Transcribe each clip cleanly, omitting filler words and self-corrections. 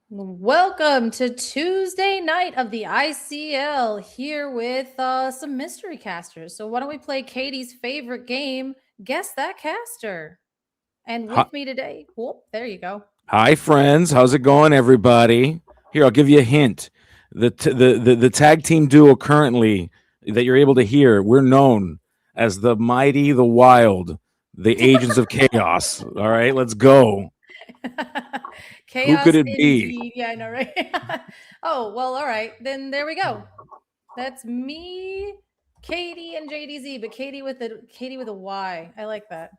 Welcome to Tuesday night of the ICL here with some mystery casters. So, why don't we play Katie's favorite game, Guess That Caster? And Hi, with me today, whoop, there you go. hi, friends. How's it going, everybody? Here, I'll give you a hint. The tag team duo currently that you're able to hear, we're known as the Mighty, the Wild, the Agents of Chaos. All right, let's go. Who could Chaos it be? indeed. Yeah, I know, right? Oh, well, all right. Then there we go. That's me, Katie, and JDZ, but Katie with a Y. I like that.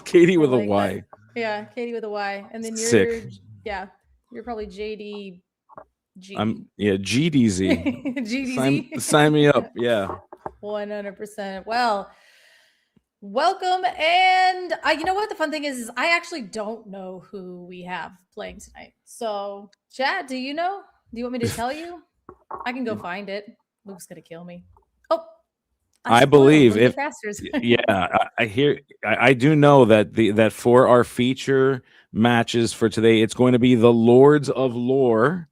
Katie I with a like that. Y. Yeah, Katie with a Y. And then Sick. yeah, you're probably JDG. Yeah, GDZ. GDZ. Sign me up. Yeah. 100%. Well, welcome. And you know what? The fun thing is I actually don't know who we have playing tonight. So, Chad, do you know? Do you want me to tell you? I can go find it. Luke's going to kill me. Oh, I I spoiled believe one of the if casters. yeah, I hear I do know that that for our feature matches for today, it's going to be the Lords of Lore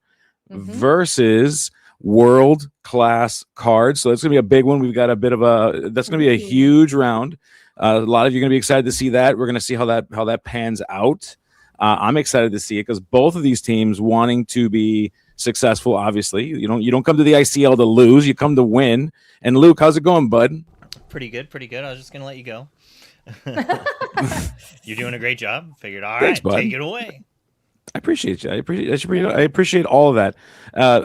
Hmm. versus world class cards. So that's gonna be a big one. We've got a bit of that's gonna be a Ooh. huge round. A lot of you are gonna be excited to see that. We're gonna see how that pans out. I'm excited to see it because both of these teams wanting to be successful. Obviously, you don't come to the ICL to lose. You come to win. And Luke, how's it going, bud? Pretty good, pretty good. I was just gonna let you go. You're doing a great job. Figured, all Thanks, right, bud. take it away. I appreciate you. I appreciate all of that. I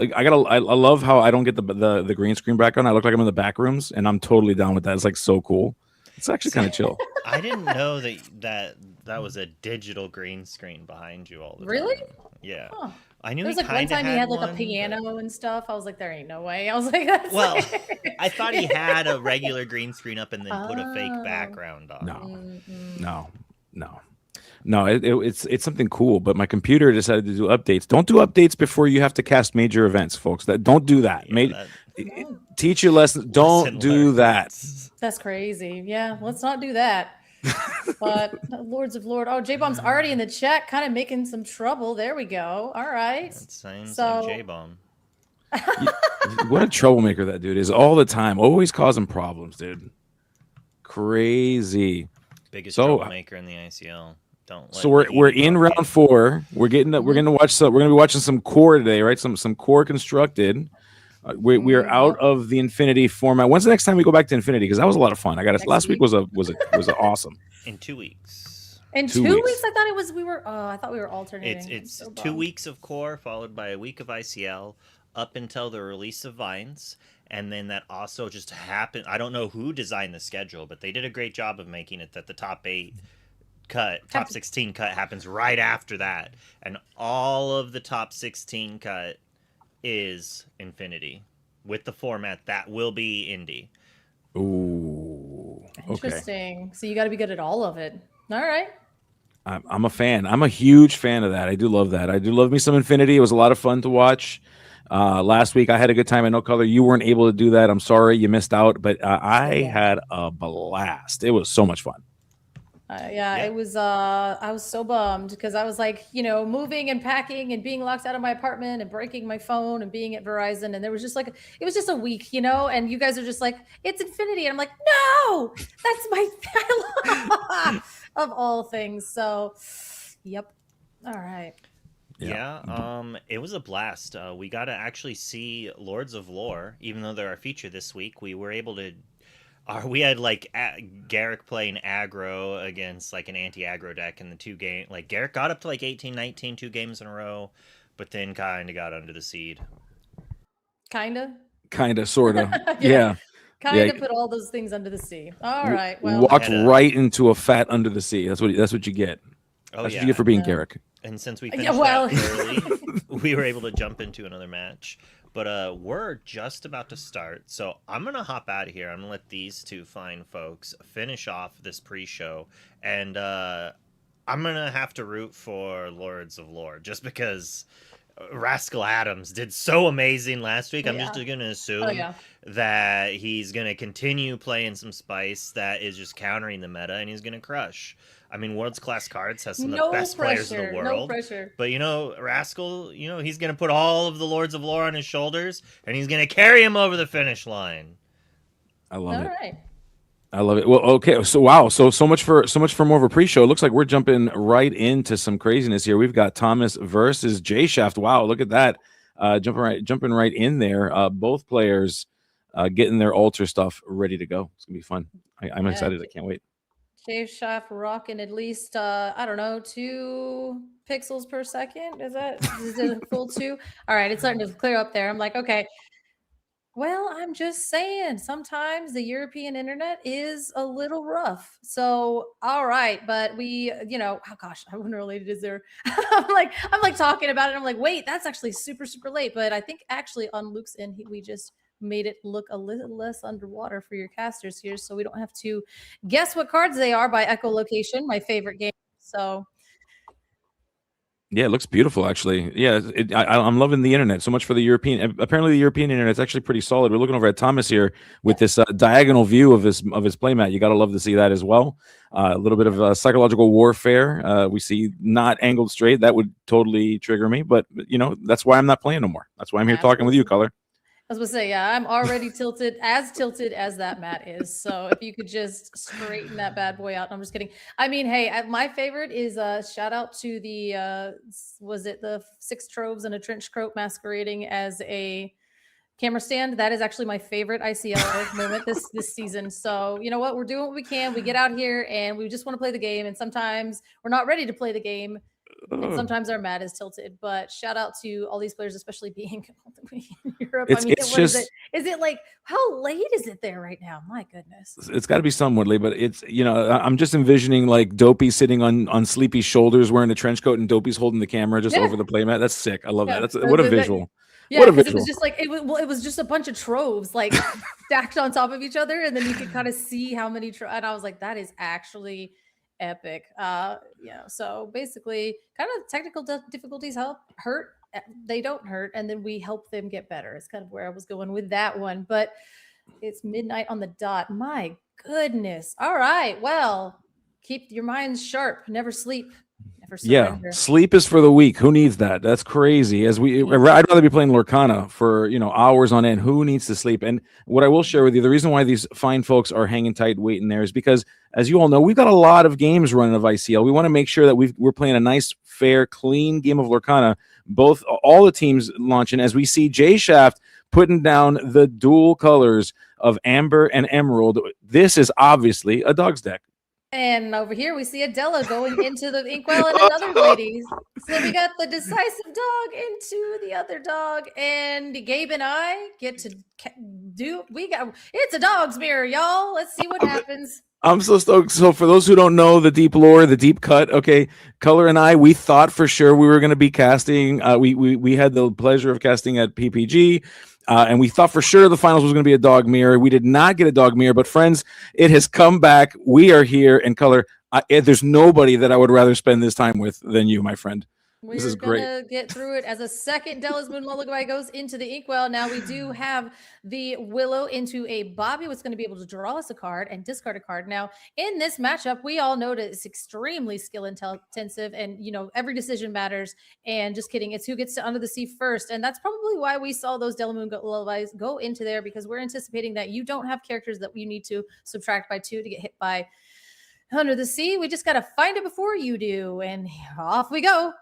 love how I don't get the green screen background. I look like I'm in the back rooms, and I'm totally down with that. It's like so cool. It's actually kind See, of chill. I didn't know that was a digital green screen behind you all the Really? time. Yeah, Huh. I knew There he was like one kind of time he had had like a one, but piano and stuff. I was like, there ain't no way. I was like, that's well, like I thought he had a regular green screen up and then put a fake Oh. background on it. No, Mm-mm. no, no, no. It's something cool, but my computer decided to do updates. Don't do updates before you have to cast major events, folks. That don't do that. Yeah, that No, Teach your lessons. Don't lesson do learned. that. that's crazy. Yeah, let's not do that. But Lords of Lord. Oh, J Bomb's already in the chat, kind of making some trouble. There we go. All right. That sounds like J So Bomb. You- what a troublemaker that dude is all the time. Always causing problems, dude. Crazy. Biggest So troublemaker in the ICL. Don't so let the we're heated in part get round him. four. We're mhm. gonna watch some. We're gonna be watching some core today, right? Some core constructed. We are out Yep. of the Infinity format. When's the next time we go back to Infinity? Because that was a lot of fun. I got it. Next Last week week. was awesome. In 2 weeks. In 2 weeks, 2 weeks. I thought it was we were I thought we were It's alternating. I'm it's so two bummed. weeks of core followed by a week of ICL up until the release of Vines, and then that also just happened. I don't know who designed the schedule, but they did a great job of making it that the top Happy 16 cut happens right after that, and all of the top 16 cut is Infinity with the format that will be Indie. Ooh. Okay. Interesting. So you got to be good at all of it. All right. I'm a fan. I'm a huge fan of that. I do love that. I do love me some Infinity. It was a lot of fun to watch. Last week I had a good time. I know, Color, you weren't able to do that. I'm sorry you missed out, but So I bummed. had a blast. It was so much fun. Yeah, Yeah, it was. I was so bummed because I was like, moving and packing and being locked out of my apartment and breaking my phone and being at Verizon, and there was just like it was just a week, and you guys are just like, it's Infinity, and I'm like, no, that's my of all things. So, yep. All right. Yeah. yeah. It was a blast. We got to actually see Lords of Lore, even though they're our feature this week. We were able to we had like Garrick playing aggro against like an anti-aggro deck in the two game. Like Garrick got up to like 18, 19, 2 games in a row, but then kind of got under the seed. Kinda. Kind of, sort of. Yeah. Yeah. Yeah. Kind of put all those things under the sea. All right. Well, We Walked had a right into a fat under the sea. That's what you get. oh That's what you get yeah, for being yeah. Garrick. and since we Yeah. finished that Well. early, we were able to jump into another match. But we're just about to start, so I'm gonna hop out of here. I'm gonna let these two fine folks finish off this pre-show, and I'm gonna have to root for Lords of Lore just because Rascal Adams did so amazing last week. I'm just Yeah. going to Oh assume yeah. that he's going to continue playing some spice that is just countering the meta, and he's going to crush. I mean, World's Class Cards has some of the No best players in the pressure. No world. pressure. But, Rascal, he's going to put all of the Lords of Lore on his shoulders, and he's going to carry him over the finish line. I love All it. right. I love it. Well, okay. So wow. So much for more of a pre-show. It looks like we're jumping right into some craziness here. We've got Thomas versus J Shaft. Wow, look at that. Jumping right in there. Both players getting their altar stuff ready to go. It's gonna be fun. I'm Yeah. excited. I can't wait. Shave shaft rocking at least I don't know 2 pixels per second. Is it a full 2? All right, it's starting to clear up there. I'm like, okay. Well, I'm just saying, sometimes the European internet is a little rough. So, all right, but oh gosh, how unrelated is there? I'm like talking about it. I'm like, wait, that's actually super, super late. But I think actually on Luke's end, we just made it look a little less underwater for your casters here. So we don't have to guess what cards they are by echolocation, my favorite game. So Yeah, it looks beautiful, actually. Yeah, I'm loving the internet. So much for the European. Apparently, the European internet is actually pretty solid. We're looking over at Thomas here with this diagonal view of his playmat. You got to love to see that as well. A little bit of psychological warfare. We see not angled straight. That would totally trigger me. But that's why I'm not playing no more. That's why I'm here talking with you, Color. I was gonna say, yeah, I'm already tilted as that mat is. So if you could just straighten that bad boy out. No, I'm just kidding. I mean, hey, my favorite is shout out to the was it the 6 troves and a trench coat masquerading as a camera stand. That is actually my favorite ICL moment this season. So you know what? We're doing what we can. We get out here and we just want to play the game. And sometimes we're not ready to play the game. And sometimes our mat is tilted, but shout out to all these players, especially being in Europe. I mean, It's what is just. it? Is it like how late is it there right now? My goodness. It's got to be somewhat late, but it's I'm just envisioning like Dopey sitting on Sleepy's shoulders wearing a trench coat and Dopey's holding the camera just over the playmat. That's sick. I love that. That's what a visual. Yeah, What a because it visual. was just like it was just a bunch of troves like stacked on top of each other, and then you could kind of see how many. And I was like, that is actually epic. So basically, kind of technical difficulties hurt. They don't hurt, and then we help them get better. It's kind of where I was going with that one, but it's midnight on the dot. My goodness. All right. Well, keep your minds sharp. Never sleep. Never surrender. Yeah, sleep is for the weak. Who needs that? That's crazy. I'd rather be playing Lorcana for hours on end. Who needs to sleep? And what I will share with you, the reason why these fine folks are hanging tight, waiting there, is because, as you all know, we've got a lot of games running of ICL. We want to make sure that we're playing a nice, fair, clean game of Lorcana. All the teams launching as we see J Shaft putting down the dual colors of Amber and Emerald. This is obviously a dog's deck. And over here, we see Adela going into the Inkwell and another lady. So we got the decisive dog into the other dog, and Gabe and I get to it's a dog's mirror, y'all. Let's see what happens. I'm so stoked. So for those who don't know the deep lore, the deep cut, okay, Color and I, we thought for sure we were going to be casting. We had the pleasure of casting at PPG. And we thought for sure the finals was going to be a dog mirror. We did not get a dog mirror, but friends, it has come back. We are here in Color. There's nobody that I would rather spend this time with than you, my friend. This is great. We're gonna get through it as a second Della's Moon Lullaby goes into the Inkwell. Now we do have the Willow into a Bobby, what's going to be able to draw us a card and discard a card. Now in this matchup, we all know that it's extremely skill intensive, and every decision matters. And just kidding, it's who gets to Under the Sea first, and that's probably why we saw those Della Moon Lullabies go into there, because we're anticipating that you don't have characters that you need to subtract by 2 to get hit by Under the Sea. We just got to find it before you do, and off we go.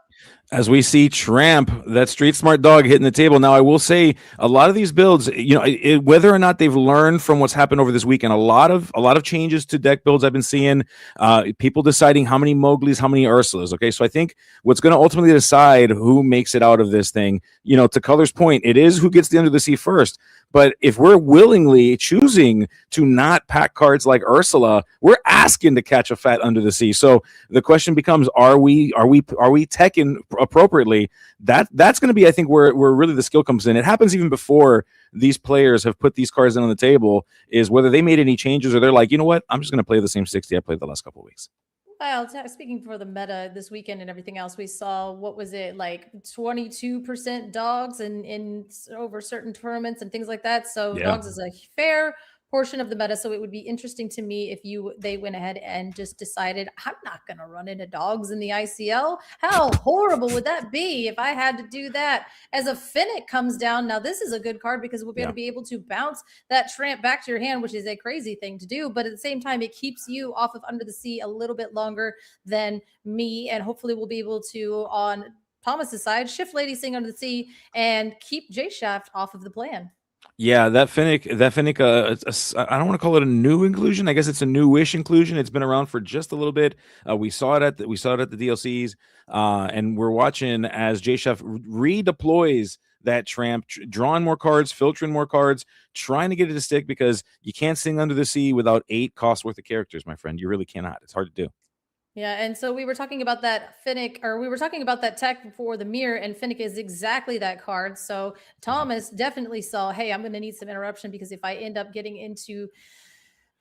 As we see Tramp, that street smart dog, hitting the table. Now, I will say a lot of these builds, whether or not they've learned from what's happened over this weekend, a lot of changes to deck builds I've been seeing. People deciding how many Mowglis, how many Ursulas. Okay, so I think what's going to ultimately decide who makes it out of this thing, to Color's point, it is who gets the Under the Sea first. But if we're willingly choosing to not pack cards like Ursula, we're asking to catch a fat Under the Sea. So the question becomes: Are we teching appropriately? That's going to be, I think, where really the skill comes in. It happens even before these players have put these cards in on the table, is whether they made any changes or they're like, you know what, I'm just going to play the same 60 I played the last couple of weeks. Well, speaking for the meta this weekend and everything else, we saw what was it like 22% dogs in over certain tournaments and things like that. So Yeah. dogs is a fair portion of the meta. So it would be interesting to me if they went ahead and just decided I'm not going to run into dogs in the ICL. How horrible would that be if I had to do that? As a Finnick comes down, now this is a good card because we'll be Yeah. able to bounce that tramp back to your hand, which is a crazy thing to do. But at the same time, it keeps you off of Under the Sea a little bit longer than me. And hopefully we'll be able to, on Thomas's side, shift Lady Sing Under the Sea and keep J Shaft off of the plan. Yeah, that Finnick, I don't want to call it a new inclusion. I guess it's a newish inclusion. It's been around for just a little bit. We saw it at the DLCs, and we're watching as J Chef redeploys that tramp, drawing more cards, filtering more cards, trying to get it to stick because you can't sing Under the Sea without 8 cost worth of characters, my friend. You really cannot. It's hard to do. Yeah, and so we were talking about that Finnick, or we were talking about that tech for the mirror, and Finnick is exactly that card. So Thomas definitely saw, hey, I'm going to need some interruption because if I end up getting into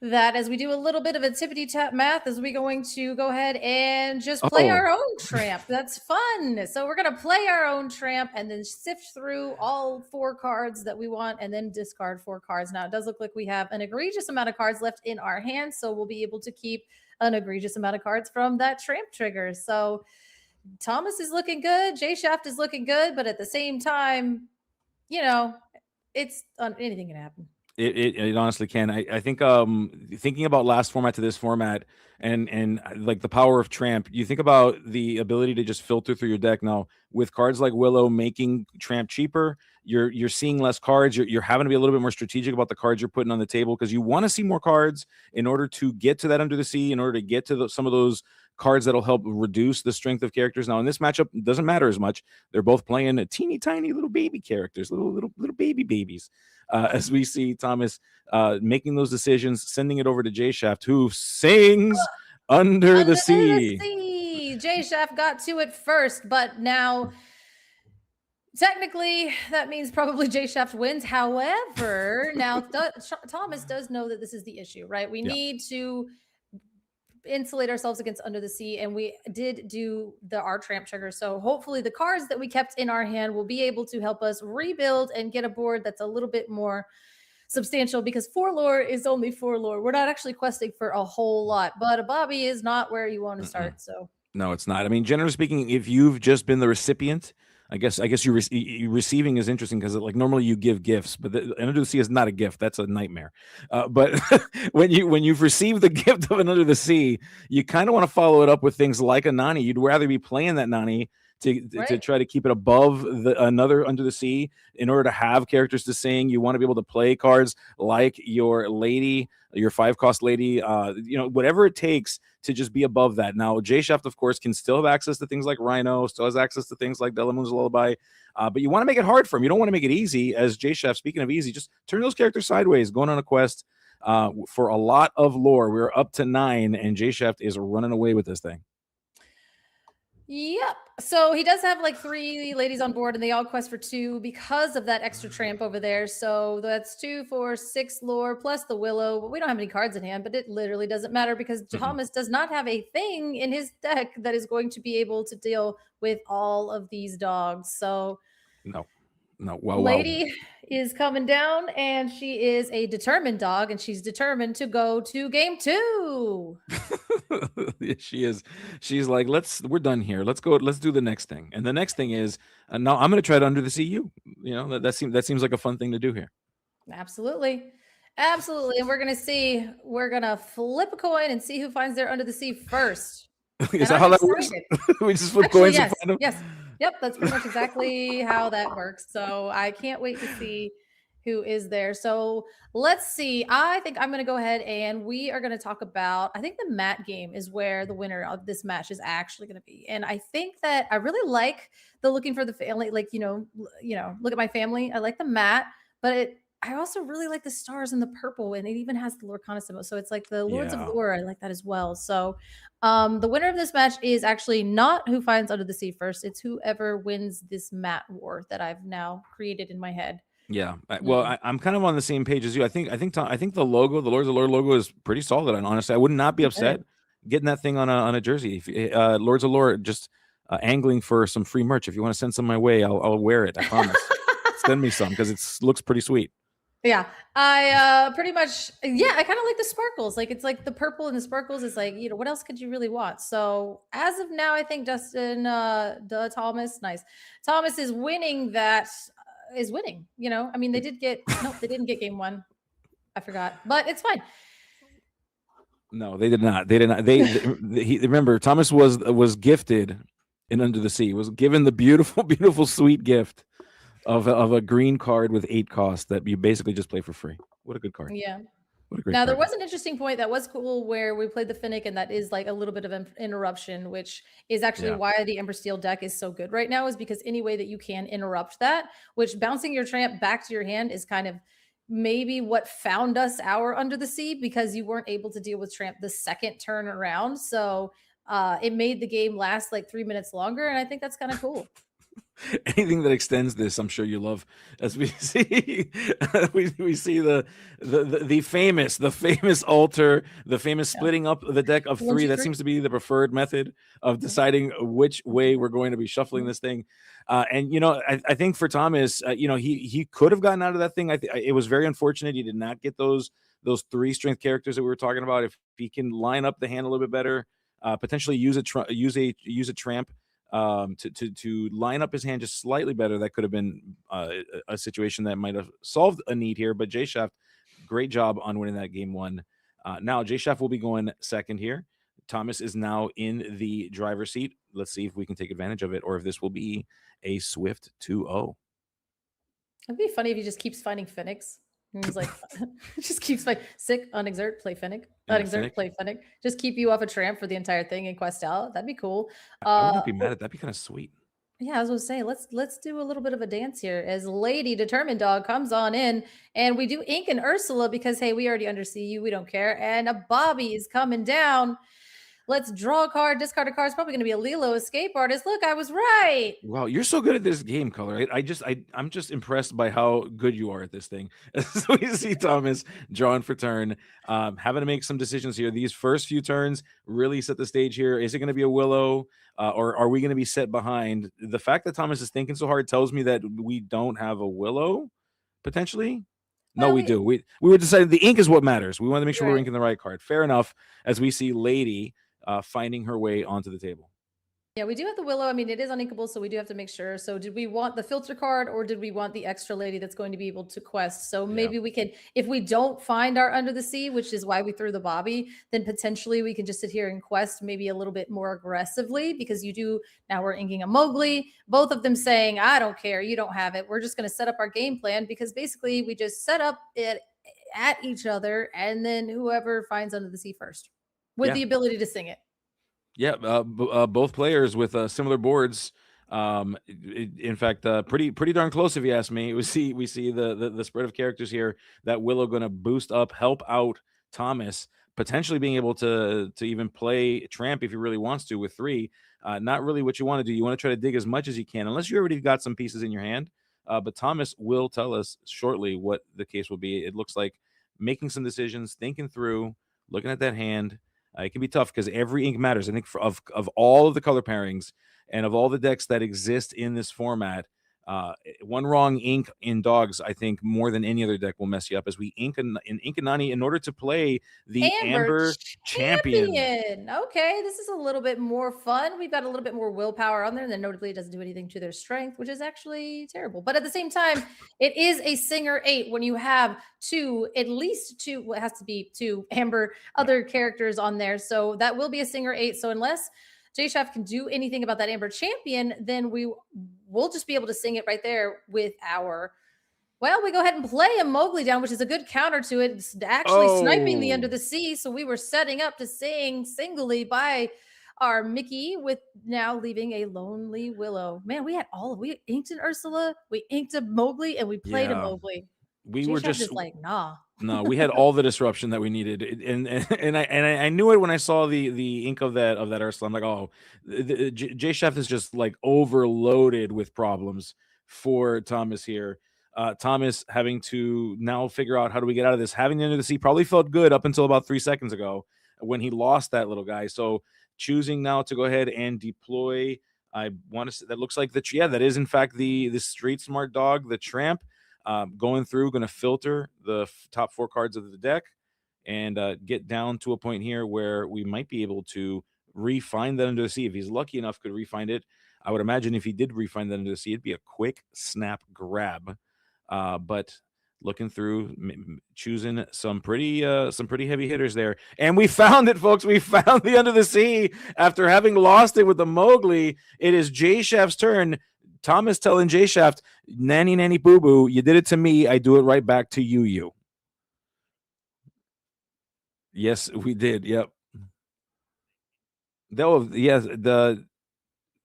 that, as we do a little bit of a tippity tap math, is we going to go ahead and just play our own tramp. That's fun. So we're going to play our own tramp and then sift through all 4 cards that we want and then discard 4 cards. Now it does look like we have an egregious amount of cards left in our hands, so we'll be able to keep an egregious amount of cards from that tramp trigger. So Thomas is looking good, J Shaft is looking good, but at the same time, it's anything can happen. It honestly can. I think thinking about last format to this format and like the power of Tramp, you think about the ability to just filter through your deck now with cards like Willow making Tramp cheaper. You're seeing less cards. You're having to be a little bit more strategic about the cards you're putting on the table because you want to see more cards in order to get to that Under the Sea, in order to get to some of those cards that'll help reduce the strength of characters. Now in this matchup, it doesn't matter as much. They're both playing a teeny tiny little baby characters, little baby babies. As we see Thomas making those decisions, sending it over to J Shaft, who sings Under the Sea. J Shaft got to it first, but now technically that means probably J Shaft wins. However, now Thomas does know that this is the issue, right? We need to insulate ourselves against Under the Sea, and we did do our tramp trigger. So hopefully the cards that we kept in our hand will be able to help us rebuild and get a board that's a little bit more substantial, because 4 lore is only 4 lore. We're not actually questing for a whole lot, but a Bobby is not where you want to start. So no, it's not. I mean, generally speaking, if you've just been the recipient, I guess you receiving is interesting because like normally you give gifts, but Under the Sea is not a gift. That's a nightmare. But when you've received the gift of an Under the Sea, you kind of want to follow it up with things like a Nani. You'd rather be playing that Nani to try to keep it above another Under the Sea in order to have characters to sing. You want to be able to play cards like your lady, your 5-cost lady, whatever it takes to just be above that. Now, J Shaft, of course, can still have access to things like Rhino, still has access to things like Delamoon's Lullaby, but you want to make it hard for him. You don't want to make it easy. As J Shaft, speaking of easy, just turn those characters sideways, going on a quest for a lot of lore. We're up to 9, and J Shaft is running away with this thing. Yep. So he does have like 3 ladies on board, and they all quest for 2 because of that extra tramp over there. So that's 2, 4, 6 lore plus the Willow. But we don't have any cards in hand, but it literally doesn't matter because Thomas does not have a thing in his deck that is going to be able to deal with all of these dogs. So no. Well, lady is coming down, and she is a determined dog, and she's determined to go to game 2. She is. She's like, we're done here. Let's go. Let's do the next thing. And the next thing is, now I'm going to try to Under the Sea you. That seems like a fun thing to do here. Absolutely. And we're going to flip a coin and see who finds their Under the Sea first. Is that how that works? We just flip coins and find them? Yes. Yep, that's pretty much exactly how that works. So I can't wait to see who is there. So let's see. I think I'm going to go ahead and we are going to talk about, I think the mat game is where the winner of this match is actually going to be. And I think that I really like the looking for the family, like, look at my family. I like the mat, but I also really like the stars and the purple, and it even has the Lorcana symbol. So it's like the Lords of Lore. I like that as well. So the winner of this match is actually not who finds Under the Sea first. It's whoever wins this mat war that I've now created in my head. Yeah. Well, I'm kind of on the same page as you. I think the logo, the Lords of Lore logo, is pretty solid. And honestly, I would not be upset getting that thing on a jersey. Lords of Lore, just angling for some free merch. If you want to send some my way, I'll wear it. I promise. Send me some because it looks pretty sweet. Yeah, I pretty much, yeah, I kind of like the sparkles. Like it's like the purple and the sparkles is like, what else could you really want? So as of now, I think Dustin Thomas, nice. Thomas is winning that is winning, I mean, they did get no, they didn't get game 1. I forgot, but it's fine. No, they did not. They did not. Remember, Thomas was gifted in Under the Sea, was given the beautiful, beautiful, sweet gift of a green card with 8 costs that you basically just play for free. What a good card. Yeah. What a great Now, card. there was an interesting point that was cool where we played the Finnick, and that is like a little bit of an interruption, which is actually why the Ember Steel deck is so good right now, is because any way that you can interrupt that, which bouncing your tramp back to your hand is kind of maybe what found us our Under the Sea, because you weren't able to deal with tramp the second turn around. So it made the game last like 3 minutes longer, and I think that's kind of cool. Anything that extends this, I'm sure you love. As we see, we see the famous altar, the famous splitting up the deck of 3. That seems to be the preferred method of deciding which way we're going to be shuffling this thing. And I think for Thomas, he could have gotten out of that thing. It was very unfortunate he did not get those 3 strength characters that we were talking about. If he can line up the hand a little bit better, potentially use a tramp. To line up his hand just slightly better, that could have been a situation that might have solved a need here. But Jay Shaft, great job on winning that game 1. Now Jay Shaft will be going second here. Thomas is now in the driver's seat. Let's see if we can take advantage of it, or if this will be a swift 2-0. It'd be funny if he just keeps finding Finnicks. And he's like, just keeps like sick, unexert, play Finnick, unexert, play Finnick. Just keep you off a tramp for the entire thing and quest out. That'd be cool. I wouldn't be mad at that. That'd be kind of sweet. Yeah, I was gonna say, let's do a little bit of a dance here as Lady Determined Dog comes on in, and we do Ink and Ursula because hey, we already undersea you, we don't care. And a Bobby is coming down. Let's draw a card, discard a card. It's probably going to be a Lilo Escape Artist. Look, I was right. Wow, you're so good at this game, Color. I'm just impressed by how good you are at this thing. So we see Thomas drawing for turn, having to make some decisions here. These first few turns really set the stage here. Is it going to be a Willow, or are we going to be set behind? The fact that Thomas is thinking so hard tells me that we don't have a Willow, potentially. No, we do. We were deciding the ink is what matters. We want to make sure we're inking the right card. Fair enough. As we see Lady finding her way onto the table. Yeah, we do have the Willow. I mean, it is uninkable, so we do have to make sure. So did we want the filter card, or did we want the extra lady that's going to be able to quest? So maybe we can, if we don't find our Under the Sea, which is why we threw the Bobby, then potentially we can just sit here and quest maybe a little bit more aggressively, because now we're inking a Mowgli, both of them saying, I don't care, you don't have it. We're just going to set up our game plan, because basically we just set up it at each other, and then whoever finds Under the Sea first with the ability to sing it. Yeah, both players with similar boards. In fact, pretty darn close, if you ask me. We see the spread of characters here. That Willow going to boost up, help out Thomas, potentially being able to even play Tramp if he really wants to with 3. Not really what you want to do. You want to try to dig as much as you can, unless you already got some pieces in your hand. But Thomas will tell us shortly what the case will be. It looks like making some decisions, thinking through, looking at that hand. It can be tough because every ink matters. I think of all of the color pairings and of all the decks that exist in this format, one wrong ink in Dogs, I think, more than any other deck will mess you up, as we ink in Inkanani in order to play the Amber Champion. Okay, this is a little bit more fun. We've got a little bit more willpower on there, and then notably it doesn't do anything to their strength, which is actually terrible. But at the same time, it is a Singer 8 when you have at least two, well, it has to be 2 Amber other characters on there. So that will be a Singer 8. So unless Jay Shaft can do anything about that Amber Champion, then we'll just be able to sing it right there with we go ahead and play a Mowgli down, which is a good counter to it. It's actually sniping the Under the Sea. So we were setting up to sing singly by our Mickey, with now leaving a lonely Willow. Man, we inked an Ursula, we inked a Mowgli, and we played a Mowgli. We were just like, nah. No, we had all the disruption that we needed, and I knew it when I saw the ink of that Ursula. I'm like, oh, Jay Shaft is just like overloaded with problems for Thomas here. Thomas having to now figure out how do we get out of this. Having the Under the Sea probably felt good up until about 3 seconds ago, when he lost that little guy. So choosing now to go ahead and deploy. I want to. That looks like that is in fact the street smart dog, the tramp, going through, going to filter the top 4 cards of the deck, and get down to a point here where we might be able to refine that under the sea. If he's lucky enough, could refine it. I would imagine if he did refine that under the sea, it'd be a quick snap grab. But looking through, choosing some pretty heavy hitters there, and we found it, folks. We found the under the sea after having lost it with the Mowgli. It is J Shaft's turn. Thomas telling J Shaft, nanny boo boo, you did it to me, I do it right back to you. Yes, we did. Yep. Yes,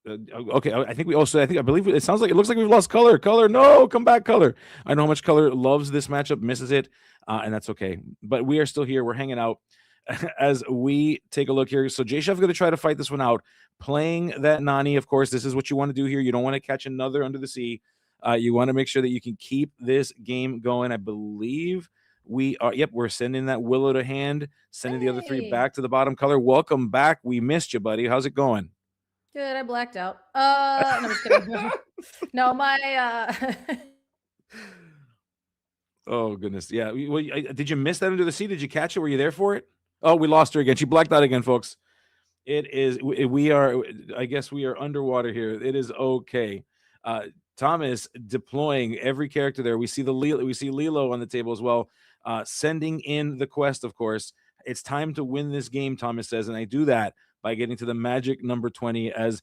okay. I think we also. I believe it sounds like it looks like we've lost color. Color, no, come back, color. I know how much color loves this matchup, misses it, and that's okay. But we are still here. We're hanging out as we take a look here. So J Chef's going to try to fight this one out, playing that Nani. Of course, this is what you want to do here. You don't want to catch another under the sea. You want to make sure that you can keep this game going. I believe we are. Yep, we're sending that Willow to hand, sending the other 3 back to the bottom. Color, welcome back. We missed you, buddy. How's it going? Good. I blacked out. No, I'm just kidding. No, my Oh goodness, yeah. Did you miss that under the sea? Did you catch it? Were you there for it? Oh, we lost her again. She blacked out again, folks. It is. We are. I guess we are underwater here. It is okay. Thomas deploying every character there. We see we see Lilo on the table as well. Sending in the quest, of course. It's time to win this game, Thomas says, and I do that by getting to the magic number 20 as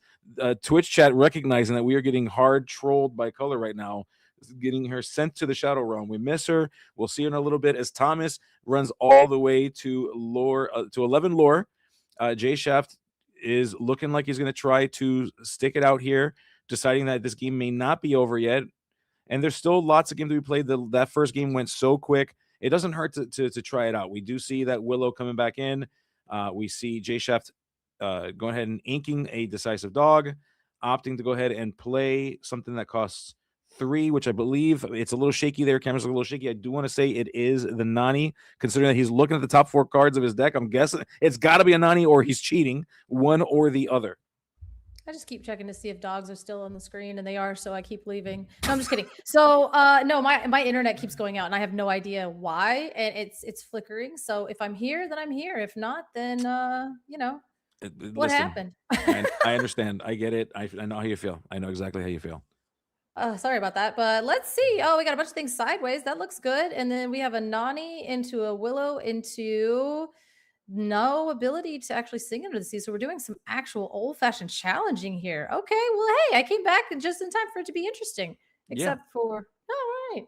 Twitch chat recognizing that we are getting hard trolled by color right now, getting her sent to the Shadow Realm. We miss her. We'll see her in a little bit as Thomas runs all the way to lore to 11 lore. J Shaft is looking like he's going to try to stick it out here, deciding that this game may not be over yet. And there's still lots of games to be played. That first game went so quick. It doesn't hurt to try it out. We do see that Willow coming back in. We see J Shaft going ahead and inking a decisive dog, opting to go ahead and play something that costs 3, which I believe it's a little shaky there. Camera's a little shaky. I do want to say it is the Nani, considering that he's looking at the top 4 cards of his deck. I'm guessing it's got to be a Nani or he's cheating, one or the other. I just keep checking to see if dogs are still on the screen, and they are, so I keep leaving. No, I'm just kidding. So, no, my internet keeps going out, and I have no idea why, and it's flickering. So if I'm here, then I'm here. If not, then what happened? I understand. I get it. I know how you feel. I know exactly how you feel. Sorry about that, but let's see. Oh, we got a bunch of things sideways. That looks good. And then we have a Nani into a Willow into no ability to actually sing under the sea. So we're doing some actual old-fashioned challenging here. Okay, well, hey, I came back just in time for it to be interesting. Except for all right.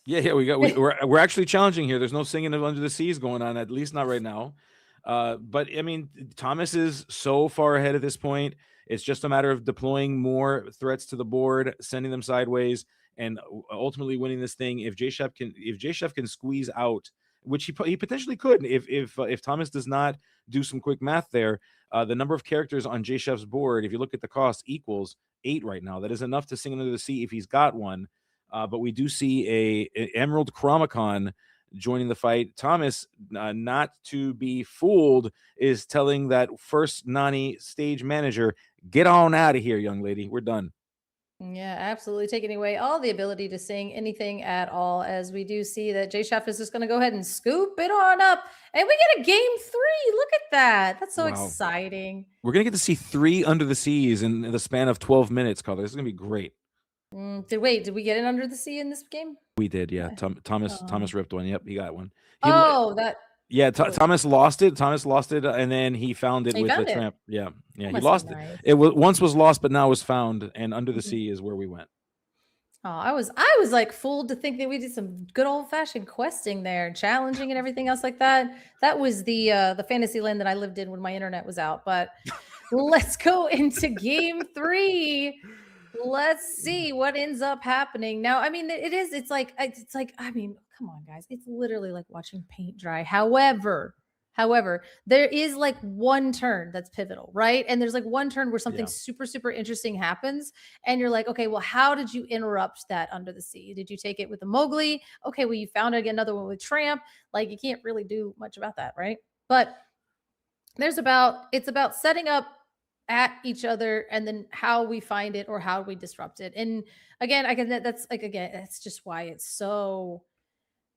Yeah, we're actually challenging here. There's no singing of Under the Seas going on, at least not right now. But I mean, Thomas is so far ahead at this point. It's just a matter of deploying more threats to the board, sending them sideways, and ultimately winning this thing. If J Chef can squeeze out, which he potentially could, if Thomas does not do some quick math there, the number of characters on J Chef's board, if you look at the cost, equals 8 right now. That is enough to sing Under the Sea if he's got one. But we do see a Emerald Chromicon joining the fight. Thomas, not to be fooled, is telling that first Nani stage manager, get on out of here, young lady. We're done. Yeah, absolutely. Taking away all the ability to sing anything at all, as we do see that J Chef is just going to go ahead and scoop it on up. And we get a game 3. Look at that. That's so exciting. We're going to get to see 3 Under the Seas in the span of 12 minutes, Color. This is going to be great. Did we get it Under the Sea in this game? We did, yeah. Thomas ripped one. Yep, he got one. Thomas lost it. And then he found it with the tramp. Yeah, he lost it. It once was lost, but now was found. And Under the Sea is where we went. Oh, I was like fooled to think that we did some good old fashioned questing there, challenging and everything else like that. That was the fantasy land that I lived in when my internet was out. But let's go into game 3. Let's see what ends up happening. Now, I mean, it's like, I mean, come on, guys. It's literally like watching paint dry. However, there is like one turn that's pivotal, right? And there's like one turn where something super, super interesting happens. And you're like, okay, well, how did you interrupt that Under the Sea? Did you take it with the Mowgli? Okay, well, you found another one with Tramp. Like, you can't really do much about that, right? But it's about setting up at each other and then how we find it or how we disrupt it. And again, that's like, again, that's just why it's so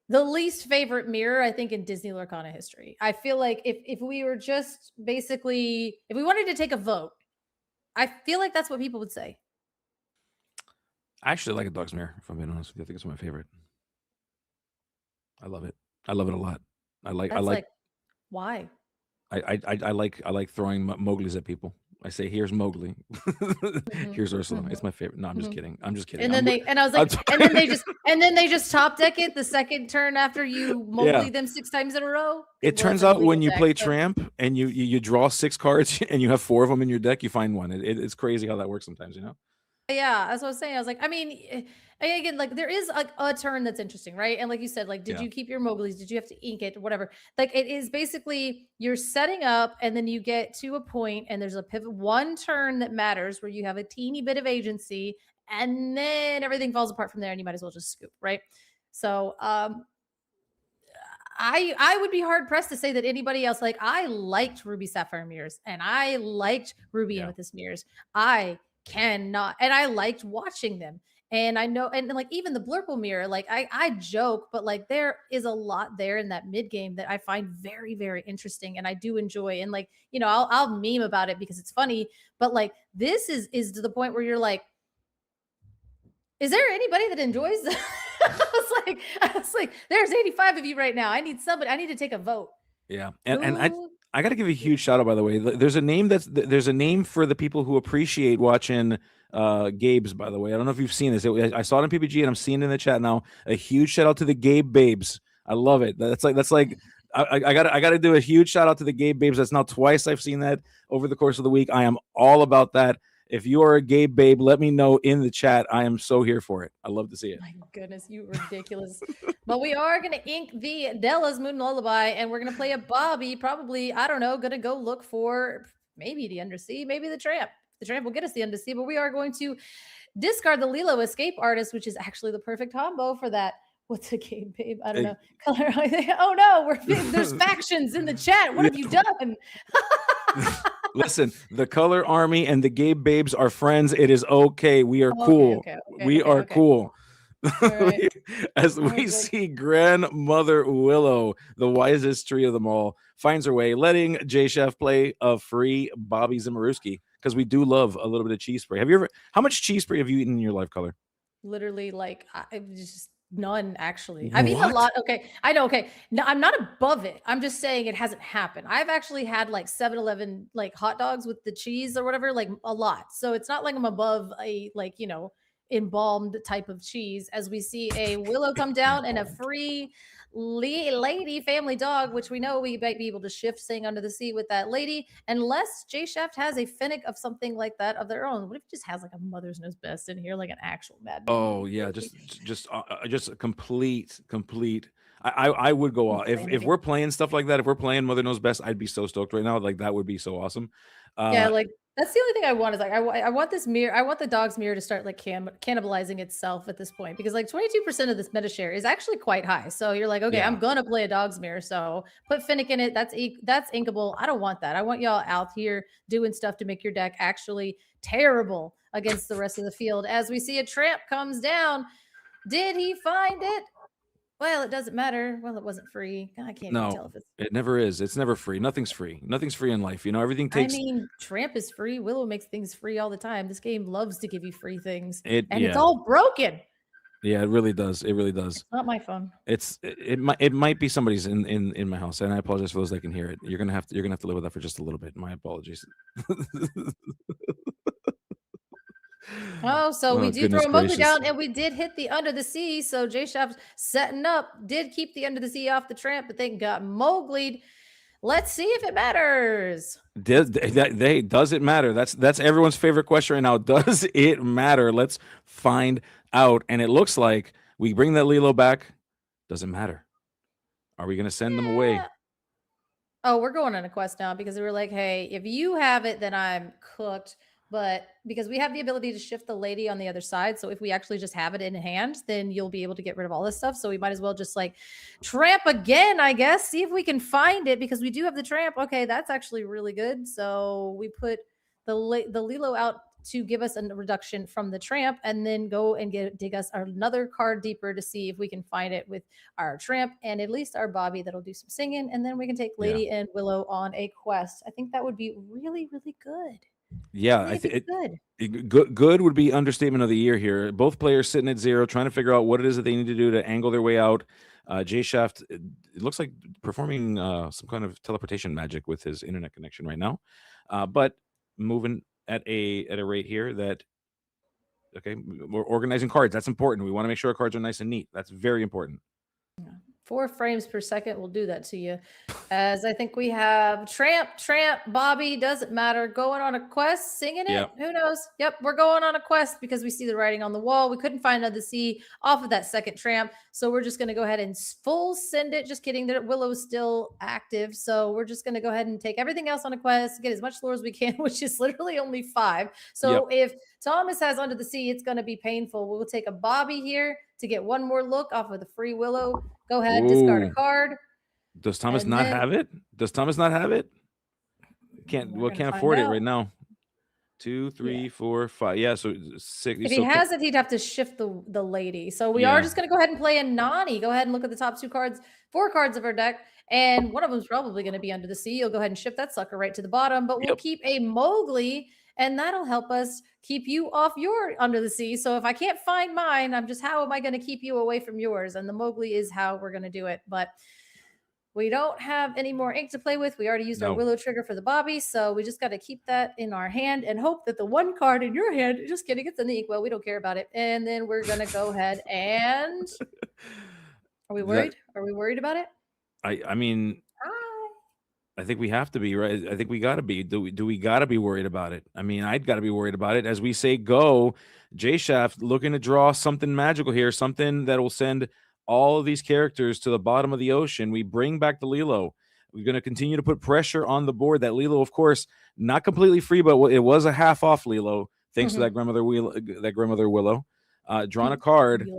the least favorite mirror, I think, in Disney Lorcana history. I feel like if we were just basically, if we wanted to take a vote, I feel like that's what people would say. I actually like a dog's mirror. If I'm being honest with you, I think it's my favorite. I love it. I love it a lot. I That's like like, why? I like throwing Mowgli's at people. I say, "Here's Mowgli. Mhm, Here's Ursula." It's mhm, my favorite. No, I'm just mhm. kidding. I'm just kidding. And then they and I was I'm like, and then they just top deck it the second turn after you yeah. Mowgli them 6 times in a row. It Well, it's turns an out illegal when you deck, play but Tramp and you draw 6 cards and you have 4 of them in your deck, you find one. It's crazy how that works sometimes, you know? yeah, that's what I was saying. I was like, I mean, again, like there is like a turn that's interesting, right? And like you said, like, did Yeah. you keep your Mowgli's? Did you have to ink it? Whatever. Like it is basically you're setting up, and then you get to a point, and there's a pivot, one turn that matters where you have a teeny bit of agency, and then everything falls apart from there, and you might as well just scoop, right? So, I would be hard pressed to say that anybody else, like I liked Ruby Sapphire mirrors and I liked Ruby Yeah. Amethyst mirrors. I cannot, and I liked watching them. And I know, and like even the Blurple mirror, like I joke, but like there is a lot there in that mid game that I find very, very interesting and I do enjoy. And like, I'll meme about it because it's funny, but like this is to the point where you're like, is there anybody that enjoys this? I was like, there's 85 of you right now. I need somebody. I need to take a vote. Yeah. And Who? I got to give a huge shout out, by the way. There's a name there's a name for the people who appreciate watching Gabe's, by the way. I don't know if you've seen this. I saw it on PPG and I'm seeing it in the chat now. A huge shout out to the Gabe Babes. I love it. That's like I gotta do a huge shout out to the Gabe Babes. That's now twice I've seen that over the course of the week. I am all about that. If you are a Gabe Babe, let me know in the chat. I am so here for it. I love to see it. My goodness, you ridiculous. But we are going to ink the Della's Moon Lullaby and we're going to play a Bobby. Probably, I don't know, going to go look for maybe the Undersea, maybe the Tramp. The Tramp will get us the Undersea, but we are going to discard the Lilo Escape Artist, which is actually the perfect combo for that. What's a game, babe? I don't know. Color. Oh no, there's factions in the chat. What have you done? Listen, the Color Army and the Gabe Babes are friends. It is okay. We are cool. Okay, We are cool. right. As we see Grandmother Willow, the wisest tree of them all, finds her way, letting J Chef play a free Bobby Zimmerowski because we do love a little bit of cheese spray. How much cheese spray have you eaten in your life, Color? Literally, like just none. Actually, I've eaten a What? lot. Okay, I know. Okay, no, I'm not above it. I'm just saying it hasn't happened. I've actually had like 7-Eleven like hot dogs with the cheese or whatever, like a lot. So it's not like I'm above a embalmed type of cheese. As we see a Willow come down and a free lady family dog, which we know we might be able to shift staying under the sea with that lady, unless J Shaft has a Finnick of something like that of their own. What if it just has like a Mother's Knows Best in here, like an actual Mad Mini? Oh yeah, just a complete. I would go off if we're playing stuff like that. If we're playing Mother Knows Best, I'd be so stoked right now. Like that would be so awesome. Yeah, like that's the only thing I want is like I want this mirror. I want the dog's mirror to start like cannibalizing itself at this point because like 22% of this meta share is actually quite high. So you're like, okay, Yeah. I'm gonna play a dog's mirror. So put Finnick in it. That's inkable. I don't want that. I want y'all out here doing stuff to make your deck actually terrible against the rest of the field. As we see a Tramp comes down. Did he find it? Well, it doesn't matter. Well, it wasn't free. I can't even tell if it's. It never is. It's never free. Nothing's free. Nothing's free in life. You know, everything takes. I mean, Tramp is free. Willow makes things free all the time. This game loves to give you free things, It and yeah. it's all broken. Yeah, it really does. It really does. It's not my phone. It might be somebody's in my house, and I apologize for those that can hear it. You're gonna have to live with that for just a little bit. My apologies. Oh, so we do goodness throw a Mowgli gracious. down, and we did hit the Under the Sea. So J Shaft setting up did keep the Under the Sea off the Tramp, but they got Mowgli'd. Let's see if it matters. Does it matter? That's everyone's favorite question right now. Does it matter? Let's find out. And it looks like we bring that Lilo back. Doesn't matter. Are we gonna send them away? Oh, we're going on a quest now because we were like, hey, if you have it, then I'm cooked. but because we have the ability to shift the lady on the other side. So if we actually just have it in hand, then you'll be able to get rid of all this stuff. So we might as well just like tramp again, I guess, see if we can find it because we do have the tramp. Okay, that's actually really good. So we put the Lilo out to give us a reduction from the tramp and then go and dig us another card deeper to see if we can find it with our tramp and at least our Bobby that'll do some singing. And then we can take Lady and Willow on a quest. I think that would be really, really good. Yeah, Really I think good. good would be understatement of the year here. Both players sitting at 0, trying to figure out what it is that they need to do to angle their way out. Jay Shaft, it looks like performing some kind of teleportation magic with his internet connection right now, but moving at a rate here that okay, we're organizing cards. That's important. We want to make sure our cards are nice and neat. That's very important. 4 frames per second will do that to you. As I think we have Tramp, Bobby, doesn't matter, going on a quest, singing it. Yep. Who knows? Yep, we're going on a quest because we see the writing on the wall. We couldn't find another C off of that second Tramp. So we're just going to go ahead and full send it. Just kidding. That Willow's still active. So we're just going to go ahead and take everything else on a quest, get as much lore as we can, which is literally only 5. So if Thomas has Under the Sea, it's going to be painful. We'll take a Bobby here to get one more look off of the free Willow. Go ahead, discard a card. Does Thomas not have it? Does Thomas not have it? Can't afford it right now. 2, 3, 4, 5. Yeah, so 6. If he has it, he'd have to shift the lady. So we are just going to go ahead and play a Nani. Go ahead and look at the top 2 cards, 4 cards of our deck, and one of them is probably going to be Under the Sea. You'll go ahead and shift that sucker right to the bottom, but we'll keep a Mowgli, and that'll help us keep you off your Under the Sea. So if I can't find mine, how am I going to keep you away from yours? And the Mowgli is how we're going to do it. But we don't have any more ink to play with. We already used our Willow trigger for the Bobby, so we just got to keep that in our hand and hope that the one card in your hand, just kidding, it's in the ink. Well, we don't care about it. And then we're going to go ahead and are we worried? Are we worried about it? I mean, I think we have to be, right? I think we got to be. Do we got to be worried about it? I mean, I'd got to be worried about it. As we say, go, J Shaft looking to draw something magical here, something that will send all of these characters to the bottom of the ocean. We bring back the Lilo. We're going to continue to put pressure on the board. That Lilo, of course, not completely free, but it was a half off Lilo, thanks to that grandmother Willow. Drawn a card.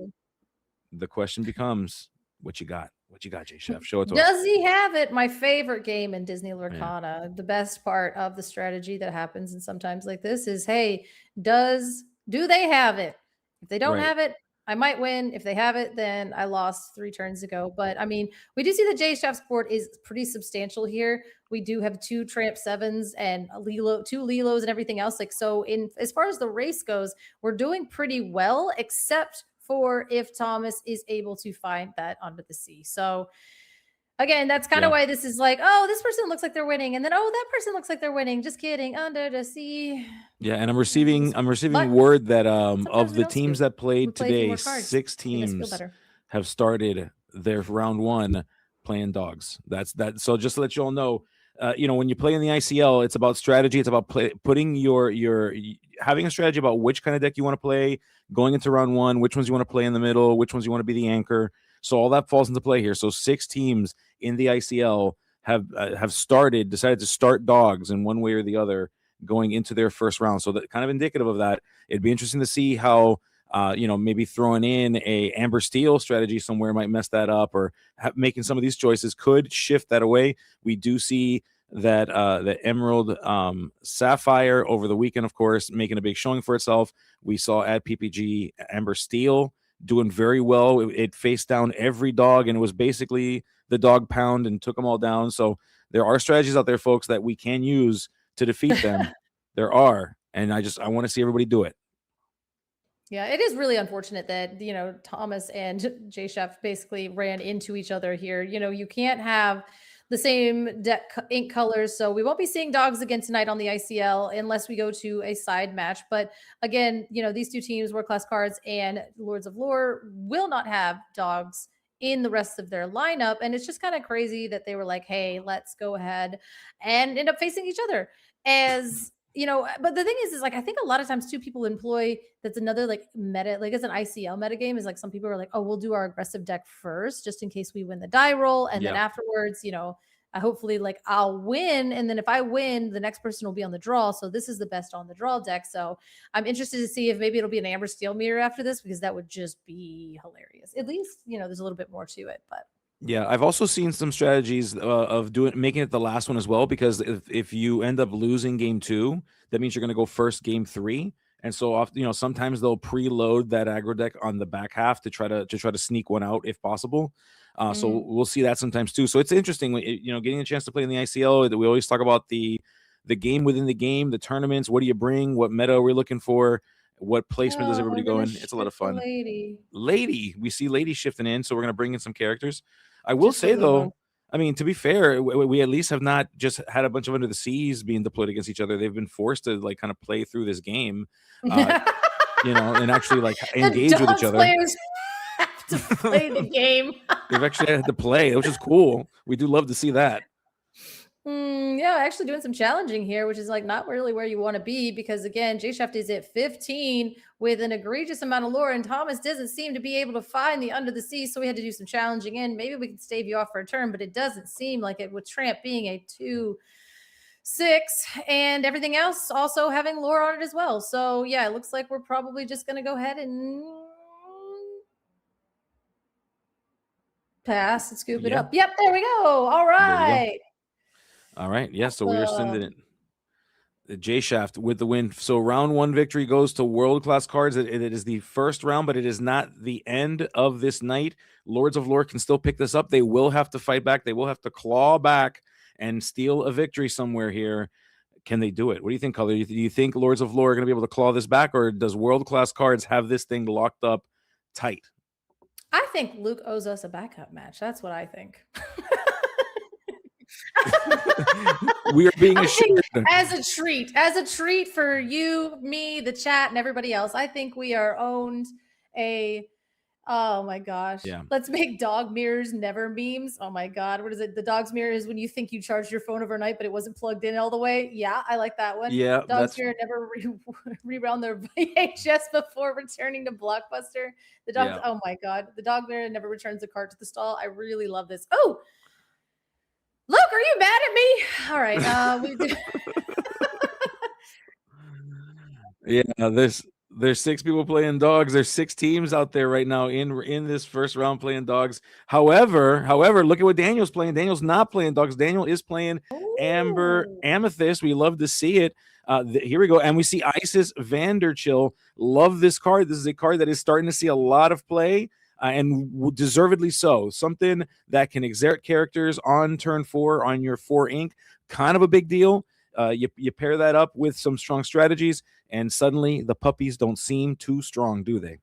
The question becomes, what you got? What you got, J Chef? Show it to us. Does he have it? My favorite game in Disney Lorcana. Yeah. The best part of the strategy that happens in sometimes like this is, hey, do they have it? If they don't have it, I might win. If they have it, then I lost 3 turns ago. But I mean, we do see the J Chef's board is pretty substantial here. We do have 2 Tramp 7s and 2 Lilos and everything else. Like, so as far as the race goes, we're doing pretty well, except for if Thomas is able to find that Under the Sea. So again, that's kind of why this is like, oh, this person looks like they're winning, and then oh, that person looks like they're winning. Just kidding, Under the Sea. Yeah, and I'm receiving word that of the teams that played today, 6 teams have started their round 1 playing dogs. That's that. So just to let you all know, when you play in the ICL, it's about strategy. It's about putting having a strategy about which kind of deck you want to play going into round 1, which ones you want to play in the middle, which ones you want to be the anchor. So all that falls into play here. So 6 teams in the ICL have decided to start dogs in one way or the other going into their first round. So that kind of indicative of that. It'd be interesting to see how maybe throwing in a Amber Steel strategy somewhere might mess that up, or making some of these choices could shift that away. We do see that the Emerald Sapphire over the weekend, of course, making a big showing for itself. We saw at PPG Amber Steel doing very well. It faced down every dog, and it was basically the dog pound and took them all down. So there are strategies out there, folks, that we can use to defeat them. There are, and I want to see everybody do it. Yeah, it is really unfortunate that, Thomas and J Chef basically ran into each other here. You can't have the same deck ink colors. So we won't be seeing dogs again tonight on the ICL unless we go to a side match. But again, these 2 teams, World Class Cards and Lords of Lore, will not have dogs in the rest of their lineup. And it's just kind of crazy that they were like, hey, let's go ahead and end up facing each other as... but the thing is like, I think a lot of times too, people employ, that's another like meta, like as an ICL meta game is like, some people are like, oh, we'll do our aggressive deck first, just in case we win the die roll. And then afterwards, I hopefully like I'll win, and then if I win, the next person will be on the draw. So this is the best on the draw deck. So I'm interested to see if maybe it'll be an Amber Steel meter after this, because that would just be hilarious. At least there's a little bit more to it, but. Yeah, I've also seen some strategies of making it the last one as well, because if you end up losing game 2, that means you're going to go first game 3, and so often sometimes they'll preload that aggro deck on the back half to try to sneak one out if possible. So we'll see that sometimes too. So it's interesting, getting a chance to play in the ICL. That we always talk about the game within the game, the tournaments. What do you bring? What meta are we looking for? What placement does everybody go in? It's a lot of fun. Lady, we see Lady shifting in, so we're going to bring in some characters. I will say though, I mean, to be fair, we at least have not just had a bunch of Under the Seas being deployed against each other. They've been forced to like kind of play through this game, and actually like engage with each other. Players have to play the game. They've actually had to play, which is cool. We do love to see that. Yeah, actually doing some challenging here, which is like not really where you want to be, because again, J Shaft is at 15 with an egregious amount of lore, and Thomas doesn't seem to be able to find the Under the Sea, so we had to do some challenging in. Maybe we can stave you off for a turn, but it doesn't seem like it, with Tramp being a 2-6 and everything else also having lore on it as well. So yeah, it looks like we're probably just going to go ahead and pass and scoop it up. Yep, there we go. All right. All right. Yeah. So we are sending it. The J Shaft with the win. So round 1 victory goes to World Class Cards. It is the first round, but it is not the end of this night. Lords of Lore can still pick this up. They will have to fight back. They will have to claw back and steal a victory somewhere here. Can they do it? What do you think, Color? Do you think Lords of Lore are going to be able to claw this back, or does World Class Cards have this thing locked up tight? I think Luke owes us a backup match. That's what I think. We are being assured. As a treat for you, me, the chat, and everybody else. I think we are owned a. Oh my gosh. Yeah. Let's make dog mirrors never memes. Oh my God. What is it? The dog's mirror is when you think you charged your phone overnight, but it wasn't plugged in all the way. Yeah, I like that one. Yeah. Dog's mirror never reround their VHS before returning to Blockbuster. The dog. Yeah. Oh my God. The dog mirror never returns the cart to the stall. I really love this. Oh, look, are you mad at me? All right. We do. Yeah, there's 6 people playing dogs. There's 6 teams out there right now in this first round playing dogs. However, look at what Daniel's playing. Daniel's not playing dogs. Daniel is playing Amber Amethyst. We love to see it. Here we go. And we see Isis Vanderchill. Love this card. This is a card that is starting to see a lot of play. And deservedly so. Something that can exert characters on turn 4 on your 4 ink. Kind of a big deal. You pair that up with some strong strategies, and suddenly the puppies don't seem too strong, do they?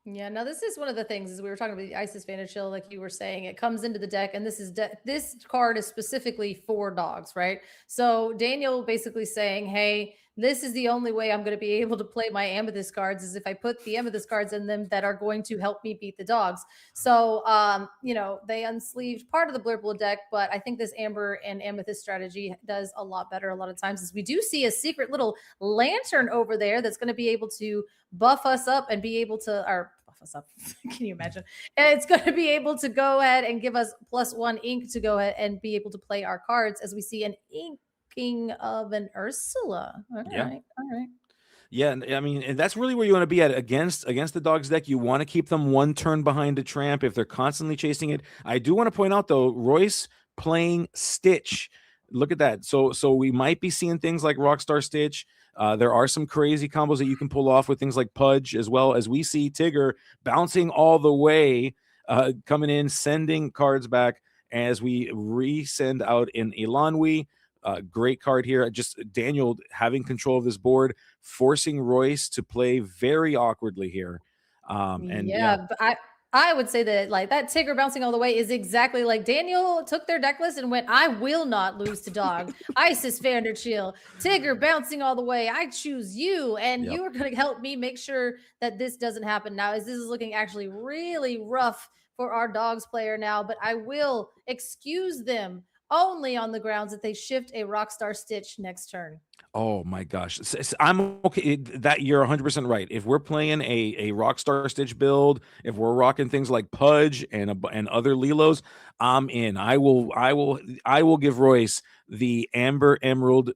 Yeah, now this is one of the things, as we were talking about the Isis Vanderchill, like you were saying, it comes into the deck, and this card is specifically for dogs, right? So Daniel basically saying, hey, this is the only way I'm going to be able to play my Amethyst cards is if I put the Amethyst cards in them that are going to help me beat the dogs. So, they unsleeved part of the Blurple deck, but I think this Amber and Amethyst strategy does a lot better a lot of times, as we do see a secret little lantern over there that's going to be able to buff us up and be able to, or buff us up. Can you imagine? And it's going to be able to go ahead and give us +1 ink to go ahead and be able to play our cards, as we see an ink of an Ursula. All right. Yeah, I mean, and that's really where you want to be at against the dogs deck. You want to keep them 1 turn behind a Tramp if they're constantly chasing it. I do want to point out though, Royce playing Stitch. Look at that. So we might be seeing things like Rockstar Stitch. There are some crazy combos that you can pull off with things like Pudge, as well as we see Tigger bouncing all the way, coming in, sending cards back as we resend out in Elanwi. Great card here. Just Daniel having control of this board, forcing Royce to play very awkwardly here. But I would say that like that Tigger bouncing all the way is exactly like Daniel took their deck list and went, I will not lose to dog. Isis Vanderchill, Tigger bouncing all the way. I choose you, and you are going to help me make sure that this doesn't happen. Now, as this is looking actually really rough for our dogs player now, but I will excuse them only on the grounds that they shift a Rockstar Stitch next turn. Oh my gosh. I'm okay. That you're 100% right. If we're playing a Rockstar Stitch build, if we're rocking things like Pudge and other Lilos, I'm in. I will give Royce the Amber Emerald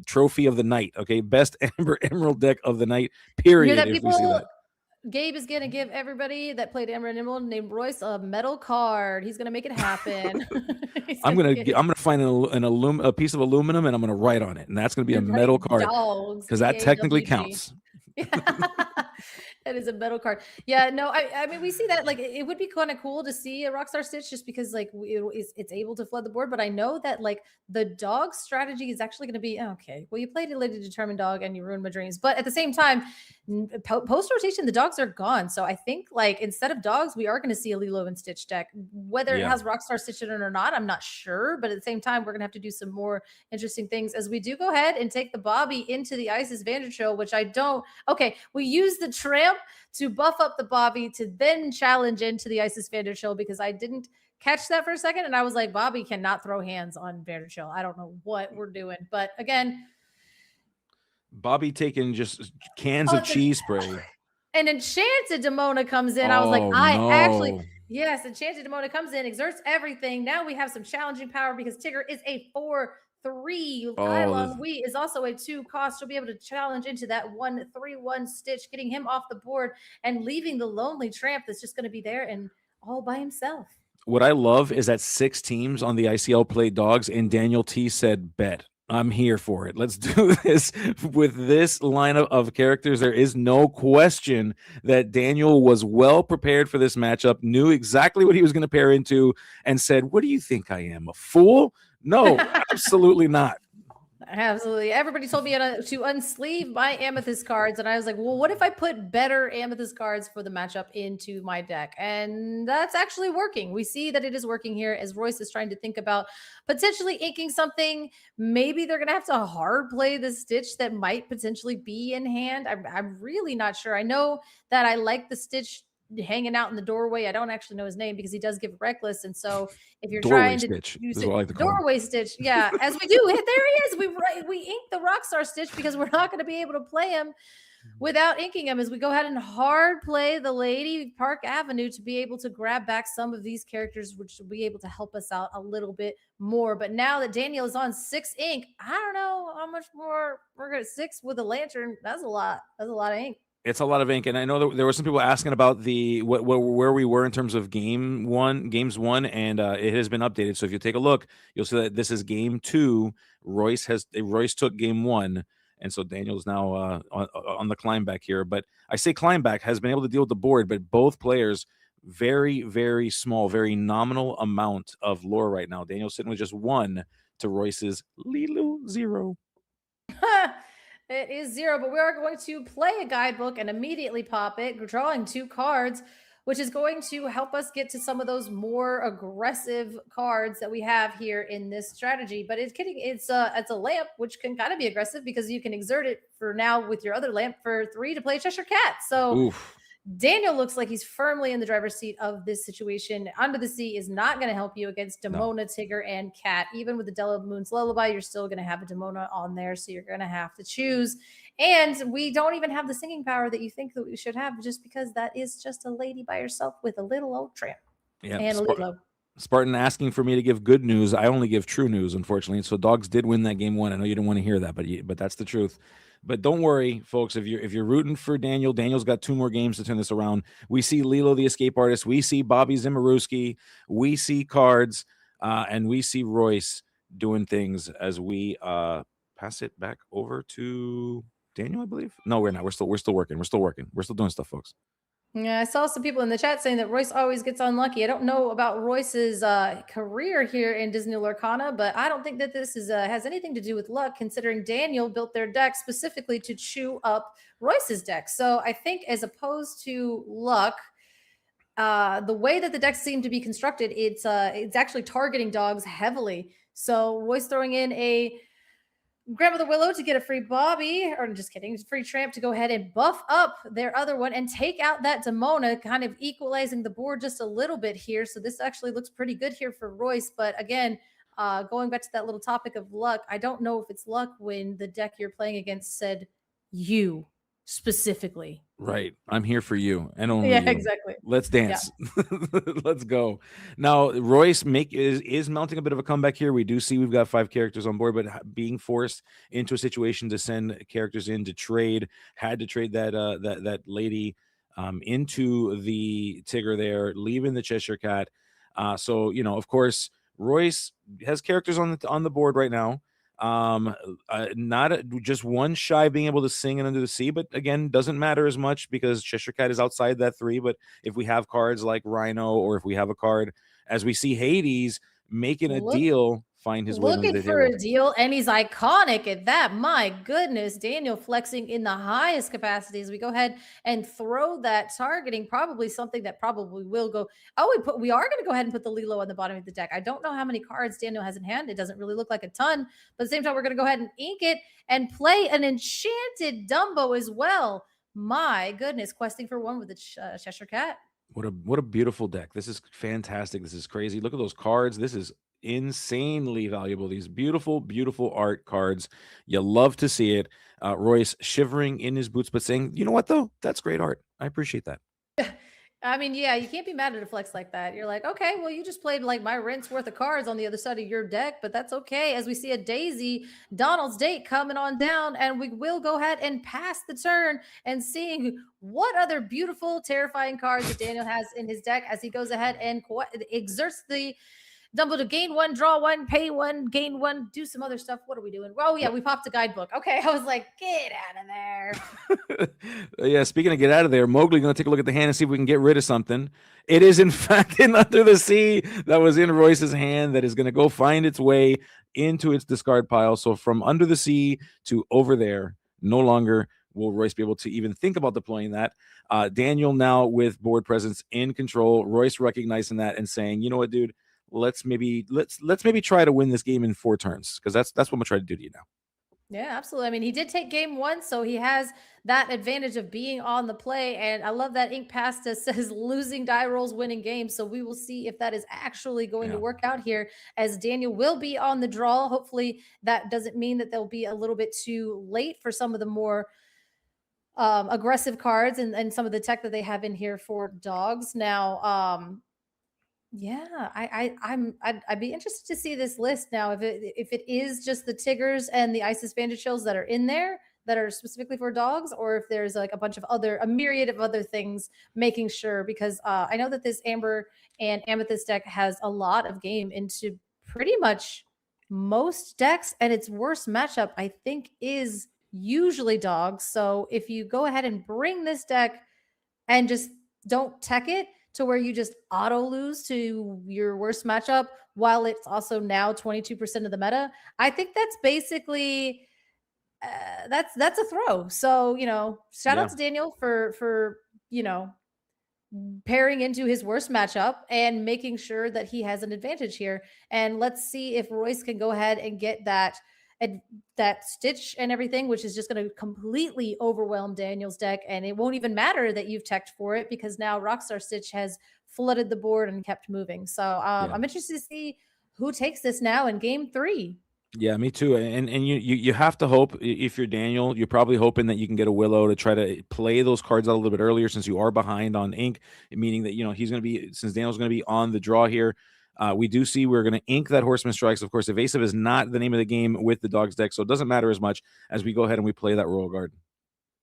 trophy of the night. Okay, best Amber Emerald deck of the night. You hear Period. that, If we see people? that. Gabe is gonna give everybody that played Emerald and Emerald named Royce a metal card. He's gonna make it happen. He's I'm gonna gonna get I'm gonna find a piece of aluminum and I'm gonna write on it, and that's gonna be a and write metal card dogs, because that technically DAWG. counts. That is a metal card. Yeah, no, I mean we see that like it would be kind of cool to see a Rockstar Stitch just because like it's able to flood the board. But I know that like the dog strategy is actually going to be okay. Well, you played a lady determined dog and you ruined my dreams, but at the same time, post rotation the dogs are gone. So I think like instead of dogs, we are going to see a Lilo and Stitch deck. Whether it Yeah. has Rockstar Stitch in it or not, I'm not sure. But at the same time, we're going to have to do some more interesting things as we do go ahead and take the Bobby into the Isis Vanderchill, which I don't. Okay, we use the Tramp to buff up the Bobby to then challenge into the Isis Vanderchill because I didn't catch that for a second. And I was like, Bobby cannot throw hands on Vanderchill. I don't know what we're doing. But again, Bobby taking just cans oh, of cheese spray. an Enchanted Demona comes in. I was like, Oh I actually, no. yes, Enchanted Demona comes in, exerts everything. Now we have some challenging power because Tigger is a 4/3. Oh, Ailong Wee is also a 2 cost. She'll be able to challenge into that 1/3/1 Stitch, getting him off the board and leaving the lonely Tramp that's just going to be there and all by himself. what I love is that 6 teams on the ICL played dogs, and Daniel T said, "Bet. I'm here for it. Let's do this." With this lineup of characters, there is no question that Daniel was well prepared for this matchup, knew exactly what he was going to pair into, and said, "What do you think I am, a fool? No, absolutely not." Absolutely. Everybody told me to unsleeve my amethyst cards. And I was like, well, what if I put better amethyst cards for the matchup into my deck? And that's actually working. We see that it is working here as Royce is trying to think about potentially inking something. Maybe they're going to have to hard play the Stitch that might potentially be in hand. I'm really not sure. I know that I like the Stitch hanging out in the doorway. I don't actually know his name because he does give reckless. And so if you're Doorway trying to Stitch use is what it, I like to call him. doorway Stitch, yeah, as we do. There he is. We ink the Rockstar Stitch because we're not going to be able to play him without inking him. As we go ahead and hard play the Lady Park Avenue to be able to grab back some of these characters, which will be able to help us out a little bit more. But now that Daniel is on 6 ink, I don't know how much more we're going to 6 with a lantern. That's a lot. That's a lot of ink. It's a lot of ink, and I know that there were some people asking about the where we were in terms of games one, and it has been updated. So if you take a look, you'll see that this is game 2. Royce took game 1, and so Daniel's now on the climb back here. But I say climb back, has been able to deal with the board, but both players very, very small, very nominal amount of lore right now. Daniel's sitting with just 1 to Royce's little 0. It is 0, but we are going to play a guidebook and immediately pop it, drawing 2 cards, which is going to help us get to some of those more aggressive cards that we have here in this strategy. But it's a lamp, which can kind of be aggressive because you can exert it for now with your other lamp for 3 to play Cheshire Cat. So Oof. Daniel looks like he's firmly in the driver's seat of this situation. Under the Sea is not going to help you against Demona, Tigger, and Cat. Even with the Della Moon's Lullaby, you're still going to have a Demona on there, so you're going to have to choose. And we don't even have the singing power that you think that we should have, just because that is just a lady by herself with a little old Tramp Yeah, and a Lilo. Spartan asking for me to give good news. I only give true news, unfortunately. So dogs did win that game 1. I know you didn't want to hear that, but that's the truth. But don't worry, folks. If you're rooting for Daniel, Daniel's got 2 more games to turn this around. We see Lilo the Escape Artist. We see Bobby Zimmerowski. We see cards, and we see Royce doing things as we pass it back over to Daniel. I believe. No, we're not. We're still working. We're still working. We're still doing stuff, folks. Yeah, I saw some people in the chat saying that Royce always gets unlucky. I don't know about Royce's career here in Disney Lorcana, but I don't think that this is has anything to do with luck, considering Daniel built their deck specifically to chew up Royce's deck. So I think as opposed to luck, the way that the decks seem to be constructed, it's actually targeting dogs heavily. So Royce throwing in a Grandmother Willow to get a free Bobby, or just kidding, free Tramp to go ahead and buff up their other one and take out that Demona, kind of equalizing the board just a little bit here. So this actually looks pretty good here for Royce. But again, going back to that little topic of luck, I don't know if it's luck when the deck you're playing against said you specifically. Right. I'm here for you and only Yeah, you. exactly. Let's Yeah. dance. Let's go. Now, Royce is mounting a bit of a comeback here. We do see we've got 5 characters on board, but being forced into a situation to send characters in to trade, had to trade that lady into the Tigger there, leaving the Cheshire Cat. So, of course, Royce has characters on the board right now. Not just one shy being able to sing and Under the Sea, but again, doesn't matter as much because Cheshire Cat is outside that 3. But if we have cards like Rhino, or if we have a card, as we see Hades making a Look deal, find his way to Looking the for table. a deal, and he's iconic at that. My goodness, Daniel flexing in the highest capacities. We go ahead and throw that targeting, probably something that probably will go. Oh, we are going to go ahead and put the Lilo on the bottom of the deck. I don't know how many cards Daniel has in hand. It doesn't really look like a ton, but at the same time, we're going to go ahead and ink it and play an enchanted Dumbo as well. My goodness, questing for 1 with the Cheshire Cat. What a beautiful deck. This is fantastic. This is crazy. Look at those cards. This is insanely valuable. These beautiful, beautiful art cards. You love to see it. Royce shivering in his boots, but saying, you know what, though? That's great art. I appreciate that. I mean, yeah, you can't be mad at a flex like that. You're like, okay, well, you just played like my rent's worth of cards on the other side of your deck, but that's okay. As we see a Daisy Donald's date coming on down, and we will go ahead and pass the turn and seeing what other beautiful, terrifying cards that Daniel has in his deck as he goes ahead and exerts the Dumbo to gain 1, draw 1, pay 1, gain 1, do some other stuff. What are we doing? Oh, yeah, we popped a guidebook. Okay, I was like, get out of there. Yeah, speaking of get out of there, Mowgli going to take a look at the hand and see if we can get rid of something. It is, in fact, in Under the Sea that was in Royce's hand that is going to go find its way into its discard pile. So from Under the Sea to over there, no longer will Royce be able to even think about deploying that. Daniel now with board presence in control. Royce recognizing that and saying, you know what, dude? Let's maybe try to win this game in 4 turns, because that's what I'm gonna try to do to you now. Yeah, absolutely. I mean, he did take game 1, so he has that advantage of being on the play. And I love that Ink Pasta says losing die rolls, winning games. So we will see if that is actually going to work out here, as Daniel will be on the draw. Hopefully that doesn't mean that they'll be a little bit too late for some of the more aggressive cards and some of the tech that they have in here for dogs. Now, yeah, I'd be interested to see this list now. If it is just the Tiggers and the Isis Vanderchills that are in there that are specifically for dogs, or if there's like a myriad of other things, making sure, because I know that this Amber and Amethyst deck has a lot of game into pretty much most decks, and its worst matchup, I think, is usually dogs. So if you go ahead and bring this deck and just don't tech it to where you just auto lose to your worst matchup, while it's also now 22% of the meta, I think that's basically that's a throw. So, shout out to Daniel for pairing into his worst matchup and making sure that he has an advantage here. And let's see if Royce can go ahead and get that Stitch and everything, which is just going to completely overwhelm Daniel's deck. And it won't even matter that you've teched for it, because now Rockstar Stitch has flooded the board and kept moving. So I'm interested to see who takes this now in game 3. Yeah, me too. And you have to hope, if you're Daniel, you're probably hoping that you can get a Willow to try to play those cards out a little bit earlier, since you are behind on ink, meaning that, he's going to be, since Daniel's going to be on the draw here. We do see we're going to ink that Horseman Strikes. Of course, evasive is not the name of the game with the dogs deck, so it doesn't matter as much as we go ahead and we play that Royal Guard.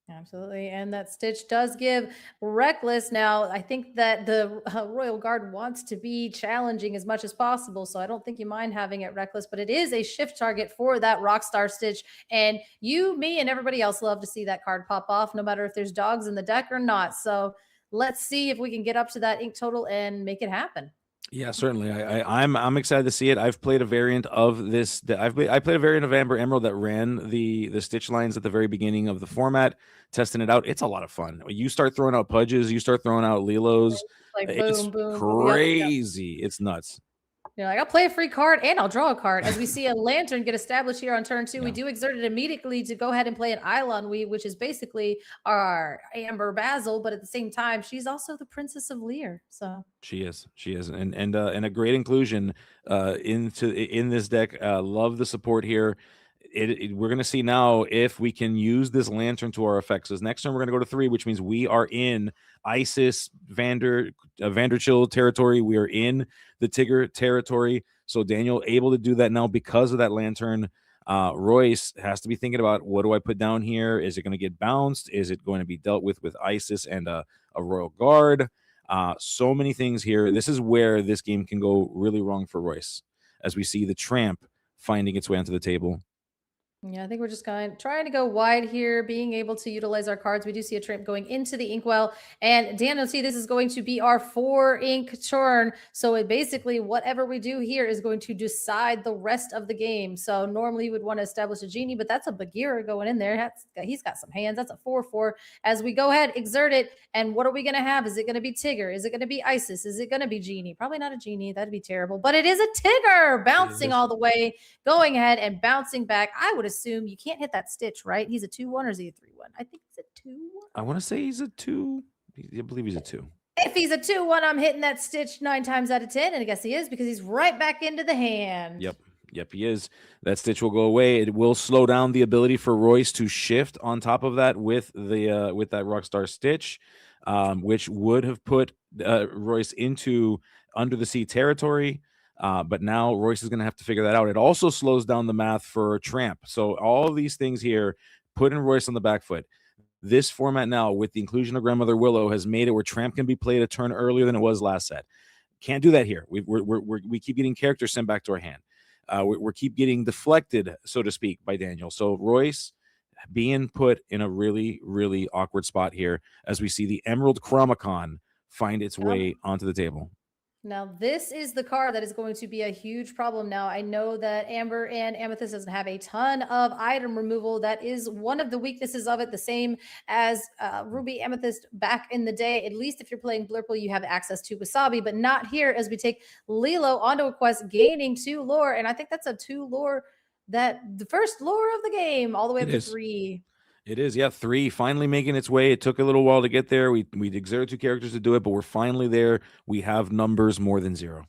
Absolutely. And that Stitch does give Reckless. Now, I think that the Royal Guard wants to be challenging as much as possible, so I don't think you mind having it Reckless, but it is a shift target for that Rockstar Stitch. And you, me, and everybody else love to see that card pop off, no matter if there's dogs in the deck or not. So let's see if we can get up to that ink total and make it happen. Yeah, certainly. I'm excited to see it. I've played a variant of this. I played a variant of Amber Emerald that ran the Stitch lines at the very beginning of the format, testing it out. It's a lot of fun. You start throwing out Pudges, you start throwing out Lilos. Like It's boom, boom, crazy. It's nuts. You're like, I'll play a free card and I'll draw a card. As we see a lantern get established here on turn 2, we Yeah. do exert it immediately to go ahead and play an Eidolon Weave, which is basically our Amber Basil, but at the same time, she's also the Princess of Lear. So She is, and a great inclusion in this deck. Love the support here. We're gonna see now if we can use this lantern to our effects. So next turn we're gonna go to 3, which means we are in Isis Vanderchill territory. We are in the Tigger territory. So Daniel able to do that now because of that lantern. Royce has to be thinking about, what do I put down here? Is it going to get bounced? Is it going to be dealt with Isis and a Royal Guard? So many things here. This is where this game can go really wrong for Royce, as we see the tramp finding its way onto the table. yeah, I think we're just trying to go wide here, being able to utilize our cards. We do see a tramp going into the inkwell, and Daniel, see, this is going to be our 4 ink turn. So it basically, whatever we do here is going to decide the rest of the game. So normally you would want to establish a genie, but that's a Bagheera going in there. He's got some hands. That's a 4/4. As we go ahead, exert it, and what are we going to have? Is it going to be Tigger? Is it going to be Isis? Is it going to be Genie? Probably not a Genie. That'd be terrible. But it is a Tigger bouncing all the way, going ahead and bouncing back. I would assume you can't hit that Stitch, right? He's a 2/1 or is he a 3/1? I think he's a 2/1. I want to say he's a 2. I believe he's a 2. If he's a 2/1, I'm hitting that Stitch 9 times out of 10, and I guess he is because he's right back into the hand. Yep, he is. That Stitch will go away. It will slow down the ability for Royce to shift on top of that with that Rockstar Stitch, which would have put Royce into under the sea territory. But now Royce is going to have to figure that out. It also slows down the math for Tramp. So all of these things here, putting Royce on the back foot. This format now, with the inclusion of Grandmother Willow, has made it where Tramp can be played a turn earlier than it was last set. Can't do that here. We keep getting characters sent back to our hand. We keep getting deflected, so to speak, by Daniel. So Royce being put in a really, really awkward spot here as we see the Emerald Chromicon find its way onto the table. Now, this is the card that is going to be a huge problem. Now, I know that Amber and Amethyst doesn't have a ton of item removal. That is one of the weaknesses of it, the same as Ruby Amethyst back in the day. At least if you're playing Blurple, you have access to Wasabi, but not here as we take Lilo onto a quest, gaining 2 lore. And I think that's a 2 lore, that the first lore of the game, all the way up to 3. It is, yeah. 3 finally making its way. It took a little while to get there. We exerted 2 characters to do it, but we're finally there. We have numbers more than 0.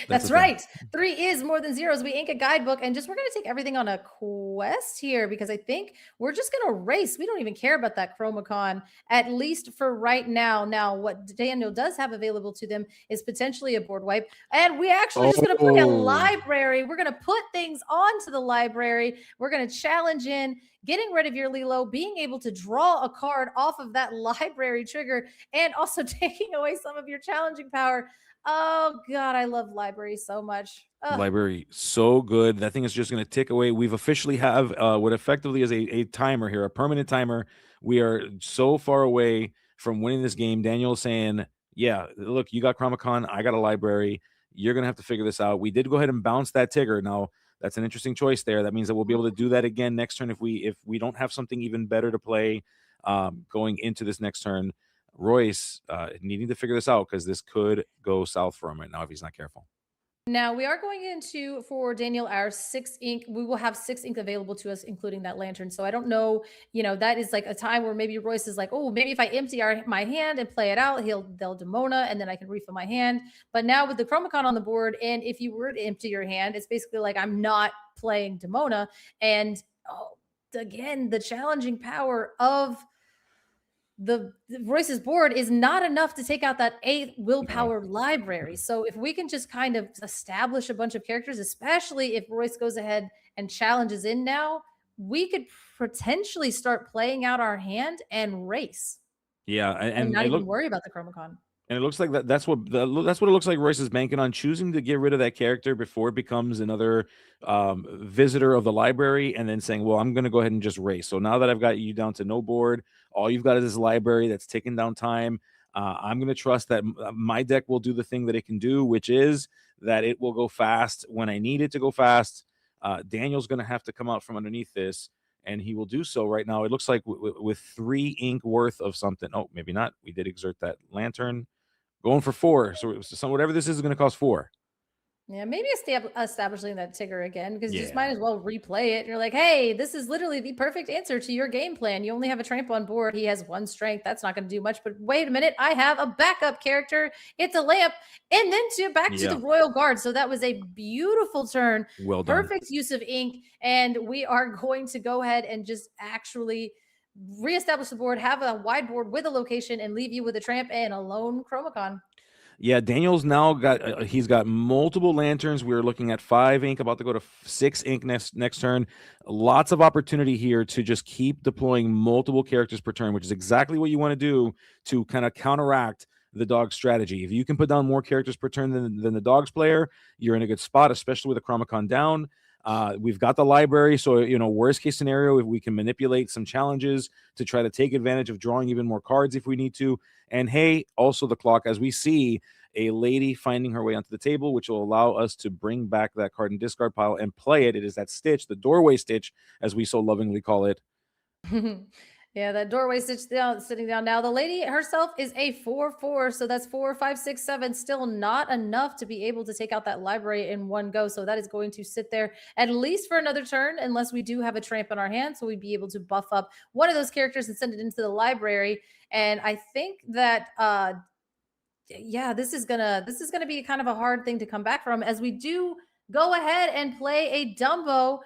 That's right. 3 is more than 0. As we ink a guidebook, and we're going to take everything on a quest here because I think we're just going to race. We don't even care about that Chromicon, at least for right now. Now, what Daniel does have available to them is potentially a board wipe. And we actually just going to play a library. We're going to put things onto the library. We're going to challenge in getting rid of your Lilo, being able to draw a card off of that library trigger, and also taking away some of your challenging power. Oh God, I love library so much. Library, so good. That thing is just going to tick away. We've officially have what effectively is a timer here, a permanent timer. We are so far away from winning this game. Daniel saying, yeah, look, you got Chromicon, I got a library. You're going to have to figure this out. We did go ahead and bounce that Tigger. Now, that's an interesting choice there. That means that we'll be able to do that again next turn if we don't have something even better to play going into this next turn. Royce needing to figure this out because this could go south for him right now if he's not careful. Now we are going into, for Daniel, our 6 ink. We will have 6 ink available to us, including that lantern. So I don't know, that is like a time where maybe Royce is like, oh, maybe if I empty my hand and play it out, they'll Demona and then I can refill my hand. But now with the Chromicon on the board, and if you were to empty your hand, it's basically like I'm not playing Demona. And again, the challenging power of the Royce's board is not enough to take out that 8 willpower library. So if we can just kind of establish a bunch of characters, especially if Royce goes ahead and challenges in now, we could potentially start playing out our hand and race. Yeah, and not even worry about the Chromicon. And it looks like that's what it looks like Royce is banking on, choosing to get rid of that character before it becomes another visitor of the library, and then saying, well, I'm going to go ahead and just race. So now that I've got you down to no board, all you've got is this library that's taking down time. I'm going to trust that my deck will do the thing that it can do, which is that it will go fast when I need it to go fast. Daniel's going to have to come out from underneath this, and he will do so right now. It looks like with 3 ink worth of something. Oh, maybe not. We did exert that lantern. Going for 4. So whatever this is going to cost 4. Yeah, maybe establishing that Tigger again, because you just might Yeah. as well replay it. You're like, hey, this is literally the perfect answer to your game plan. You only have a tramp on board. He has 1 strength. That's not going to do much. But wait a minute, I have a backup character. It's a lamp, and then back to the Yeah. Royal Guard. So that was a beautiful turn. Well done. Perfect use of ink, and we are going to go ahead and just actually reestablish the board, have a wide board with a location, and leave you with a tramp and a lone Chromacon. Yeah, Daniel's now got he's got multiple lanterns. We're looking at 5 ink, about to go to 6 ink next turn. Lots of opportunity here to just keep deploying multiple characters per turn, which is exactly what you want to do to kind of counteract the dog's strategy. If you can put down more characters per turn than the dog's player, you're in a good spot, especially with a Chromacon down. We've got the library, so worst case scenario, if we can manipulate some challenges to try to take advantage of drawing even more cards if we need to. And hey, also the clock, as we see a lady finding her way onto the table, which will allow us to bring back that card and discard pile and play it. It is that stitch, the doorway stitch, as we so lovingly call it. Yeah, that doorway sitting down now. The lady herself is a 4/4, so that's 4, 5, 6, 7. Still not enough to be able to take out that library in one go. So that is going to sit there at least for another turn, unless we do have a tramp in our hand. So we'd be able to buff up one of those characters and send it into the library. And I think that yeah, this is gonna be kind of a hard thing to come back from, as we do go ahead and play a Dumbo.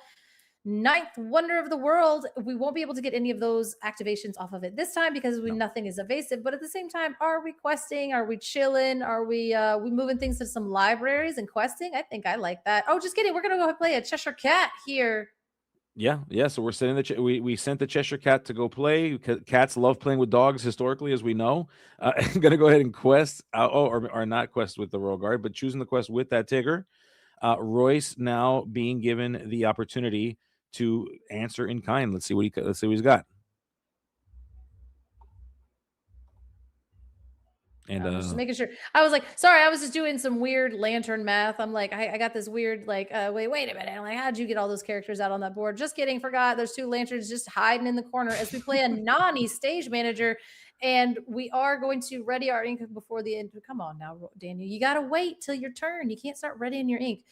9th Wonder of the World. We won't be able to get any of those activations off of it this time because nothing is evasive. But at the same time, are we questing? Are we chilling? Are we moving things to some libraries and questing? I think I like that. Oh, just kidding. We're gonna go play a Cheshire Cat here. Yeah. So we're sending we sent the Cheshire Cat to go play. Cats love playing with dogs historically, as we know. I'm gonna go ahead and quest. Or not quest with the Royal Guard, but choosing the quest with that Tigger. Royce now being given the opportunity to answer in kind. Let's see what he's got. And just making sure. I was like, sorry, I was just doing some weird lantern math. I'm like, I got this weird, like, wait a minute. I'm like, how'd you get all those characters out on that board? Just kidding. Forgot. There's 2 lanterns just hiding in the corner as we play a Nani stage manager. And we are going to ready our ink before the end. Come on now, Daniel. You got to wait till your turn. You can't start readying your ink.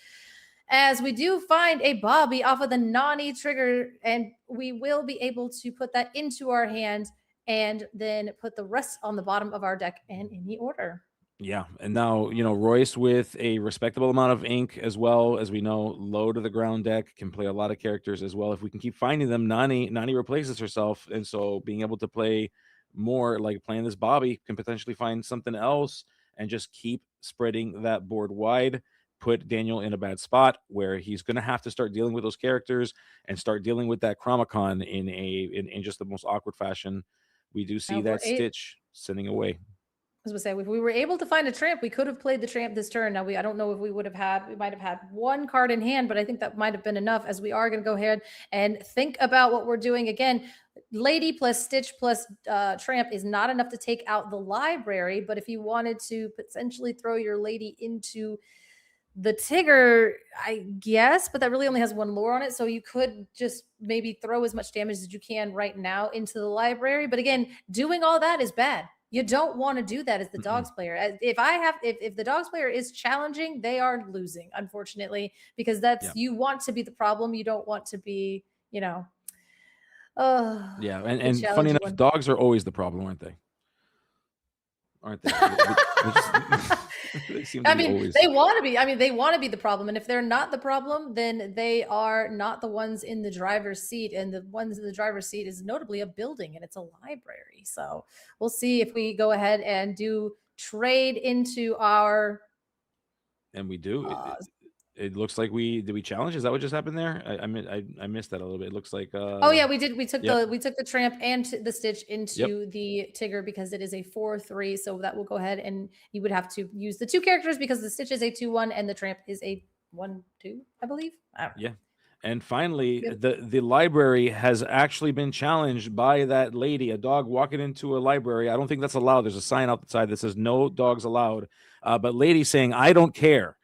As we do find a Bobby off of the Nani trigger, and we will be able to put that into our hand and then put the rest on the bottom of our deck in any order. Yeah, and now Royce with a respectable amount of ink as well, as we know, low to the ground deck, can play a lot of characters as well. If we can keep finding them, Nani replaces herself, and so being able to play more, like playing this Bobby, can potentially find something else and just keep spreading that board wide. Put Daniel in a bad spot where he's going to have to start dealing with those characters and start dealing with that Chromacon in just the most awkward fashion. We do see that stitch sending away. I was going to say, if we were able to find a tramp, we could have played the tramp this turn. Now, I don't know if we might have had 1 card in hand, but I think that might have been enough, as we are going to go ahead and think about what we're doing. Again, lady plus stitch plus tramp is not enough to take out the library, but if you wanted to potentially throw your lady into the Tigger, I guess, but that really only has 1 lore on it. So you could just maybe throw as much damage as you can right now into the library. But again, doing all that is bad. You don't want to do that as the dogs player. If the dogs player is challenging, they are losing, unfortunately, because you want to be the problem. You don't want to be, yeah. And funny enough, dogs are always the problem, aren't they? Aren't they? They want to be. They want to be the problem. And if they're not the problem, then they are not the ones in the driver's seat. And the ones in the driver's seat is notably a building, and it's a library. So we'll see if we go ahead and do trade into our. And we do. It looks like we challenge. Is that what just happened there? I missed that a little bit. It looks like oh yeah, we did. We took the tramp and the stitch into the Tigger because it is a 4/3. So that will go ahead, and you would have to use the 2 characters because the stitch is a 2/1 and the tramp is a 1/2, I believe. I don't know. Yeah. And finally, the library has actually been challenged by that lady, a dog walking into a library. I don't think that's allowed. There's a sign outside that says no dogs allowed. But lady saying, I don't care.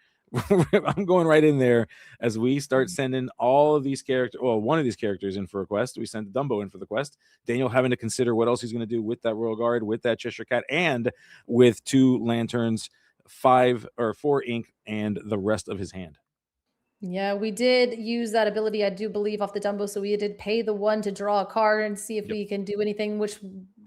I'm going right in there as we start sending all of these characters, well, one of these characters in for a quest. We send Dumbo in for the quest. Daniel having to consider what else he's going to do with that Royal Guard, with that Cheshire Cat, and with 2 lanterns, 5 or 4 ink, and the rest of his hand. Yeah, we did use that ability, I do believe, off the Dumbo. So we did pay the one to draw a card and see if Yep. we can do anything, which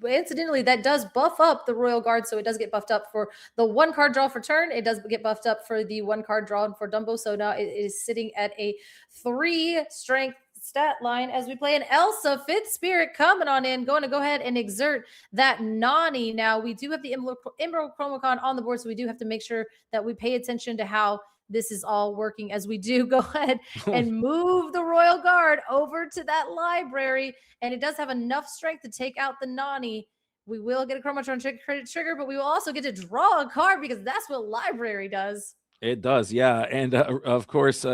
incidentally, that does buff up the Royal Guard. So it does get buffed up for the 1 card draw for turn. It does get buffed up for the 1 card drawn for Dumbo. So now it is sitting at a 3 strength stat line as we play an Elsa Fifth Spirit coming on in, going to go ahead and exert that Nani. Now we do have the Emerald Chromacon on the board, so we do have to make sure that we pay attention to how this is all working as we do go ahead and move the Royal Guard over to that library. And it does have enough strength to take out the Nani. We will get a Chromatron trigger, but we will also get to draw a card because that's what library does. It does, yeah. And of course,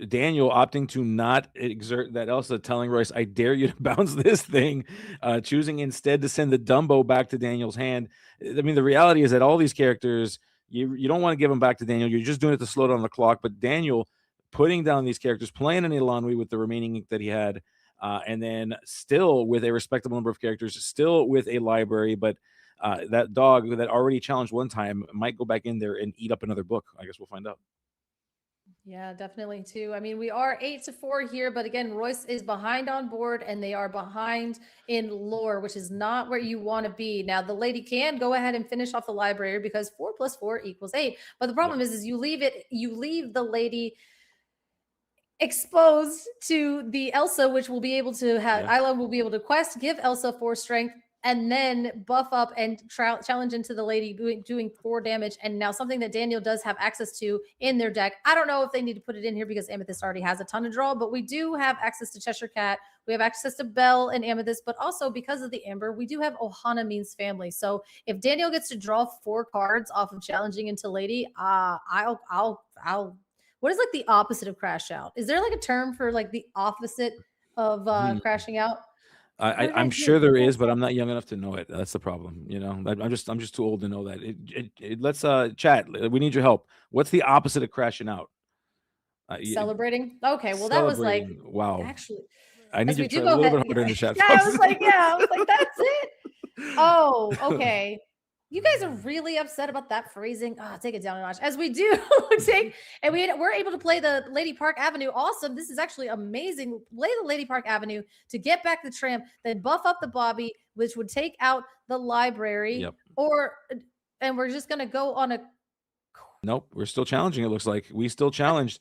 Daniel opting to not exert that Elsa, telling Royce, I dare you to bounce this thing, choosing instead to send the Dumbo back to Daniel's hand. I mean, the reality is that all these characters, you don't want to give them back to Daniel. You're just doing it to slow down the clock. But Daniel putting down these characters, playing an Ilanwi with the remaining ink that he had, and then still with a respectable number of characters, still with a library, but that dog that already challenged one time might go back in there and eat up another book. I guess we'll find out. Yeah, definitely too. I mean, we are 8-4 here, but again, Royce is behind on board and they are behind in lore, which is not where you want to be. Now, the lady can go ahead and finish off the library because 4 + 4 = 8. But the problem is you leave the lady exposed to the Elsa, which will be able to have Isla will be able to quest, give Elsa 4 strength, and then buff up and challenge into the lady doing 4 damage. And now something that Daniel does have access to in their deck. I don't know if they need to put it in here because Amethyst already has a ton of draw, but we do have access to Cheshire Cat. We have access to Belle and Amethyst, but also because of the Amber, we do have Ohana Means Family. So if Daniel gets to draw 4 cards off of challenging into lady, I'll what is like the opposite of crash out? Is there like a term for like the opposite of crashing out? I'm sure there is, but I'm not young enough to know it. That's the problem. You know, I'm just too old to know that. Let's chat. We need your help. What's the opposite of crashing out? Celebrating. Okay, well that was like wow. Actually, I need you to try a little bit harder in the chat. Yeah, I was like, that's it. Oh, okay. You guys are really upset about that phrasing. Oh, take it down a notch. As we do we're able to play the Lady Park Avenue. Awesome. This is actually amazing. Play the Lady Park Avenue to get back the tramp, then buff up the Bobby, which would take out the library. And we're just gonna go on a Nope, we're still challenging. It looks like we still challenged.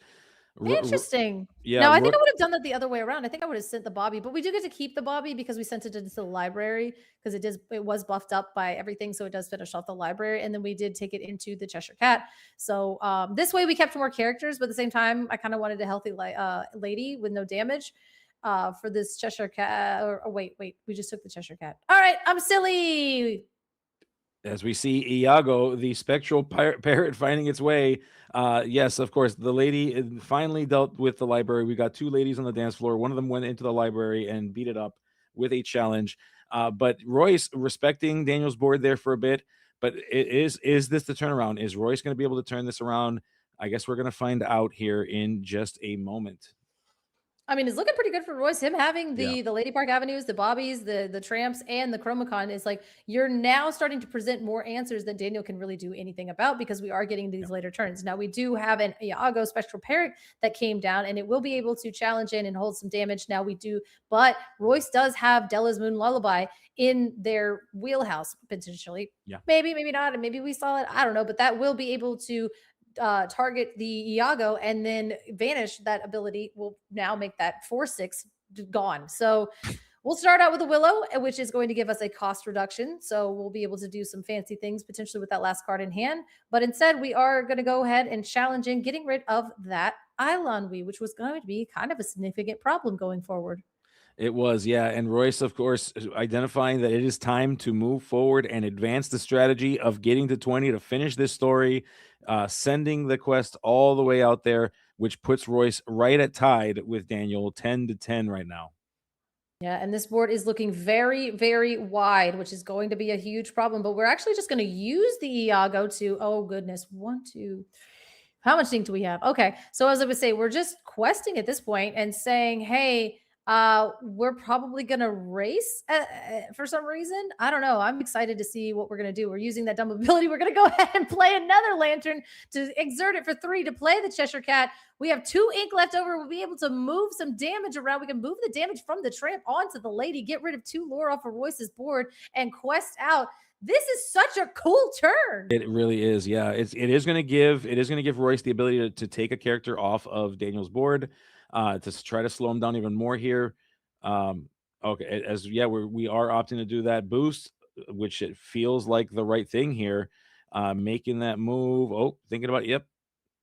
Interesting. Yeah. No, I think I would have done that the other way around. I think I would have sent the Bobby, but we do get to keep the Bobby because we sent it into the library because it was buffed up by everything. So it does finish off the library. And then we did take it into the Cheshire Cat. So this way we kept more characters, but at the same time, I kind of wanted a healthy lady with no damage for this Cheshire Cat. Wait, we just took the Cheshire Cat. All right, I'm silly. As we see Iago, the spectral parrot finding its way. Yes, of course, the lady finally dealt with the library. We got 2 ladies on the dance floor. One of them went into the library and beat it up with a challenge. But Royce respecting Daniel's board there for a bit. But is this the turnaround? Is Royce going to be able to turn this around? I guess we're going to find out here in just a moment. I mean, it's looking pretty good for Royce. Him having the Lady Park Avenues, the Bobbies, the Tramps, and the Chromacon is like you're now starting to present more answers than Daniel can really do anything about because we are getting these later turns. Now we do have an Iago Spectral Parrot that came down and it will be able to challenge in and hold some damage. Now we do, but Royce does have Della's Moon Lullaby in their wheelhouse potentially. Yeah. Maybe not, and maybe we saw it. I don't know, but that will be able to target the Iago and then vanish. That ability will now make that 4/6 gone. So we'll start out with a Willow, which is going to give us a cost reduction. So we'll be able to do some fancy things potentially with that last card in hand. But instead, we are going to go ahead and challenge in getting rid of that Ilonwi, which was going to be kind of a significant problem going forward. It was, yeah. And Royce, of course, identifying that it is time to move forward and advance the strategy of getting to 20 to finish this story, sending the quest all the way out there, which puts Royce right at tied with Daniel, 10-10 right now. Yeah, and this board is looking very, very wide, which is going to be a huge problem. But we're actually just going to use the Iago to, oh goodness, 1, 2, How much ink do we have? Okay. So as I would say, we're just questing at this point and saying, hey, we're probably gonna race for some reason. I don't know. I'm excited to see what we're gonna do. We're using that dumb ability. We're gonna go ahead and play another lantern to exert it for 3 to play the Cheshire Cat. We have 2 ink left over. We'll be able to move some damage around. We can move the damage from the tramp onto the lady, get rid of 2 lore off of Royce's board, and quest out. This is such a cool turn. It really is. Yeah, it is going to give Royce the ability to take a character off of Daniel's board, to try to slow him down even more here. Okay, we are opting to do that boost, which it feels like the right thing here. Making that move. Oh, thinking about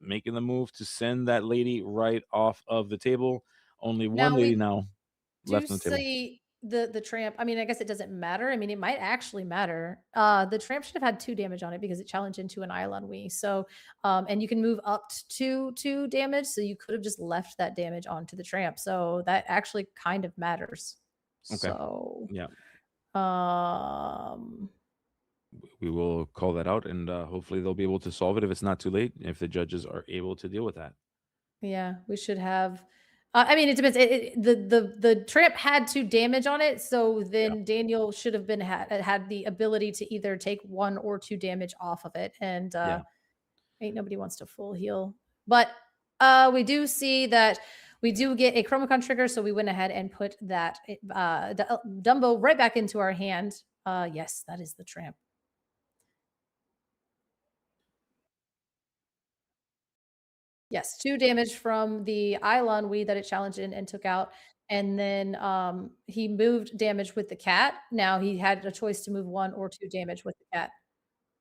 making the move to send that lady right off of the table. Only one lady now left on the table. See the tramp. I mean, I guess it doesn't matter. I mean, it might actually matter. The tramp should have had 2 damage on it because it challenged into an Isle on Wii. So, and you can move up to 2 damage. So you could have just left that damage onto the tramp. So that actually kind of matters. Okay. So yeah. Um, we will call that out, and hopefully they'll be able to solve it if it's not too late, if the judges are able to deal with that. Yeah, we should have. I mean, it depends. The tramp had 2 damage on it, so then Daniel should have been had the ability to either take 1 or 2 damage off of it, and ain't nobody wants to full heal. But we do see that we do get a Chromacon trigger, so we went ahead and put that Dumbo right back into our hand. Yes, that is the tramp. Yes, 2 damage from the Eidolon Wii that it challenged in and took out. And then he moved damage with the cat. Now he had a choice to move 1 or 2 damage with the cat.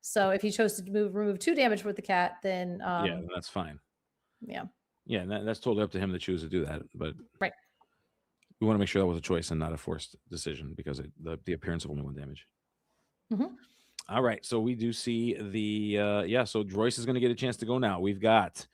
So if he chose to remove 2 damage with the cat, then yeah, that's fine. Yeah. Yeah, and that's totally up to him to choose to do that. But right, we want to make sure that was a choice and not a forced decision, because the appearance of only 1 damage. Mm-hmm. All right, so we do see the so Royce is going to get a chance to go now. We've got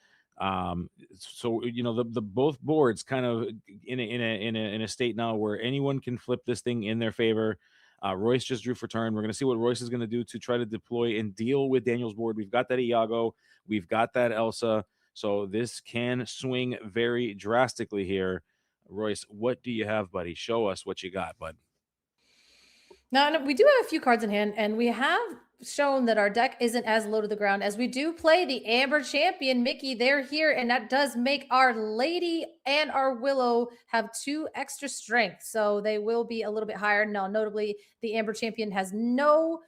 so the both boards kind of in a state now where anyone can flip this thing in their favor. Royce just drew for turn. We're going to see what Royce is going to do to try to deploy and deal with Daniel's board. We've got that Iago, we've got that Elsa, so this can swing very drastically here. Royce, what do you have, buddy? Show us what you got, bud. Now, we do have a few cards in hand, and we have shown that our deck isn't as low to the ground as we do play the Amber Champion. Mickey, they're here, and that does make our Lady and our Willow have 2 extra strength, so they will be a little bit higher. Now, notably, the Amber Champion has no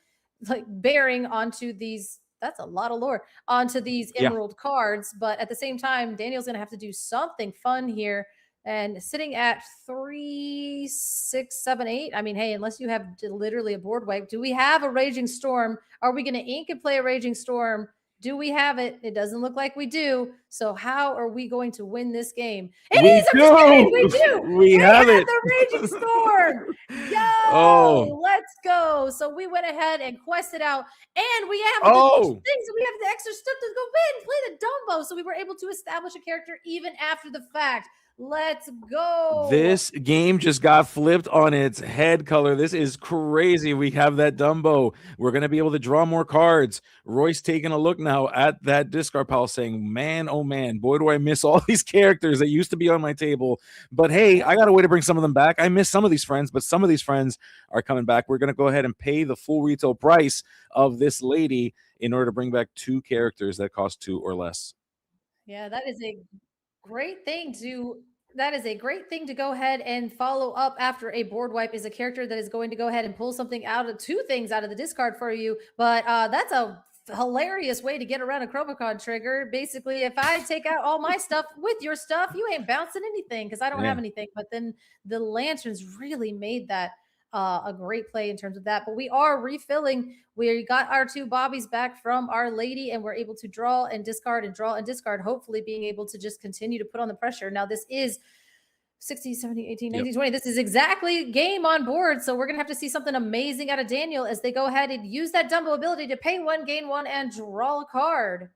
bearing onto these. That's a lot of lore onto these Emerald cards, but at the same time, Daniel's going to have to do something fun here. And sitting at 3, 6, 7, 8. I mean, hey, unless you have literally a board wipe, do we have a Raging Storm? Are we going to ink and play a Raging Storm? Do we have it? It doesn't look like we do. So how are we going to win this game? We do. We have it. The Raging Storm. Yo, let's go. So we went ahead and quested out, and we have the things. We have the extra stuff to go in and play the Dumbo. So we were able to establish a character even after the fact. Let's go. This game just got flipped on its head, Color. This is crazy. We have that Dumbo. We're going to be able to draw more cards. Royce taking a look now at that discard pile saying, man, oh man, boy, do I miss all these characters that used to be on my table. But hey, I got a way to bring some of them back. I miss some of these friends, but some of these friends are coming back. We're going to go ahead and pay the full retail price of this lady in order to bring back 2 characters that cost 2 or less. Yeah, that is a great thing to go ahead and follow up after a board wipe. Is a character that is going to go ahead and pull something out of 2 things out of the discard for you. But that's a hilarious way to get around a Chromacon trigger. Basically, if I take out all my stuff with your stuff, you ain't bouncing anything because I don't have anything. But then the lanterns really made that a great play in terms of that. But we are refilling. We got our 2 bobbies back from our lady, and we're able to draw and discard and draw and discard, hopefully being able to just continue to put on the pressure. Now, this is 16, 17, 18, 19, 20. This is exactly game on board. So we're going to have to see something amazing out of Daniel as they go ahead and use that Dumbo ability to pay 1, gain 1, and draw a card.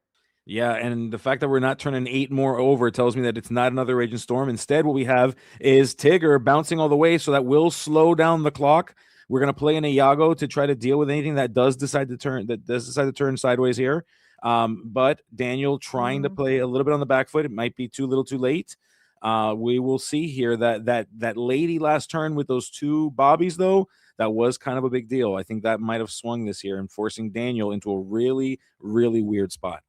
Yeah, and the fact that we're not turning 8 more over tells me that it's not another Raging Storm. Instead, what we have is Tigger bouncing all the way, so that will slow down the clock. We're going to play an Iago to try to deal with anything that does decide to turn sideways here. But Daniel trying to play a little bit on the back foot. It might be too little too late. We will see here that lady last turn with those two bobbies, though, that was kind of a big deal. I think that might have swung this here and forcing Daniel into a really, really weird spot.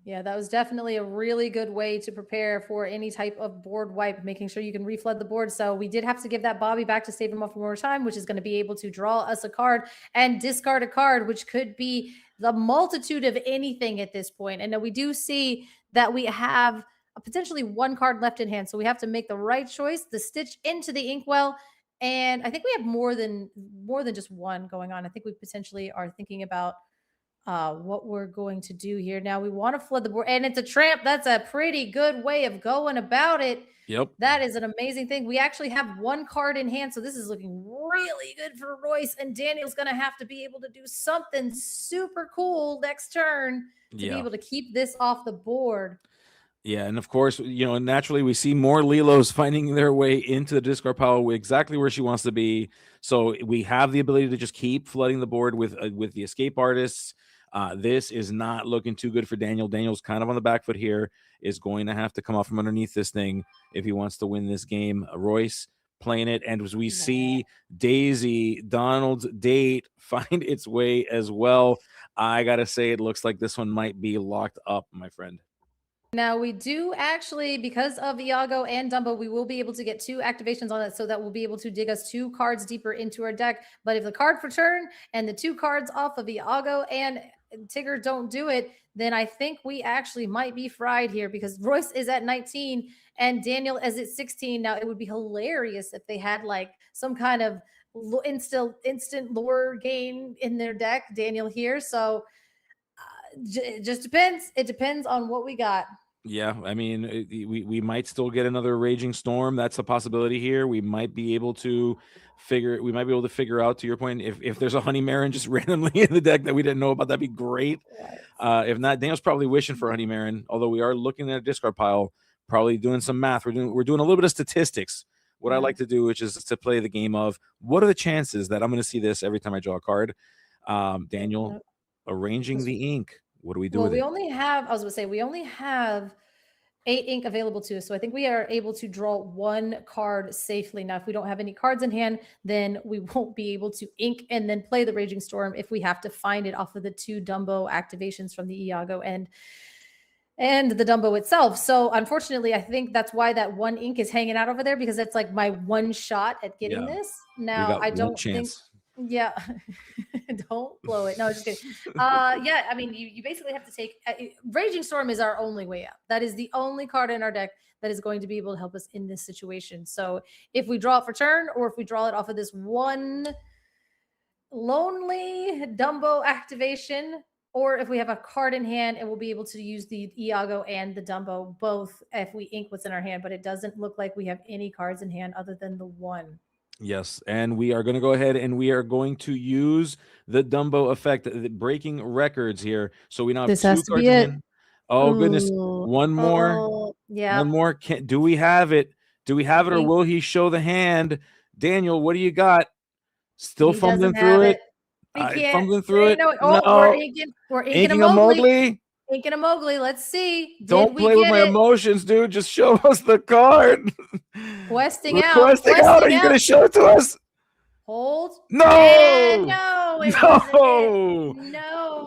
Yeah, that was definitely a really good way to prepare for any type of board wipe, making sure you can reflood the board. So we did have to give that Bobby back to save him up for more time, which is going to be able to draw us a card and discard a card, which could be the multitude of anything at this point. And now we do see that we have potentially one card left in hand. So we have to make the right choice, the stitch into the inkwell. And I think we have more than just one going on. I think we potentially are thinking about what we're going to do here. Now we want to flood the board, and it's a tramp. That's a pretty good way of going about it. Yep. That is an amazing thing. We actually have one card in hand, so this is looking really good for Royce, and Daniel's going to have to be able to do something super cool next turn to be able to keep this off the board. Yeah, and of course, naturally we see more Lilos finding their way into the discard pile exactly where she wants to be. So we have the ability to just keep flooding the board with the escape artists. This is not looking too good for Daniel. Daniel's kind of on the back foot here, is going to have to come out from underneath this thing if he wants to win this game. Royce playing it, and as we see Daisy, Donald's date, find its way as well. I got to say, it looks like this one might be locked up, my friend. Now we do actually, because of Iago and Dumbo, we will be able to get 2 activations on it, so that we'll be able to dig us 2 cards deeper into our deck. But if the card for turn and the 2 cards off of Iago and Tigger don't do it, then I think we actually might be fried here, because Royce is at 19 and Daniel is at 16. Now it would be hilarious if they had like some kind of instant lore gain in their deck, Daniel here. So it just depends. It depends on what we got. Yeah, I mean, we might still get another Raging Storm. That's a possibility here. We might be able to figure out, to your point, if there's a Honey Marin just randomly in the deck that we didn't know about, that'd be great. If not, Daniel's probably wishing for Honey Marin, although we are looking at a discard pile, probably doing some math. We're doing a little bit of statistics. What I like to do, which is to play the game of what are the chances that I'm going to see this every time I draw a card. Daniel, arranging the ink. What do we do with it? We only have 8 ink available to us. So I think we are able to draw 1 card safely. Now, if we don't have any cards in hand, then we won't be able to ink and then play the Raging Storm if we have to find it off of the 2 Dumbo activations from the Iago and the Dumbo itself. So unfortunately, I think that's why that 1 ink is hanging out over there, because it's like my one shot at getting this. Now, I don't think... Yeah. Don't blow it. No, just kidding. Yeah, I mean, you basically have to take Raging Storm is our only way out. That is the only card in our deck that is going to be able to help us in this situation. So if we draw it for turn, or if we draw it off of this one lonely Dumbo activation, or if we have a card in hand, and we'll be able to use the Iago and the Dumbo both if we ink what's in our hand. But it doesn't look like we have any cards in hand other than the 1. Yes, and we are going to go ahead and we are going to use the Dumbo effect, breaking records here. So we now have this 2 has to cards be in it. hand. Oh, goodness. One more. Yeah. One more. Do we have it? Do we have it, or will he show the hand? Daniel, what do you got? Still fumbling through it? Fumbling through it? No. We're inking a Mowgli. Inking a Mowgli. Let's see. Don't play with my emotions, dude. Just show us the card. Questing out. Are you going to show it to us? Hold. No. No.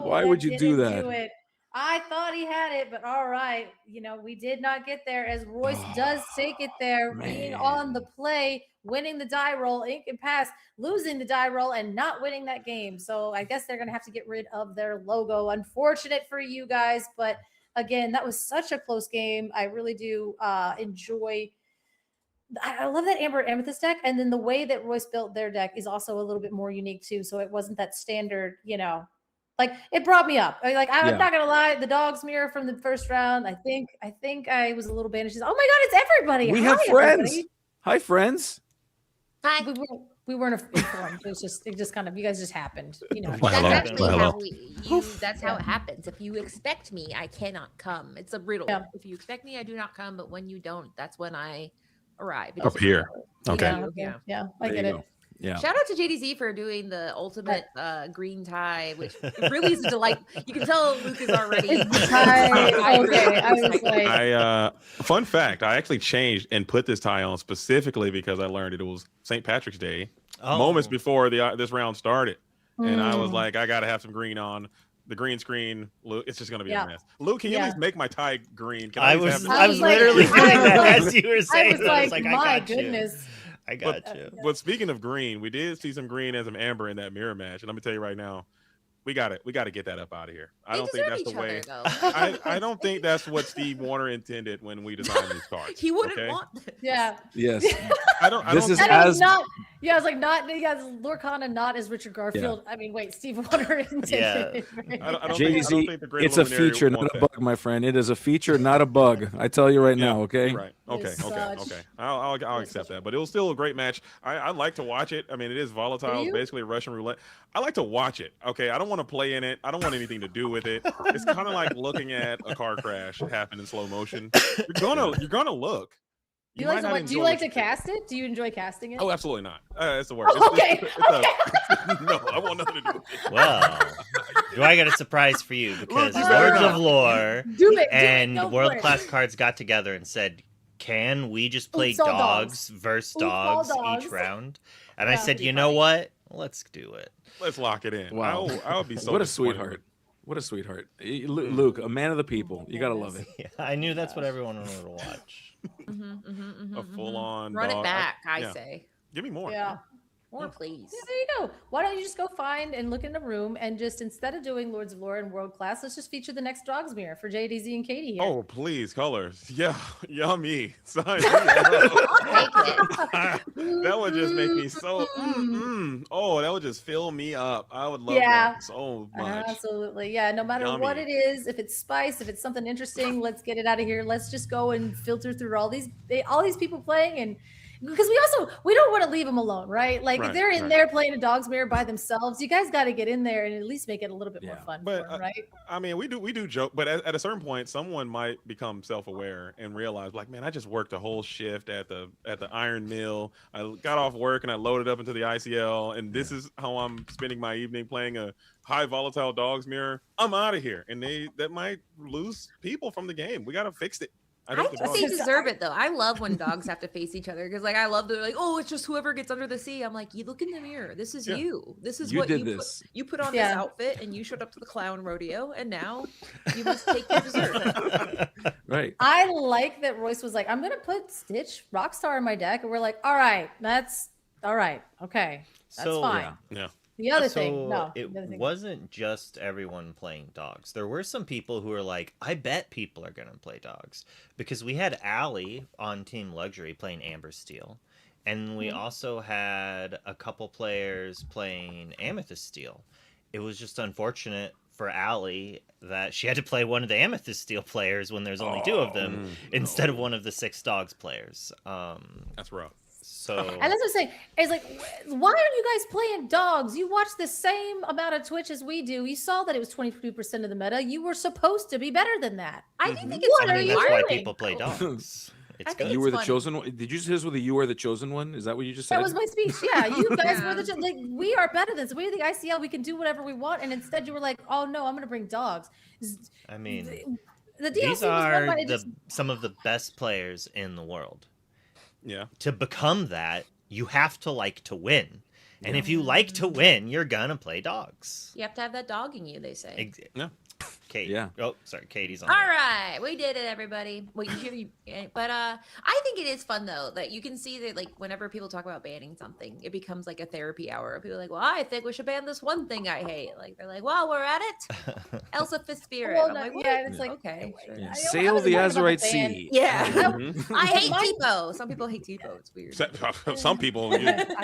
Why would you do that? I thought he had it, but all right. We did not get there, as Royce does take it there, being on the play, winning the die roll, ink and pass, losing the die roll, and not winning that game. So I guess they're going to have to get rid of their logo. Unfortunate for you guys, but again, that was such a close game. I really do enjoy. I love that Amber Amethyst deck, and then the way that Royce built their deck is also a little bit more unique too. So it wasn't that standard, like it brought me up. I'm not gonna lie, the dog's mirror from the first round. I think I was a little banished. Oh my god, it's everybody. We have friends. Everybody. Hi, friends. Hi. We weren't informed. It just kind of, you guys just happened. That's actually that's how it happens. If you expect me, I cannot come. It's a riddle. Yeah. If you expect me, I do not come. But when you don't, that's when I arrive. Up here. Okay. Yeah. I get it. Yeah. Shout out to JDZ for doing the ultimate green tie, which really is a delight. You can tell Luke is already. Okay, I was like, fun fact, I actually changed and put this tie on specifically because I learned it was St. Patrick's Day, moments before this round started, and I was like, I gotta have some green on. The green screen, Luke, it's just gonna be a mess. Luke, can you at least make my tie green? Can I was literally doing that as you were saying. I was like, my goodness. I got you. But speaking of green, we did see some green and some amber in that mirror match, and let me tell you right now, we got to get that up out of here. I don't think that's the way. I don't think that's what Steve Warner intended when we designed these cards. He wouldn't want this. Yeah. Yes. I don't. This is as not. Yeah, I was like, not. Yeah, Lorcana, not as Richard Garfield. Yeah. I mean, wait, Steve Warner intended. I don't JDZ, think the Great it's a Illuminary feature, not a bug, my friend. It is a feature, not a bug. I tell you right now. Okay. Right. Okay. I'll accept that. But it was still a great match. I like to watch it. I mean, it is volatile. It's basically Russian roulette. I like to watch it. Okay. I don't want to play in it. I don't want anything to do with it. It's kind of like looking at a car crash happen in slow motion. You're gonna look. Do you like to cast it? Do you enjoy casting it? Oh, absolutely not. It's the worst. Okay. No, I want nothing to do with it. Well, do I got a surprise for you? Because Lords of Lore and World Class Cards got together and said, can we just play dogs versus dogs each round? And I said, you know what? Let's do it. Let's lock it in. Wow. I would be so What a sweetheart. What a sweetheart. Luke, a man of the people. You got to love it. Yeah, I knew that's what everyone wanted to watch. A full-on run dog. it back, I say. Give me more. Yeah. More, please. Yeah, there you go. Why don't you just go find and look in the room and just instead of doing Lords of Lore and World Class, let's just feature the next Dogs Mirror for JDZ and Katie here. Oh, please, colors. Yeah, yummy. Sign me I'll up. That would just make me so. Oh, that would just fill me up. I would love that so much. Absolutely. Yeah. No matter what it is, if it's spice, if it's something interesting, let's get it out of here. Let's just go and filter through all these people playing and. Because we don't want to leave them alone, right? Like if they're in there playing a Dog's Mirror by themselves, you guys got to get in there and at least make it a little bit more fun for them, right? I mean, we do joke, but at a certain point, someone might become self-aware and realize, like, man, I just worked a whole shift at the iron mill. I got off work and I loaded up into the ICL, and this is how I'm spending my evening playing a high volatile Dog's Mirror. I'm out of here, and that might lose people from the game. We got to fix it. I think they deserve it though. I love when dogs have to face each other because, like, I love they're like, oh, it's just whoever gets under the sea. I'm like, you look in the mirror. This is you. This is what you put on this outfit, and you showed up to the clown rodeo, and now you must take your dessert. Right. I like that Royce was like, I'm gonna put Stitch Rockstar in my deck, and we're like, all right, that's all right, okay, that's fine. Yeah. The other thing, wasn't just everyone playing dogs. There were some people who were like, I bet people are going to play dogs. Because we had Allie on Team Luxury playing Amber Steel. And we also had a couple players playing Amethyst Steel. It was just unfortunate for Allie that she had to play one of the Amethyst Steel players when there's only two of them instead of one of the 6 dogs players. That's rough. So, and that's what I'm saying. It's like, why are you guys playing dogs? You watch the same amount of Twitch as we do. You saw that it was 22% of the meta. You were supposed to be better than that. I do think it's that's why people play dogs. It's good. You were the chosen one. Did you say this with a "you are the chosen one"? Is that what you just said? That was my speech. Yeah, you guys were like, we are better than this. We're the ICL. We can do whatever we want. And instead, you were like, oh no, I'm going to bring dogs. I mean, the DLC these are was some of the best players in the world. Yeah. To become that, you have to like to win. And if you like to win, you're gonna play dogs. You have to have that dog in you, they say. Yeah. Kate. Yeah. Oh, sorry. Katie's on. All right. We did it, everybody. Well, but I think it is fun, though, that you can see that, like, whenever people talk about banning something, it becomes like a therapy hour. People are like, well, I think we should ban this one thing I hate. Like, they're like, well, we're at it. Elsa Fist Spirit. Well, I'm like, it's like, okay. Sure. Yeah. Sail the Azurite Sea. Yeah. I hate Tipo. Some people hate Tipo. It's weird. Some people,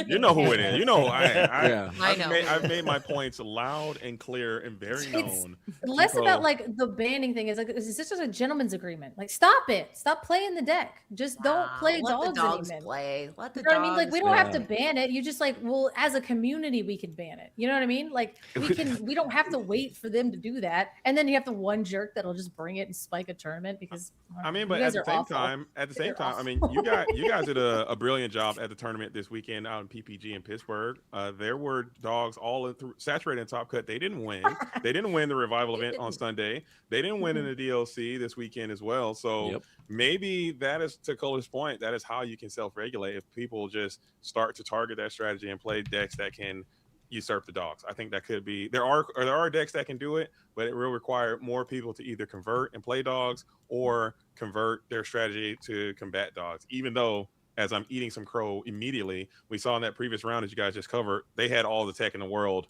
you know who it is. You know, I know. I've made my points loud and clear and very known. Less about about like the banning thing. Is like, is this just a gentleman's agreement? Like, stop it. Stop playing the deck. Just don't play let dogs the dogs anymore. play. Let the You know what dogs I mean? Like, we don't have to ban it. You just like, well, as a community, we can ban it. You know what I mean? Like, we don't have to wait for them to do that. And then you have the one jerk that'll just bring it and spike a tournament because I mean, you but guys at are the same awful. time, I mean, you guys did a brilliant job at the tournament this weekend out in PPG in Pittsburgh. There were dogs all saturated in Top Cut. They didn't win. They didn't win the revival event on Sunday. They didn't win in the DLC this weekend as well. So maybe that is, to Cole's point, that is how you can self-regulate if people just start to target that strategy and play decks that can usurp the dogs. I think that could be, there are decks that can do it, but it will require more people to either convert and play dogs or convert their strategy to combat dogs. Even though, as I'm eating some crow immediately, we saw in that previous round that you guys just covered, they had all the tech in the world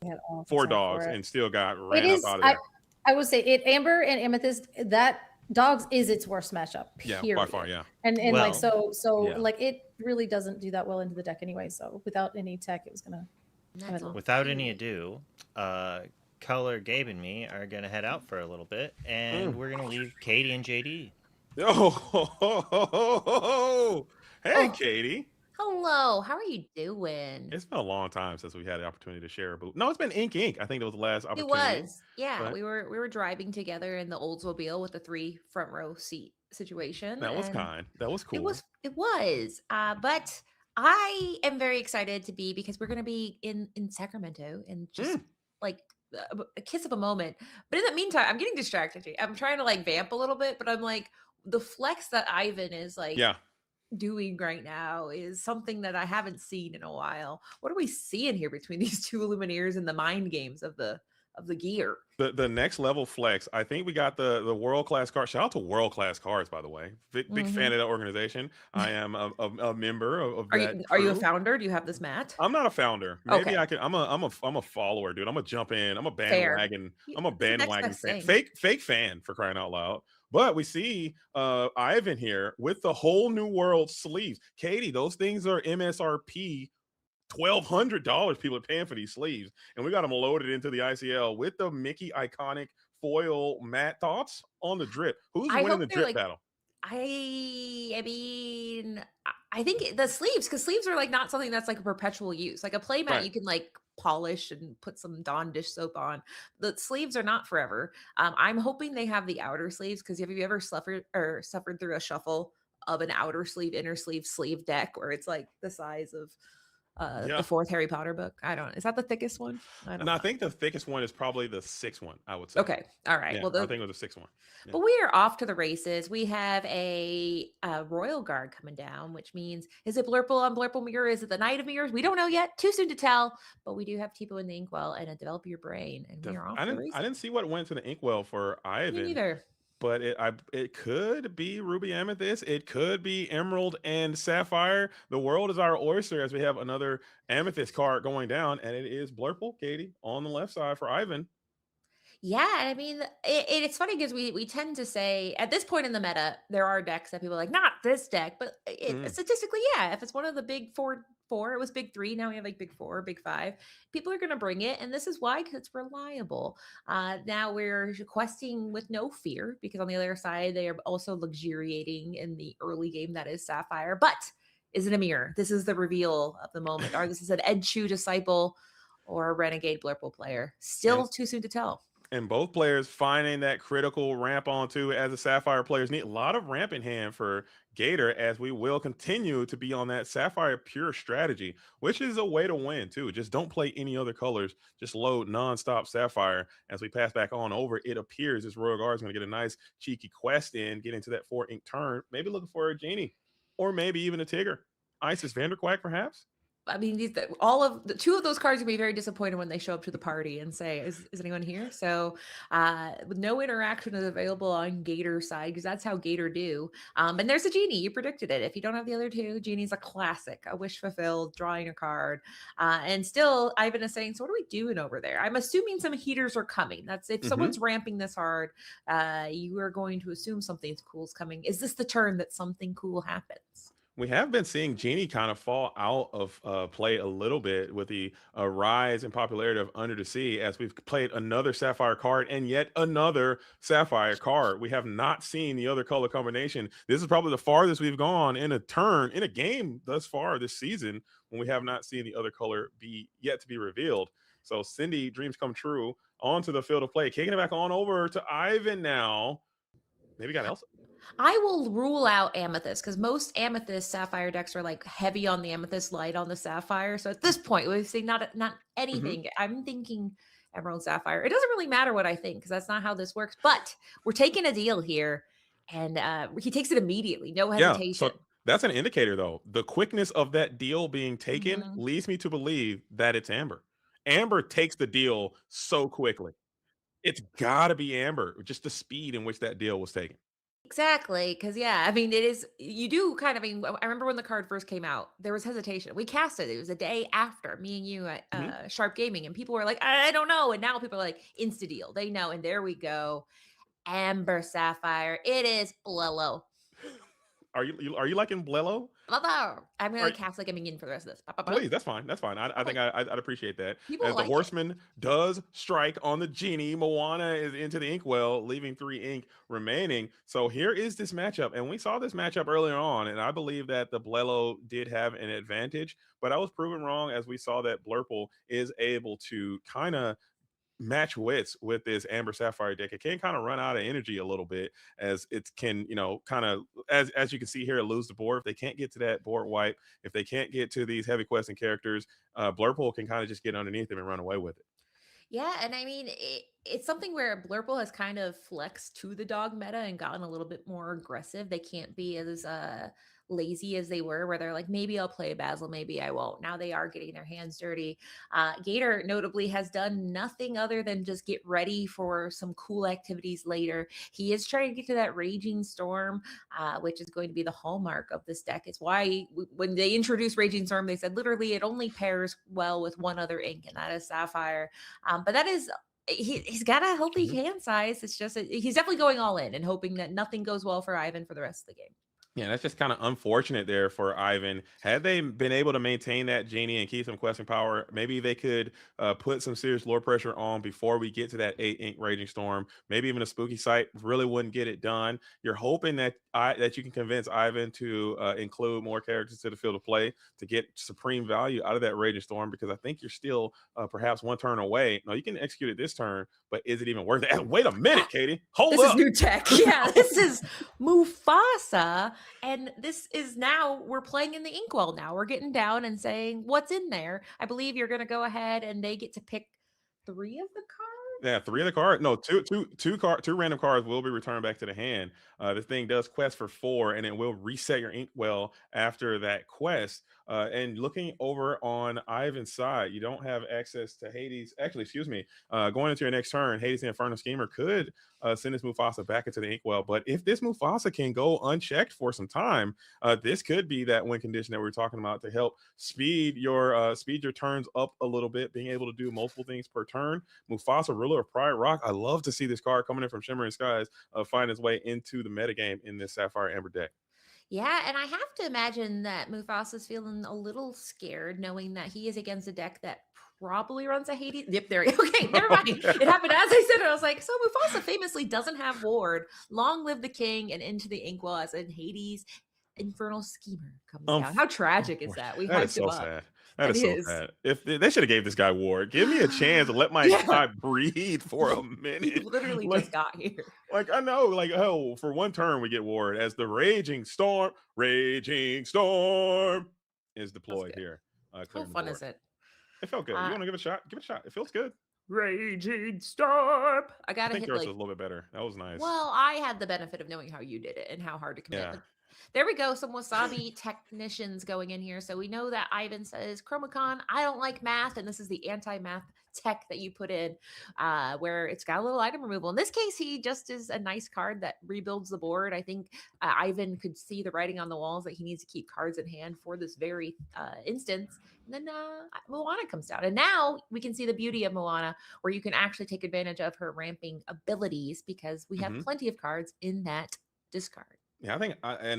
for dogs and still got ran up out of there. I would say it, Amber and Amethyst, that dogs is its worst matchup. Period. Yeah, by far, yeah. And well, like like it really doesn't do that well into the deck anyway. So without any tech, it was gonna. Without any ado, Color, Gabe, and me are gonna head out for a little bit, and we're gonna leave Katie and JD. Hey, Katie. Hello, how are you doing? It's been a long time since we had the opportunity to share a booth. No, it's been Ink. I think that was the last opportunity. It was, yeah. But we were driving together in the Oldsmobile with the 3 front row seat situation. That was kind. That was cool. It was. But I am very excited to be, because we're going to be in Sacramento and just like a kiss of a moment. But in the meantime, I'm getting distracted. I'm trying to like vamp a little bit, but I'm like, the flex that Ivan is like doing right now is something that I haven't seen in a while. What are we seeing here between these two Illumineers and the mind games of the gear? The next level flex. I think we got the world class card. Shout out to World Class Cards, by the way. Big fan of that organization. I am a member of that. Are you a founder? Do you have this mat? I'm not a founder. Maybe I can. I'm a follower, dude. I'm gonna jump in. I'm a bandwagon. I'm a bandwagon fan. Fake fan, for crying out loud. But we see Ivan here with the whole new world sleeves. Katie, those things are MSRP $1,200. People are paying for these sleeves, and we got them loaded into the ICL with the Mickey iconic foil matte. Thoughts on the drip? Who's winning the drip battle? I mean, I think the sleeves, because sleeves are like not something that's like a perpetual use. Like a play mat, you can like polish and put some Dawn dish soap on. The sleeves are not forever. I'm hoping they have the outer sleeves, because have you ever suffered through a shuffle of an outer sleeve, inner sleeve deck where it's like the size of the 4th Harry Potter book? Is that the thickest one? I think the thickest one is probably the 6th one, I would say. Okay. All right. Yeah, well, I think it was the 6th one. Yeah. But we are off to the races. We have a Royal Guard coming down, which means, is it Blurple on Blurple Mirror? Is it the Night of Mirrors? We don't know yet. Too soon to tell. But we do have Tipo in the Inkwell and a Develop Your Brain. And we are off to the races. I didn't see what went to the Inkwell for Ivan. Me neither. But it could be Ruby Amethyst. It could be Emerald and Sapphire. The world is our oyster, as we have another Amethyst card going down, and it is Blurple, Katie, on the left side for Ivan. Yeah, I mean, it's funny because we tend to say at this point in the meta, there are decks that people are like, not this deck, but statistically, yeah, if it's one of the big four, it was big 3, now we have like big 4, big 5, people are going to bring it, and this is why, because it's reliable. Now we're questing with no fear, because on the other side, they are also luxuriating in the early game that is Sapphire. But is it a mirror? This is the reveal of the moment. Or this is an Ed Chu disciple or a Renegade Blurple player. Still too soon to tell. And both players finding that critical ramp onto, as the Sapphire players need a lot of ramp in hand for Gator, as we will continue to be on that Sapphire pure strategy, which is a way to win too. Just don't play any other colors. Just load nonstop Sapphire. As we pass back on over, it appears this Royal Guard is going to get a nice cheeky quest in, get into that 4 ink turn, maybe looking for a Genie, or maybe even a Tigger. Isis Vanderquack, perhaps. I mean, the 2 of those cards will be very disappointed when they show up to the party and say, is anyone here? So with no interaction is available on Gator's side, because that's how Gator do. And there's a Genie. You predicted it. If you don't have the other 2, Genie's a classic, a wish fulfilled, drawing a card. And still, Ivan is saying, so what are we doing over there? I'm assuming some heaters are coming. That's if someone's ramping this hard, you are going to assume something cool is coming. Is this the turn that something cool happens? We have been seeing Genie kind of fall out of play a little bit with the rise in popularity of Under the Sea as we've played another Sapphire card and yet another Sapphire card. We have not seen the other color combination. This is probably the farthest we've gone in a turn in a game thus far this season when we have not seen the other color be yet to be revealed. So Cindy, dreams come true, onto the field of play, kicking it back on over to Ivan now. Maybe got Elsa. I will rule out Amethyst because most Amethyst Sapphire decks are like heavy on the Amethyst, light on the Sapphire. So at this point, we've seen not anything. I'm thinking Emerald Sapphire. It doesn't really matter what I think because that's not how this works. But we're taking a deal here, and he takes it immediately, no hesitation. Yeah, so that's an indicator, though. The quickness of that deal being taken leads me to believe that it's Amber. Amber takes the deal so quickly. It's got to be Amber, just the speed in which that deal was taken. Exactly, because yeah, I mean, it is. You do kind of. I mean, I remember when the card first came out, there was hesitation. We cast it. It was a day after me and you at Sharp Gaming, and people were like, "I don't know," and now people are like, "Insta deal." They know, and there we go. Amber Sapphire. It is Blello. Are you liking Blello? I'm gonna cast like a minion for the rest of this. Please, that's fine. That's fine. I think I'd appreciate that. People As like the Horseman does strike on the Genie, Moana is into the Inkwell, leaving 3 ink remaining. So here is this matchup, and we saw this matchup earlier on, and I believe that the Blello did have an advantage, but I was proven wrong as we saw that Blurple is able to kind of match wits with this Amber Sapphire deck. It can kind of run out of energy a little bit as it can, kind of, as you can see here, lose the board. If they can't get to that board wipe, if they can't get to these heavy questing characters, Blurple can kind of just get underneath them and run away with it. Yeah, and I mean, it's something where Blurple has kind of flexed to the dog meta and gotten a little bit more aggressive. They can't be as lazy as they were, where they're like, maybe I'll play Basil, maybe I won't. Now they are getting their hands dirty. Gator notably has done nothing other than just get ready for some cool activities later. He is trying to get to that Raging Storm, which is going to be the hallmark of this deck. It's why when they introduced Raging Storm, they said literally it only pairs well with one other ink, and that is Sapphire. But that is he's got a healthy hand size. It's just he's definitely going all in and hoping that nothing goes well for Ivan for the rest of the game. Yeah, that's just kind of unfortunate there for Ivan. Had they been able to maintain that Genie and keep some questing power, maybe they could put some serious lore pressure on before we get to that 8 ink Raging Storm. Maybe even a Spooky Sight really wouldn't get it done. You're hoping that you can convince Ivan to include more characters to the field of play to get supreme value out of that Raging Storm, because I think you're still perhaps one turn away. No, you can execute it this turn, but is it even worth it? Wait a minute, Katie. Hold up. This is new tech. Yeah, this is Mufasa. And this is now, we're playing in the Inkwell now. We're getting down and saying what's in there. I believe you're going to go ahead and they get to pick 3 of the cards. Yeah, 3 of the cards. No, two random cards will be returned back to the hand. This thing does quest for 4, and it will reset your Inkwell after that quest. And looking over on Ivan's side, you don't have access to Hades. Actually, excuse me. Going into your next turn, Hades the Infernal Schemer could send this Mufasa back into the Inkwell. But if this Mufasa can go unchecked for some time, this could be that win condition that we were talking about to help speed your turns up a little bit, being able to do multiple things per turn. Mufasa, Ruler of Pride Rock. I love to see this card coming in from Shimmering Skies find its way into the metagame in this Sapphire Amber deck. Yeah, and I have to imagine that Mufasa's feeling a little scared knowing that he is against a deck that probably runs a Hades. Yep, there we go. Okay, never mind. It happened as I said it. I was like, so Mufasa famously doesn't have Ward. Long live the king and into the Inkwell as in Hades Infernal Schemer comes down. How tragic is that? We hyped him up. Sad. That is so sad. If they should have gave this guy Ward, give me a chance to let my guy breathe for a minute. He literally just got here. Like, I know, like, oh, for one turn we get Ward as the Raging Storm is deployed here. How fun is it? It felt good. You want to give it a shot? Give it a shot. It feels good. Raging Storm. I think yours was a little bit better. That was nice. Well, I had the benefit of knowing how you did it and how hard to commit. Yeah. There we go. Some Wasabi technicians going in here. So we know that Ivan says, Chromacon, I don't like math. And this is the anti-math tech that you put in where it's got a little item removal. In this case, he just is a nice card that rebuilds the board. I think Ivan could see the writing on the walls that he needs to keep cards in hand for this very instance. And then Moana comes down. And now we can see the beauty of Moana, where you can actually take advantage of her ramping abilities because we have plenty of cards in that discard. Yeah,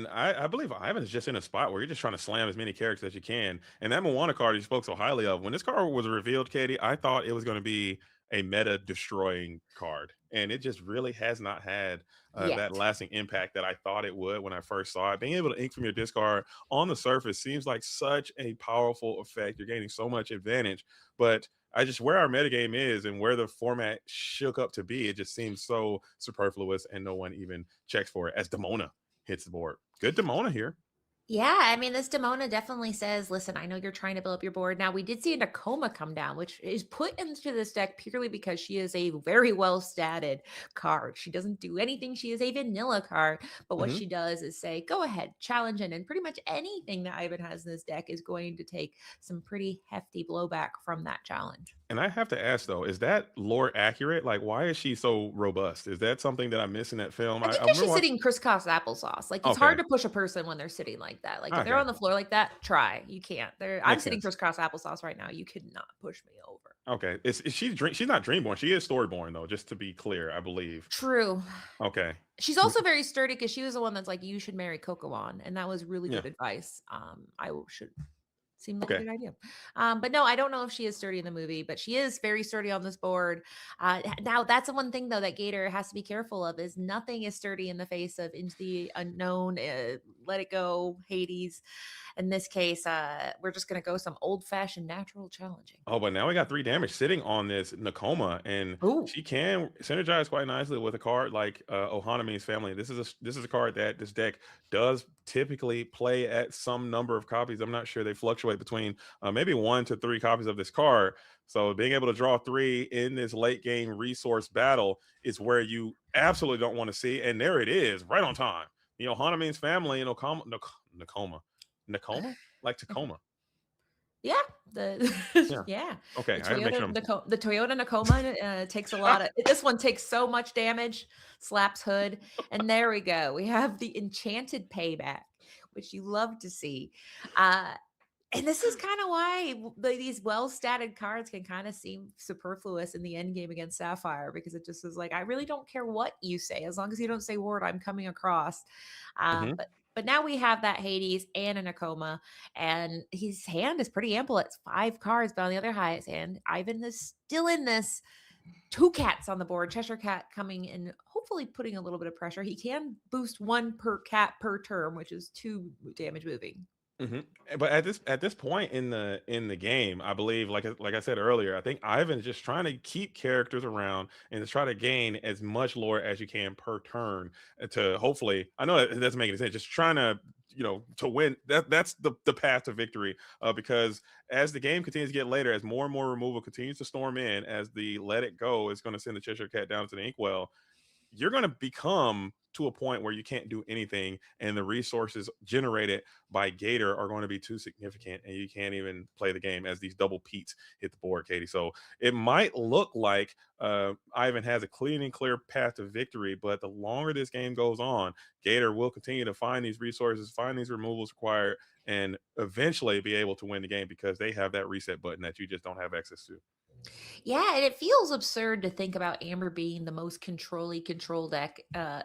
I believe Ivan is just in a spot where you're just trying to slam as many characters as you can. And that Moana card you spoke so highly of, when this card was revealed, Katie, I thought it was going to be a meta destroying card, and it just really has not had that Yet. lasting impact that I thought it would when I first saw it. Being able to ink from your discard on the surface seems like such a powerful effect. You're gaining so much advantage, but I just where our metagame is and where the format shook up to be, it just seems so superfluous, and no one even checks for it as Demona hits the board. Good Demona here. Yeah, I mean, this Demona definitely says, listen, I know you're trying to build up your board. Now, we did see a Nakoma come down, which is put into this deck purely because she is a very well statted card. She doesn't do anything. She is a vanilla card. But what she does is say, go ahead, challenge in. And pretty much anything that Ivan has in this deck is going to take some pretty hefty blowback from that challenge. And I have to ask though, is that lore accurate? Like, why is she so robust? Is that something that I miss in that film? I think I because remember she's sitting crisscross applesauce. Like, it's Okay. hard to push a person when they're sitting like that. Like, if they're Okay. on the floor like that, try. You can't. I'm Makes sitting sense. crisscross applesauce right now. You could not push me over. Okay. She's not Dreamborn. She is Storyborn though, just to be clear, I believe. True. Okay. She's also very sturdy because she was the one that's like, you should marry Kokowan. And that was really Yeah. good advice. Should seem like Okay. a good idea. But no, I don't know if she is sturdy in the movie, but she is very sturdy on this board. Now, that's the one thing, though, that Gator has to be careful of is nothing is sturdy in the face of Into the Unknown, Let It Go, Hades. In this case, we're just going to go some old-fashioned natural challenging. Oh, but now we got 3 damage sitting on this Nakoma, and she can synergize quite nicely with a card like Ohaname's Family. This is a card that this deck does typically play at some number of copies. I'm not sure, they fluctuate between maybe 1 to 3 copies of this card. So being able to draw 3 in this late game resource battle is where you absolutely don't want to see. And there it is, right on time. You know, Ohaname's Family and Nakoma, like Tacoma. Yeah. Yeah. Okay. The Toyota Nakoma takes a lot of. This one takes so much damage. Slaps hood, and there we go. We have the Enchanted Payback, which you love to see. And this is kind of why these well-statted cards can kind of seem superfluous in the end game against Sapphire, because it just is like, I really don't care what you say, as long as you don't say word, I'm coming across. But now we have that Hades and a Nakoma, and his hand is pretty ample. It's 5 cards, but on the other hand, Ivan is still in this. 2 cats on the board. Cheshire Cat coming in, hopefully putting a little bit of pressure. He can boost 1 per cat per turn, which is 2 damage moving. But at this point in the game, I believe, like I said earlier, I think Ivan is just trying to keep characters around and to try to gain as much lore as you can per turn to hopefully. I know it doesn't make any sense. Just trying to to win. That's the path to victory. Because as the game continues to get later, as more and more removal continues to storm in, as the Let It Go is going to send the Cheshire Cat down to the Inkwell, you're going to become to a point where you can't do anything, and the resources generated by Gator are going to be too significant, and you can't even play the game as these double Petes hit the board, Katie. So it might look like Ivan has a clean and clear path to victory, but the longer this game goes on, Gator will continue to find these resources, find these removals required, and eventually be able to win the game because they have that reset button that you just don't have access to. Yeah, and it feels absurd to think about Amber being the most control deck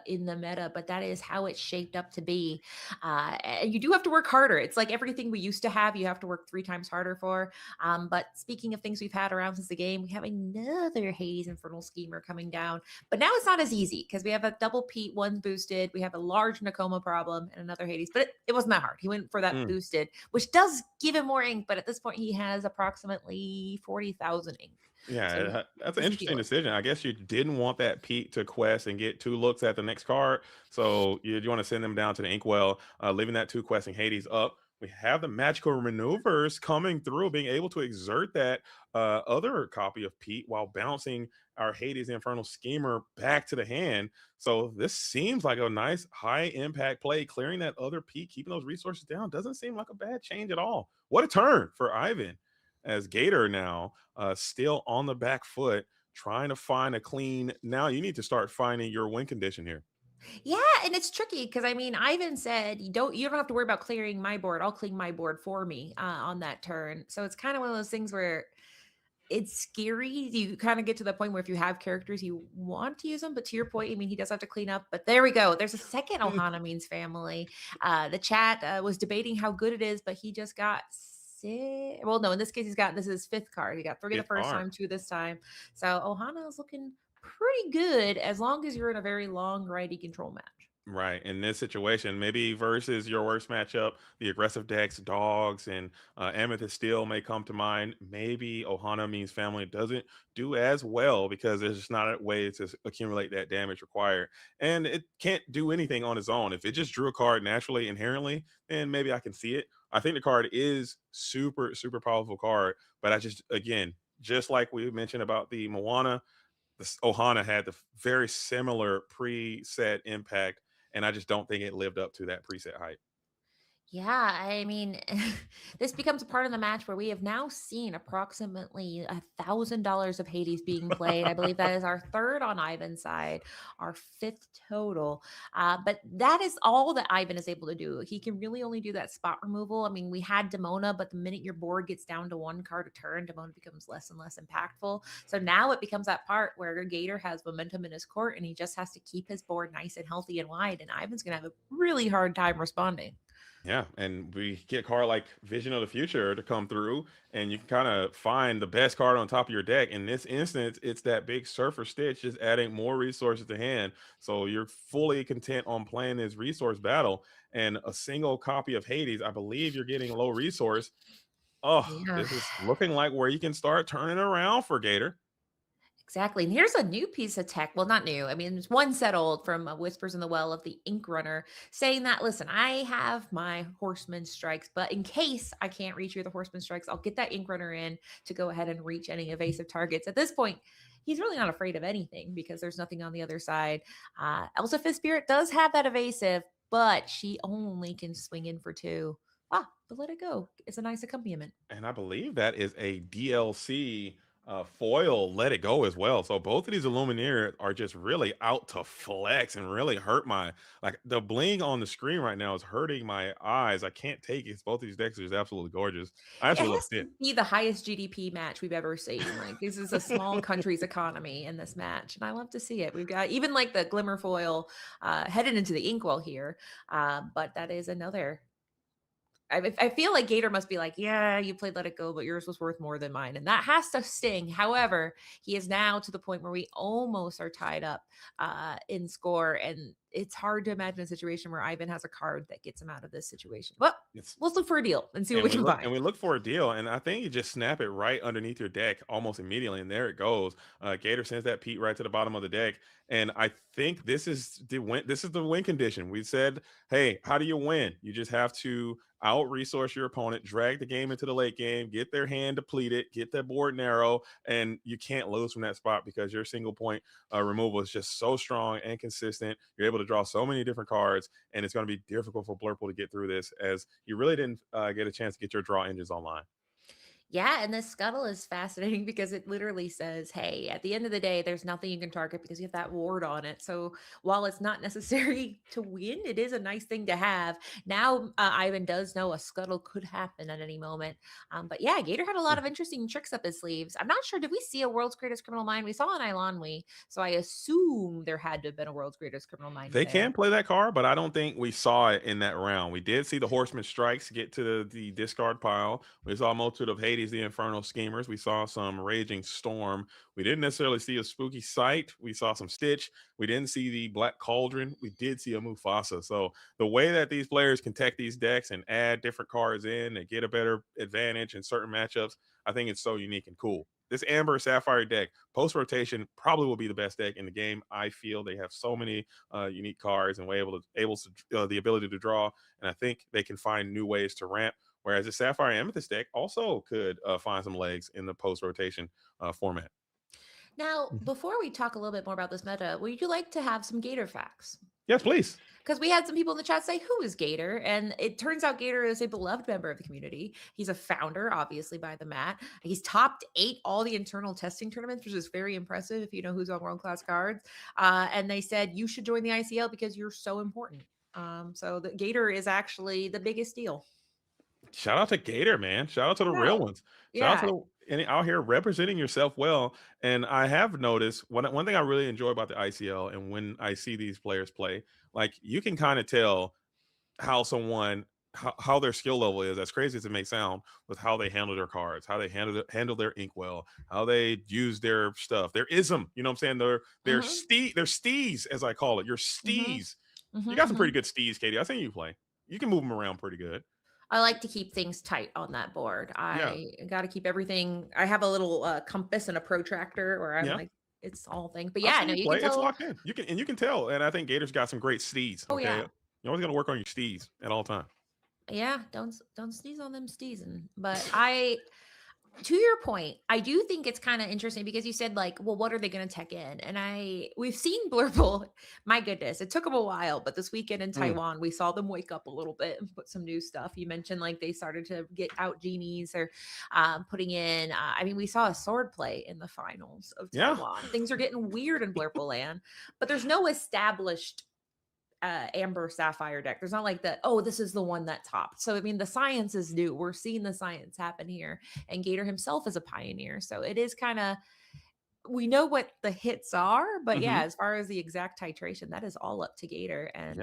in the meta, but that is how it's shaped up to be. And you do have to work harder. It's like everything we used to have, you have to work 3 times harder for. But speaking of things we've had around since the game, we have another Hades Infernal Schemer coming down. But now it's not as easy because we have a double Pete, 1 boosted. We have a large Nakoma problem and another Hades. But it wasn't that hard. He went for that boosted, which does give him more ink. But at this point, he has approximately 40,000 ink. Yeah, So that's an interesting decision. I guess you didn't want that Pete to quest and get 2 looks at the next card. So you want to send them down to the Inkwell, leaving that 2 questing Hades up. We have the magical maneuvers coming through, being able to exert that other copy of Pete while bouncing our Hades Infernal Schemer back to the hand. So this seems like a nice high impact play, clearing that other Pete, keeping those resources down. Doesn't seem like a bad change at all. What a turn for Ivan, as Gator now still on the back foot, trying to find a clean. Now you need to start finding your win condition here. Yeah, and it's tricky because I mean, Ivan said you don't have to worry about clearing my board. I'll clean my board for me on that turn. So it's kind of one of those things where it's scary. You kind of get to the point where if you have characters, you want to use them. But to your point, I mean, he does have to clean up. But there we go. There's a second Ohana means family. The chat was debating how good it is, but he just got six. Well, no, in this case, this is his fifth card. He got 3 the first time, 2 this time. So Ohana is looking pretty good as long as you're in a very long righty control match. Right. In this situation, maybe versus your worst matchup, the aggressive decks, dogs, and Amethyst Steel may come to mind. Maybe Ohana means family doesn't do as well because there's just not a way to accumulate that damage required. And it can't do anything on its own. If it just drew a card naturally, inherently, then maybe I can see it. I think the card is super, super powerful card. But I just, again, just like we mentioned about the Moana, the Ohana had the very similar preset impact, and I just don't think it lived up to that preset hype. Yeah, I mean, this becomes a part of the match where we have now seen approximately $1,000 of Hades being played. I believe that is our third on Ivan's side, our fifth total. But that is all that Ivan is able to do. He can really only do that spot removal. I mean, we had Demona, but the minute your board gets down to 1 card a turn, Demona becomes less and less impactful. So now it becomes that part where Gator has momentum in his court and he just has to keep his board nice and healthy and wide. And Ivan's going to have a really hard time responding. Yeah, and we get a card like Vision of the Future to come through, and you can kind of find the best card on top of your deck. In this instance, it's that big Surfer Stitch, just adding more resources to hand. So you're fully content on playing this resource battle, and a single copy of Hades, I believe you're getting low resource. Oh, Yeah. This is looking like where you can start turning around for Gator. Exactly. And here's a new piece of tech. Well, not new. I mean, it's one set old from Whispers in the Well of the Ink Runner saying that, listen, I have my Horseman Strikes, but in case I can't reach you with the Horseman Strikes, I'll get that Ink Runner in to go ahead and reach any evasive targets. At this point, he's really not afraid of anything because there's nothing on the other side. Elsa Fifth Spirit does have that evasive, but she only can swing in for 2. But let it go. It's a nice accompaniment. And I believe that is a DLC foil Let It Go as well. So both of these Illumineer are just really out to flex and really hurt my, like the bling on the screen right now is hurting my eyes. I can't take it. Both of these decks are just absolutely gorgeous. I absolutely love it. Be the highest GDP match we've ever seen. Like this is a small country's economy in this match, and I love to see it. We've got even like the Glimmer foil headed into the Inkwell here, but that is another. I feel like Gator must be like, yeah, you played Let It Go, but yours was worth more than mine. And that has to sting. However, he is now to the point where we almost are tied up in score. And it's hard to imagine a situation where Ivan has a card that gets him out of this situation. Well, let's look for a deal and see what we can find. And we look for a deal. And I think you just snap it right underneath your deck almost immediately. And there it goes. Gator sends that Pete right to the bottom of the deck. And I think this is the win condition. We said, hey, how do you win? You just have to out resource your opponent, drag the game into the late game, get their hand depleted, get that board narrow, and you can't lose from that spot because your single point removal is just so strong and consistent. You're able to draw so many different cards, and it's going to be difficult for Blurple to get through this as you really didn't get a chance to get your draw engines online. Yeah, and this scuttle is fascinating because it literally says, hey, at the end of the day, there's nothing you can target because you have that ward on it. So while it's not necessary to win, it is a nice thing to have. Now, Ivan does know a scuttle could happen at any moment. But yeah, Gator had a lot of interesting tricks up his sleeves. I'm not sure, did we see a World's Greatest Criminal Mind? We saw an Ilanwi, so I assume there had to have been a World's Greatest Criminal Mind. They can play that card, but I don't think we saw it in that round. We did see the Horseman Strikes get to the discard pile. We saw a multitude of Hades, the Infernal Schemers. We saw some Raging Storm. We didn't necessarily see a Spooky Sight. We saw some Stitch. We didn't see the Black Cauldron. We did see a Mufasa. So the way that these players can tech these decks and add different cards in and get a better advantage in certain matchups, I think it's so unique and cool. This Amber Sapphire deck, post-rotation, probably will be the best deck in the game. I feel they have so many unique cards and the ability to draw, and I think they can find new ways to ramp. Whereas the Sapphire Amethyst deck also could find some legs in the post-rotation format. Now, before we talk a little bit more about this meta, would you like to have some Gator facts? Yes, please. Because we had some people in the chat say, who is Gator? And it turns out Gator is a beloved member of the community. He's a founder, obviously, by the mat. He's topped 8 all the internal testing tournaments, which is very impressive if you know who's on world-class cards. And they said, you should join the ICL because you're so important. So the Gator is actually the biggest deal. Shout out to Gator, man. Shout out to the real ones. out here representing yourself well. And I have noticed one thing I really enjoy about the ICL, and when I see these players play, like you can kind of tell how someone how their skill level is, as crazy as it may sound, with how they handle their cards, how they handle their inkwell, how they use their stuff, their ism. You know what I'm saying? Their their steez, as I call it, your steez. You got some pretty good steez, Katie. I think you play. You can move them around pretty good. I like to keep things tight on that board. I got to keep everything. I have a little compass and a protractor where I'm like, it's all things. But yeah, no, you can tell. It's locked in. You can tell. And I think Gator's got some great steez. Okay. Oh, yeah. You always got to work on your steez at all time. Yeah, don't sneeze on them steezing. But to your point, I do think it's kind of interesting because you said like, well, what are they going to tech in? And we've seen Blurple. My goodness, it took them a while, but this weekend in Taiwan, we saw them wake up a little bit and put some new stuff. You mentioned like they started to get out genies or putting in. I mean, we saw a sword play in the finals of Taiwan. Things are getting weird in Blurple land, but there's no established Amber Sapphire deck. There's not like that, oh, this is the one that topped. So I mean, the science is new. We're seeing the science happen here, and Gator himself is a pioneer. So it is kind of, we know what the hits are, but yeah, as far as the exact titration, that is all up to Gator. And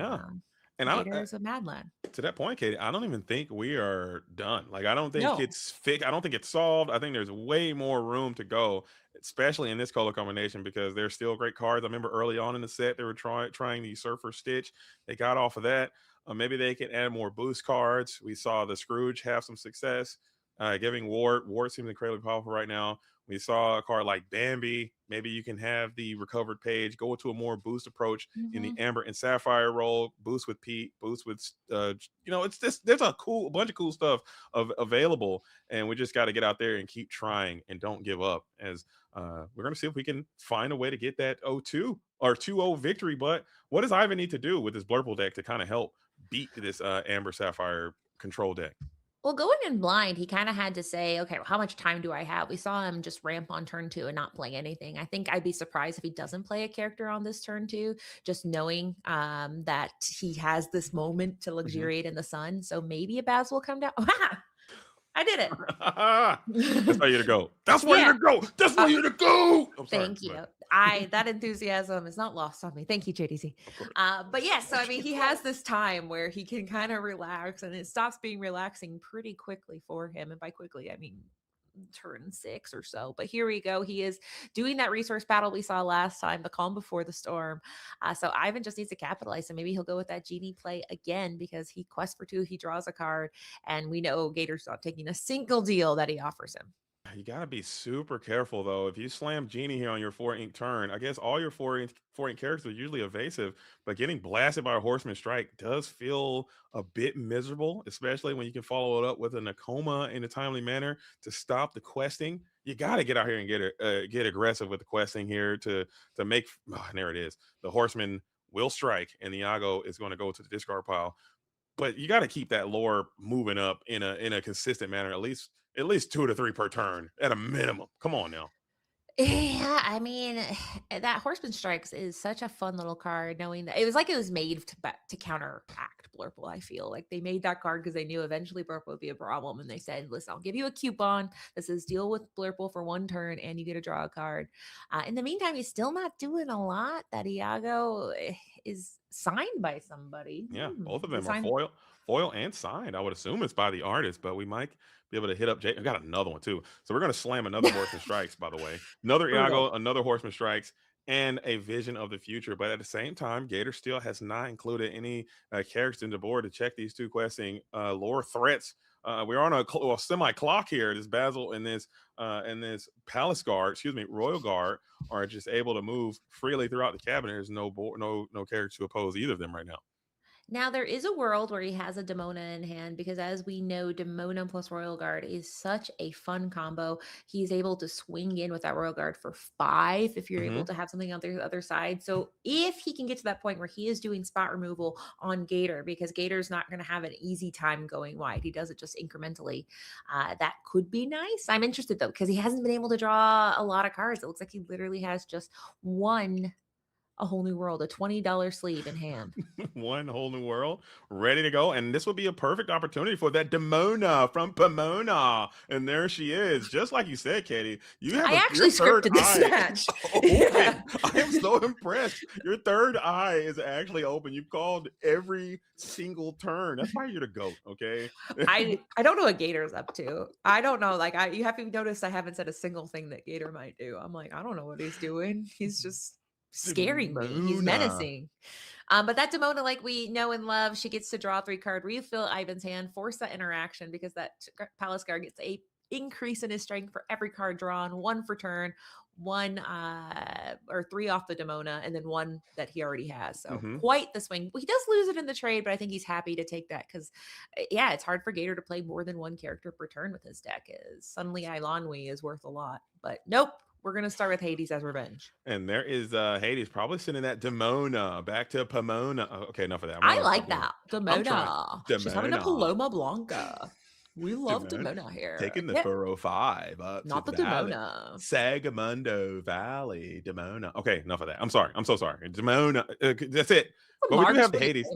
and Gator's a mad lad. To that point, Katie, I don't even think we are done. Like, I don't think it's fixed. I don't think it's solved. I think there's way more room to go, especially in this color combination, because there's still great cards. I remember early on in the set, they were trying the Surfer Stitch. They got off of that. Maybe they can add more boost cards. We saw the Scrooge have some success, giving Ward. Ward seems incredibly powerful right now. We saw a card like Bambi. Maybe you can have the recovered page, go to a more boost approach in the Amber and Sapphire role, boost with Pete, boost with, it's just, there's a bunch of cool stuff available. And we just got to get out there and keep trying and don't give up, as we're going to see if we can find a way to get that 0-2 or 2-0 victory. But what does Ivan need to do with his Blurple deck to kind of help beat this Amber Sapphire control deck? Well, going in blind, he kind of had to say, okay, well, how much time do I have? We saw him just ramp on turn 2 and not play anything. I think I'd be surprised if he doesn't play a character on this turn 2, just knowing that he has this moment to luxuriate in the sun. So maybe a Baz will come down. I did it. That's for you to go. That's for you to go. That's for you to go. Thank you. That enthusiasm is not lost on me. Thank you, JDC. But yes, so I mean, he has this time where he can kind of relax, and it stops being relaxing pretty quickly for him. And by quickly, I mean turn 6 or so. But here we go. He is doing that resource battle we saw last time, the calm before the storm. So Ivan just needs to capitalize, and maybe he'll go with that genie play again, because he quests for 2, he draws a card, and we know Gator's not taking a single deal that he offers him. You got to be super careful, though. If you slam Genie here on your 4-ink turn, I guess all your 4-ink characters are usually evasive, but getting blasted by a Horseman Strike does feel a bit miserable, especially when you can follow it up with a Nakoma in a timely manner to stop the questing. You got to get out here and get aggressive with the questing here to make, there it is. The Horseman will strike, and Iago is going to go to the discard pile. But you got to keep that lore moving up in a consistent manner, at least 2 to 3 per turn at a minimum. Come on now. Yeah, I mean, that Horseman Strikes is such a fun little card, knowing that it was like it was made to counteract Blurple. I feel like they made that card because they knew eventually Blurple would be a problem, and they said, listen, I'll give you a coupon that says deal with Blurple for 1 turn and you get to draw a card. In the meantime, he's still not doing a lot. That Iago is signed by somebody. Yeah, both of them are foil and signed. I would assume it's by the artist, but we might be able to hit up Jay. I got another one too. So we're going to slam another Horseman Strikes, by the way. Another Iago, another Horseman Strikes, and a Vision of the Future. But at the same time, Gator still has not included any characters in the board to check these 2 questing lore threats. We're on a semi-clock here. This Basil and this Palace Guard, Royal Guard, are just able to move freely throughout the cabinet. There's no character to oppose either of them right now. Now, there is a world where he has a Demona in hand, because as we know, Demona plus Royal Guard is such a fun combo. He's able to swing in with that Royal Guard for 5 if you're able to have something on the other side. So if he can get to that point where he is doing spot removal on Gator, because Gator's not going to have an easy time going wide, he does it just incrementally, that could be nice. I'm interested, though, because he hasn't been able to draw a lot of cards. It looks like he literally has just 1 a whole new world, a $20 sleeve in hand. One whole new world ready to go. And this would be a perfect opportunity for that Demona from Pomona. And there she is. Just like you said, Katie, you have I actually your third scripted this eye match. open. Yeah. I am so impressed. Your third eye is actually open. You've called every single turn. That's why you're the GOAT, okay? I don't know what Gator's up to. I don't know. Like you have to notice I haven't said a single thing that Gator might do. I'm like, I don't know what he's doing. He's just scaring me. He's Demona. menacing. But that Demona, like we know and love, she gets to draw 3-card, refill Ivan's hand, force that interaction because that Palace Guard gets a increase in his strength for every card drawn, 1 for turn, 1 or 3 off the Demona, and then 1 that he already has. So quite the swing. Well, he does lose it in the trade, but I think he's happy to take that because, yeah, it's hard for Gator to play more than 1 character per turn with his deck. Suddenly Ilanwi is worth a lot, but nope. We're going to start with Hades as revenge. And there is Hades probably sending that Demona back to Pomona. Okay, enough of that. I like that. Demona. She's having a Paloma Blanca. We love Demona here. Taking the 405 up Not to the Demona. Sagamundo Valley. Demona. Okay, enough of that. I'm sorry. I'm so sorry. Demona. That's it. But we do have the Hades.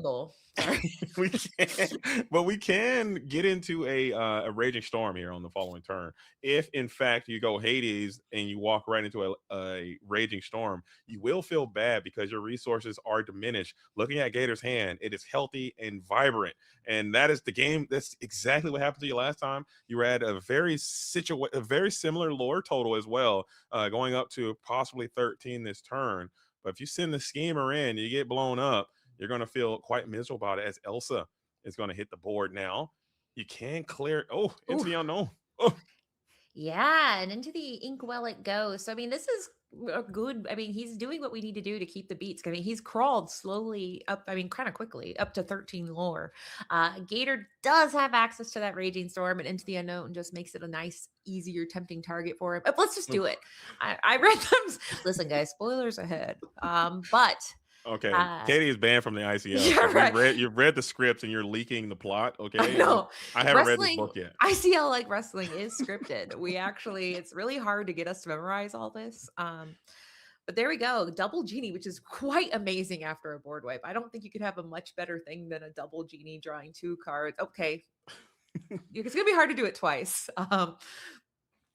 we can get into a raging storm here on the following turn. If in fact you go Hades and you walk right into a raging storm, you will feel bad because your resources are diminished. Looking at Gator's hand, it is healthy and vibrant, and that is the game. That's exactly what happened to you last time. You were at a very similar lore total as well, going up to possibly 13 this turn. But if you send the schemer in, you get blown up, you're going to feel quite miserable about it as Elsa is going to hit the board now. You can clear. Oh, into the unknown. Oh. Yeah, and into the Inkwell it goes. So, I mean, this is a good. I mean, he's doing what we need to do to keep the beats. I mean, he's crawled slowly up. I mean, kind of quickly up to 13 lore. Gator does have access to that Raging Storm and into the unknown, and just makes it a nice, easier, tempting target for him. But let's just do it. I read them. Listen, guys, spoilers ahead. But. Okay, Katie is banned from the ICL. Yeah, right. You've read the scripts and you're leaking the plot. Okay, no, I haven't read this book yet. ICL like wrestling is scripted. It's really hard to get us to memorize all this. But there we go, double genie, which is quite amazing after a board wipe. I don't think you could have a much better thing than a double genie drawing 2 cards. Okay, it's gonna be hard to do it twice.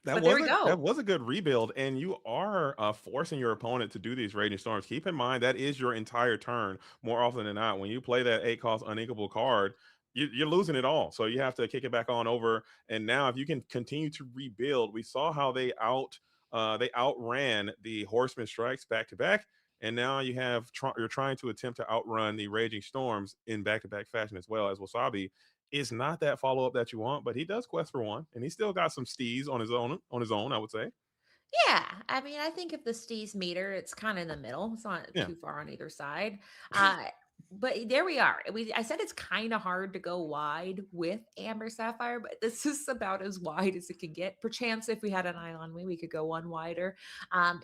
There we go. That was a good rebuild, and you are forcing your opponent to do these Raging Storms. Keep in mind that is your entire turn more often than not. When you play that 8-cost uninkable card, you're losing it all. So you have to kick it back on over. And now, if you can continue to rebuild, we saw how they outran the Horseman Strikes back to back, and now you're trying to attempt to outrun the Raging Storms in back-to-back fashion as well. As Wasabi is not that follow-up that you want, but he does quest for 1, and he still got some steez on his own, I would say. Yeah, I mean, I think if the steez meter, it's kind of in the middle. It's not too far on either side. But there we are. I said it's kind of hard to go wide with Amber Sapphire, but this is about as wide as it can get. Perchance, if we had an Ilanwi, we could go 1 wider.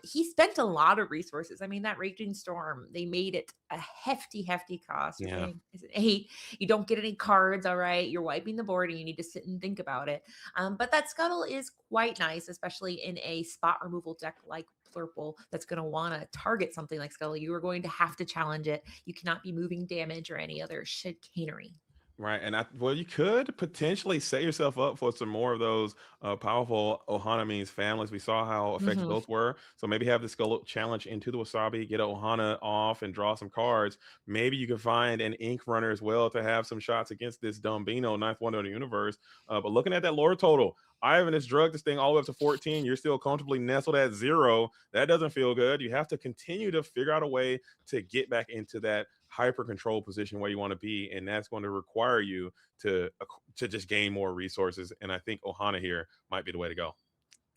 He spent a lot of resources. I mean, that Raging Storm, they made it a hefty cost. Yeah. It's an 8. You don't get any cards, all right? You're wiping the board and you need to sit and think about it. But that Scuttle is quite nice, especially in a spot removal deck like Flurple that's going to want to target something like Scuttle. You are going to have to challenge it. You cannot be moving damage or any other chicanery. Right, and you could potentially set yourself up for some more of those powerful Ohana means families. We saw how effective those were. So maybe have this go challenge into the Wasabi, get Ohana off, and draw some cards. Maybe you can find an Ink Runner as well to have some shots against this Dumbino, 9th wonder of the universe. But looking at that lore total, Ivan has drugged this thing all the way up to 14. You're still comfortably nestled at 0. That doesn't feel good. You have to continue to figure out a way to get back into that hyper control position where you want to be, and that's going to require you to just gain more resources. And I think Ohana here might be the way to go.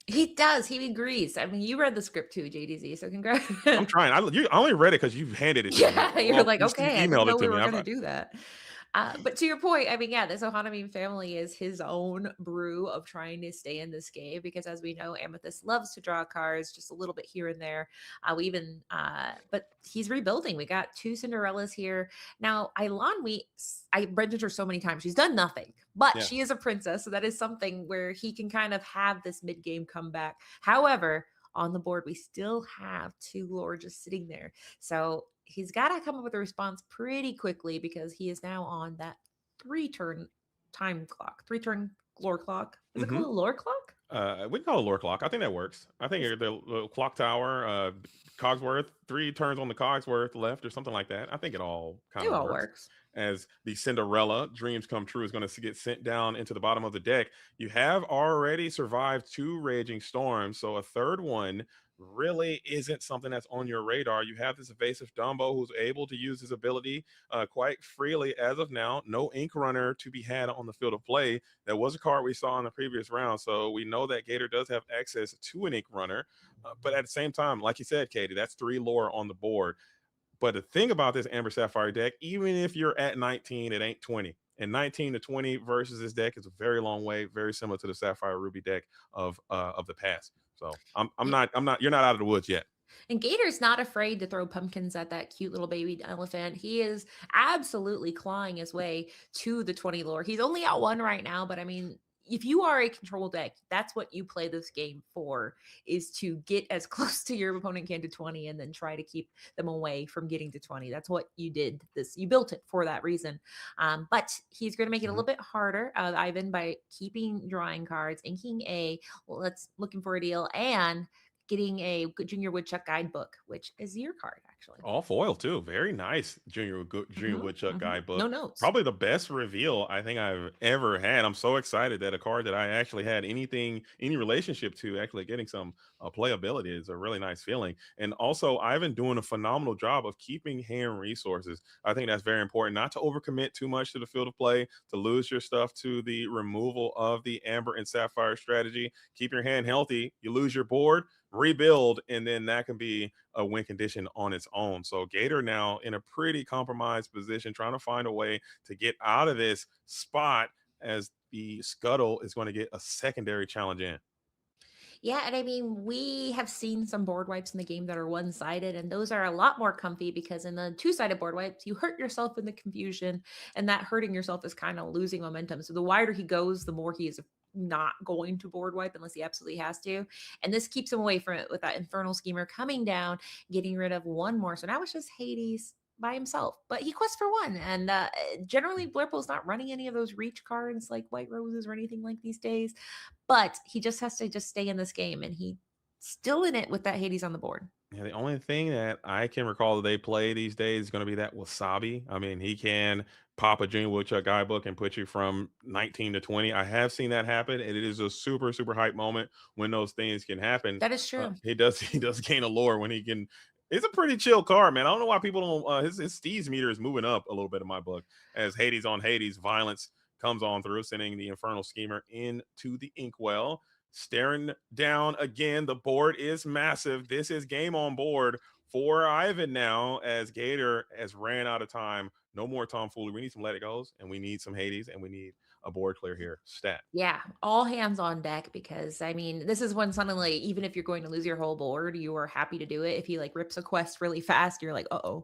He does. He agrees. I mean, you read the script too, JDZ. So congrats. I'm trying. I only read it because you handed it to me. Yeah, you're like, okay, I didn't know we were me. going to do that. But to your point, I mean, yeah, this Ohana meme family is his own brew of trying to stay in this game because, as we know, Amethyst loves to draw cards just a little bit here and there. But he's rebuilding. We got 2 Cinderellas here now. Ilanwi, I mentioned her so many times. She's done nothing, but she is a princess, so that is something where he can kind of have this mid-game comeback. However, on the board. We still have 2 lore just sitting there. So he's got to come up with a response pretty quickly because he is now on that 3-turn time clock, 3-turn lore clock. Is it called a lore clock? We can call it lore clock. I think that works. I think the clock tower, Cogsworth, 3 turns on the Cogsworth left or something like that. I think it all kind of works. As the Cinderella Dreams Come True is going to get sent down into the bottom of the deck. You have already survived 2 Raging Storms, so a third one really isn't something that's on your radar. You have this evasive Dumbo who's able to use his ability quite freely as of now. No Ink Runner to be had on the field of play. That was a card we saw in the previous round, so we know that Gator does have access to an Ink Runner. But at the same time, like you said, Katie, that's 3 lore on the board. But the thing about this Amber Sapphire deck, even if you're at 19, it ain't 20. And 19 to 20 versus this deck is a very long way, very similar to the Sapphire Ruby deck of the past. So you're not out of the woods yet. And Gator's not afraid to throw pumpkins at that cute little baby elephant. He is absolutely clawing his way to the 20 lore. He's only at 1 right now, but I mean, if you are a control deck, that's what you play this game for, is to get as close to your opponent can to 20 and then try to keep them away from getting to 20. That's what you did this. You built it for that reason. But he's going to make it a little bit harder, Ivan, by keeping drawing cards, inking looking for a deal, and getting a Junior Woodchuck guidebook, which is your card, actually. All foil, too. Very nice Junior Woodchuck guidebook. No notes. Probably the best reveal I think I've ever had. I'm so excited that a card that I actually had any relationship to actually getting some playability is a really nice feeling. And also, Ivan doing a phenomenal job of keeping hand resources. I think that's very important, not to overcommit too much to the field of play, to lose your stuff to the removal of the Amber and Sapphire strategy. Keep your hand healthy. You lose your board, rebuild, and then that can be a win condition on its own. So Gator now in a pretty compromised position, trying to find a way to get out of this spot as the Scuttle is going to get a secondary challenge in. Yeah, and I mean, we have seen some board wipes in the game that are one-sided, and those are a lot more comfy because in the 2-sided board wipes, you hurt yourself in the confusion, and that hurting yourself is kind of losing momentum. So the wider he goes, the more he is not going to board wipe unless he absolutely has to. And this keeps him away from it with that Infernal Schemer coming down, getting rid of 1 more. So now it's just Hades by himself, but he quests for 1. And generally Blurple's not running any of those reach cards like White Roses or anything like these days, but he just has to stay in this game, and he's still in it with that Hades on the board. Yeah, the only thing that I can recall that they play these days is going to be that Wasabi. I mean, he can pop a Junior Woodchuck guidebook and put you from 19 to 20. I have seen that happen, and it is a super, super hype moment when those things can happen. That is true. He does gain a lore when he can. It's a pretty chill card, man. I don't know why people don't. His Steez meter is moving up a little bit in my book as Hades on Hades violence comes on through, sending the Infernal Schemer into the Inkwell. Staring down again. The board is massive. This is game on board for Ivan now, as Gator has ran out of time. No more tomfoolery. We need some let it goes, and we need some Hades, and we need a board clear here. Stat. Yeah, all hands on deck, because I mean, this is when suddenly, even if you're going to lose your whole board, you are happy to do it. If he like rips a quest really fast, you're like, uh-oh.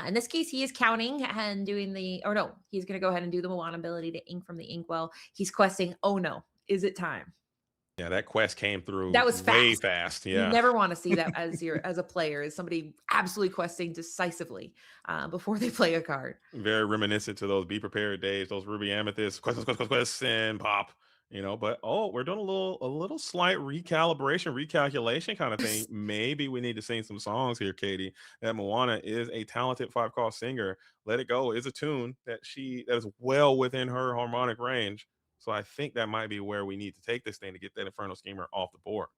In this case, he is counting and doing he's going to go ahead and do the Moana ability to ink from the Inkwell. He's questing, oh no, is it time? Yeah, that quest came through. That was way fast. Yeah, you never want to see that as a player, as somebody absolutely questing decisively before they play a card. Very reminiscent to those Be Prepared days, those Ruby Amethyst quest, and pop. But we're doing a little slight recalculation kind of thing. Maybe we need to sing some songs here, Katie. That Moana is a talented 5-cost singer. Let It Go is a tune that is well within her harmonic range. So I think that might be where we need to take this thing to get that Infernal Schemer off the board.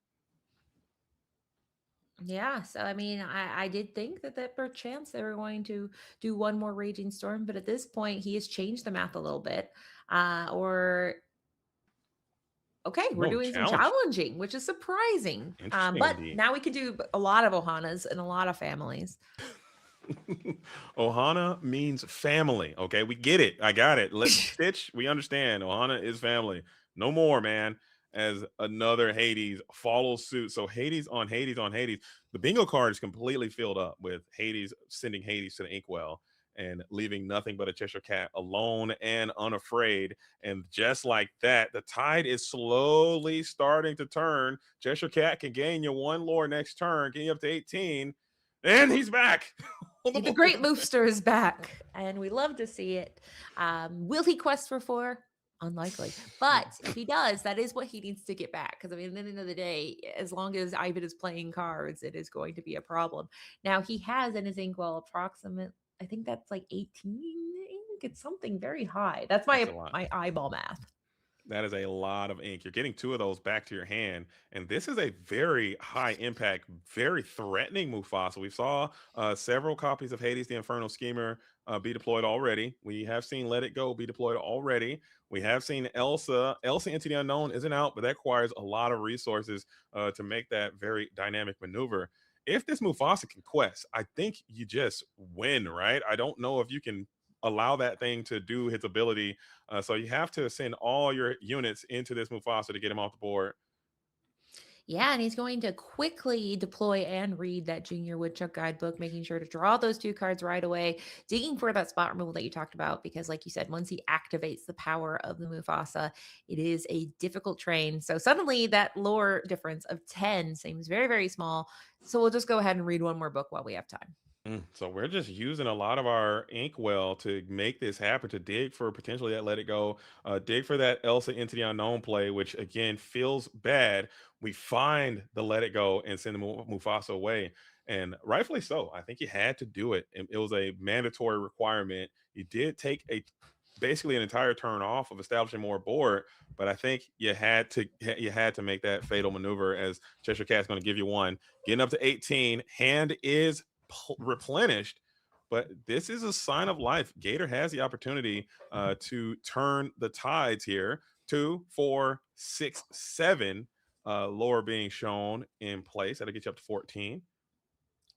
Yeah, so I mean, I did think that perchance they were going to do 1 more Raging Storm, but at this point, he has changed the math a little bit. We're doing some challenging, which is surprising. But indeed. Now we can do a lot of Ohanas and a lot of families. Ohana means family. Okay, we get it. I got it. Let's Stitch. We understand. Ohana is family. No more, man. As another Hades follows suit. So Hades on Hades on Hades. The bingo card is completely filled up with Hades sending Hades to the Inkwell. and leaving nothing but a Cheshire Cat alone and unafraid. And just like that, the tide is slowly starting to turn. Cheshire Cat can gain you 1 lore next turn, getting you up to 18. And he's back. The great Moofster is back, and we love to see it. Will he quest for 4? Unlikely. But if he does, that is what he needs to get back. Because, I mean, at the end of the day, as long as Ivan is playing cards, it is going to be a problem. Now, he has in his inkwell approximate, I think that's like 18 ink. It's something very high. That's my eyeball math. That is a lot of ink. You're getting 2 of those back to your hand. And this is a very high impact, very threatening Mufasa. We saw several copies of Hades the Infernal Schemer be deployed already. We have seen Let It Go be deployed already. We have seen Elsa Into the Unknown isn't out, but that requires a lot of resources to make that very dynamic maneuver. If this Mufasa can quest, I think you just win, right? I don't know if you can allow that thing to do its ability. So you have to send all your units into this Mufasa to get him off the board. Yeah, and he's going to quickly deploy and read that Junior Woodchuck guidebook, making sure to draw those 2 cards right away, digging for that spot removal that you talked about, because like you said, once he activates the power of the Mufasa, it is a difficult train. So suddenly that lore difference of 10 seems very, very small. So we'll just go ahead and read one more book while we have time. So we're just using a lot of our inkwell to make this happen, to dig for potentially that Let It Go, dig for that Elsa Into the Unknown play, which again feels bad. We find the Let It Go and send the Mufasa away, and rightfully so. I think you had to do it. It was a mandatory requirement. You did take basically an entire turn off of establishing more board, but I think you had to make that fatal maneuver, as Cheshire Cat's going to give you 1, getting up to 18. Hand is replenished, but this is a sign of life. Gator has the opportunity to turn the tides here. 2, 4, 6, 7 lore being shown in place. That'll get you up to 14.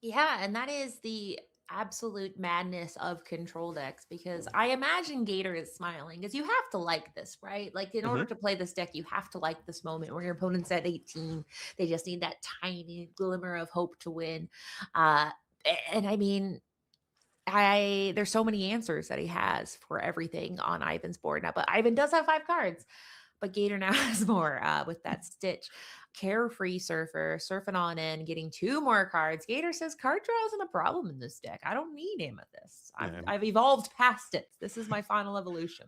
Yeah, and that is the absolute madness of control decks, because I imagine Gator is smiling, because you have to like this, right? Like, in order to play this deck, you have to like this moment where your opponent's at 18. They just need that tiny glimmer of hope to win. And I mean, there's so many answers that he has for everything on Ivan's board now, but Ivan does have 5 cards. But Gator now has more with that Stitch. Carefree Surfer, surfing on in, getting 2 more cards. Gator says card draw isn't a problem in this deck. I don't need Amethyst. I've evolved past it. This is my final evolution.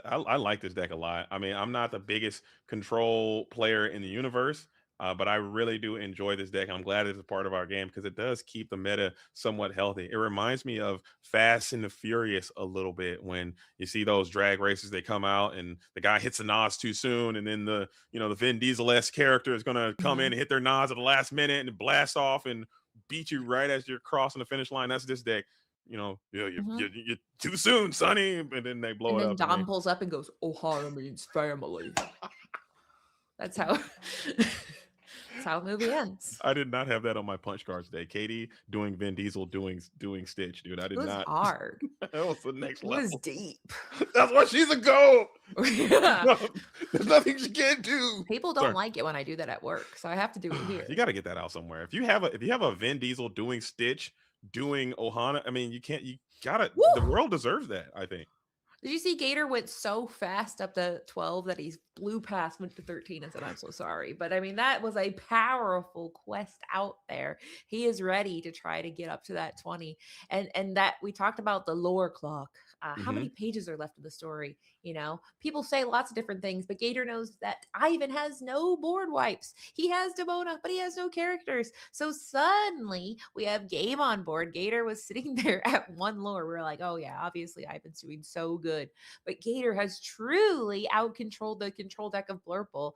I like this deck a lot. I mean, I'm not the biggest control player in the universe, but I really do enjoy this deck. I'm glad it's a part of our game because it does keep the meta somewhat healthy. It reminds me of Fast and the Furious a little bit, when you see those drag races, they come out and the guy hits the nods too soon, and then the Vin Diesel-esque character is going to come in and hit their nods at the last minute and blast off and beat you right as you're crossing the finish line. That's this deck. You're too soon, Sonny, and then they blow it up. And then Dom pulls up and goes, "Ohana means family." That's how the movie ends. I did not have that on my punch card today. Katie doing Vin Diesel doing Stitch, dude. I did not. Hard. That was the next level. It was deep. That's why she's a goat. There's nothing she can't do. People don't like it when I do that at work, so I have to do it here. You got to get that out somewhere. If you have a Vin Diesel doing Stitch, doing Ohana, I mean, you gotta. Woo! The world deserves that, I think. Did you see Gator went so fast up to 12 that he blew past, went to 13 and said, "I'm so sorry." But I mean, that was a powerful quest out there. He is ready to try to get up to that 20. And that we talked about the lore clock. How many pages are left of the story? People say lots of different things, but Gator knows that Ivan has no board wipes. He has Demona, but he has no characters. So suddenly we have game on board. Gator was sitting there at 1 lore. We're like, oh yeah, obviously Ivan's doing so good. But Gator has truly out-controlled the control deck of Blurple.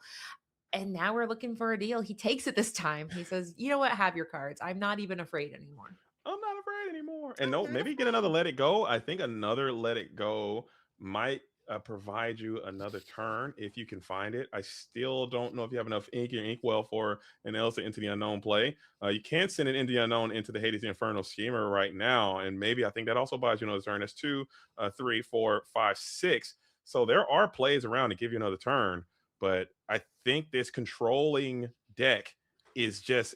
And now we're looking for a deal. He takes it this time. He says, "You know what? Have your cards. I'm not even afraid anymore." I'm not afraid anymore. And no, maybe get another Let It Go. I think another Let It Go might provide you another turn if you can find it. I still don't know if you have enough ink in your inkwell for an Elsa Into the Unknown play. You can send it Into the Unknown into the Hades the Infernal Schemer right now, and maybe I think that also buys you another turn. That's 2, 3, 4, 5, 6. So there are plays around to give you another turn, but I think this controlling deck is just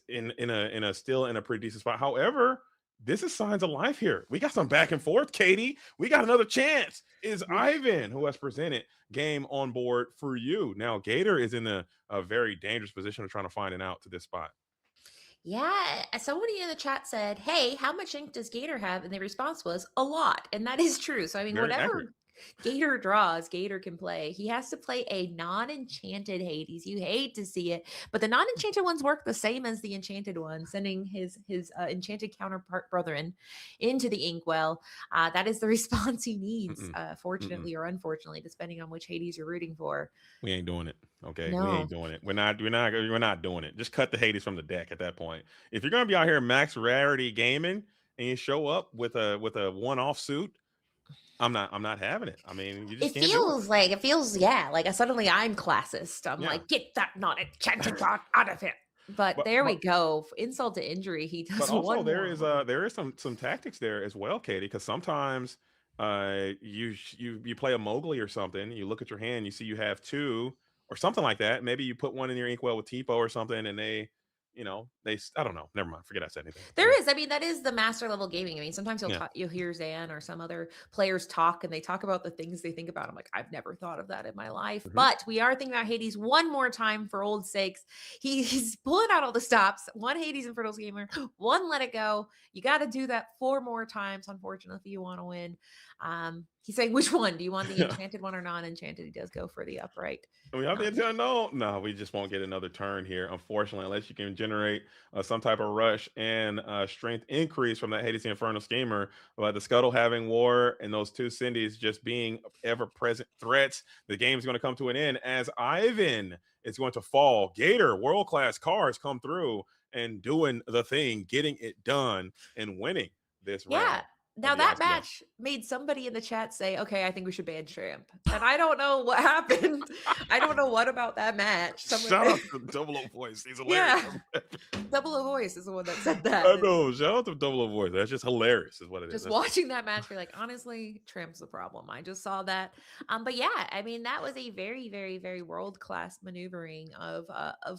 still in a pretty decent spot. However, this is signs of life here. We got some back and forth, Katie. We got another chance. Is Ivan who has presented game on board for you. Now, Gator is in a very dangerous position of trying to find an out to this spot. Yeah, somebody in the chat said, "Hey, how much ink does Gator have?" And the response was, "A lot," and that is true. So I mean, Very accurate. whatever Gator draws, Gator can play. He has to play a non-enchanted Hades. You hate to see it, but the non-enchanted ones work the same as the enchanted ones, sending his enchanted counterpart brethren into the inkwell. That is the response he needs, fortunately or unfortunately, depending on which Hades you're rooting for. We ain't doing it. Okay, we No. ain't doing it. We're not doing it. Just cut the Hades from the deck at that point. If you're gonna be out here max rarity gaming and you show up with a one-off suit, I'm not having it. I mean, you just It can't do it. feels like suddenly I'm classist. I'm like, get that non-enchanted god out of here. But there we go. Insult to injury. He does. But also one there more. is some tactics there as well, Katie, because sometimes you play a Mowgli or something, you look at your hand, you see you have two or something like that. Maybe you put one in your inkwell with Tipo or something, and they I don't know. Never mind. Forget I said anything. There is. I mean, that is the master level gaming. I mean, sometimes you'll hear Zan or some other players talk, and they talk about the things they think about. I'm like, I've never thought of that in my life. But we are thinking about Hades one more time for old sakes. He's pulling out all the stops. One Hades Infernals gamer, one Let It Go. You got to do that 4 more times, unfortunately, if you want to win. He's saying, which one? Do you want the enchanted one or non-enchanted? He does go for the upright. We have the enchanted. No, we just won't get another turn here, unfortunately, unless you can generate some type of rush and strength increase from that Hades Inferno schemer. But the Scuttle having war and those two Cindy's just being ever-present threats, the game's going to come to an end as Ivan is going to fall. Gator, world-class cards come through and doing the thing, getting it done and winning this round. Now that match made somebody in the chat say, "Okay, I think we should ban Tramp," and I don't know what happened. I don't know what about that match. Shout out to Double O Voice. He's hilarious. Yeah. Double O Voice is the one that said that. I know. Shout out to Double O Voice. That's just hilarious, is what it is. Just watching that match, you're like, honestly, Tramp's the problem. I just saw that. But yeah, I mean, that was a very, very, very world-class maneuvering of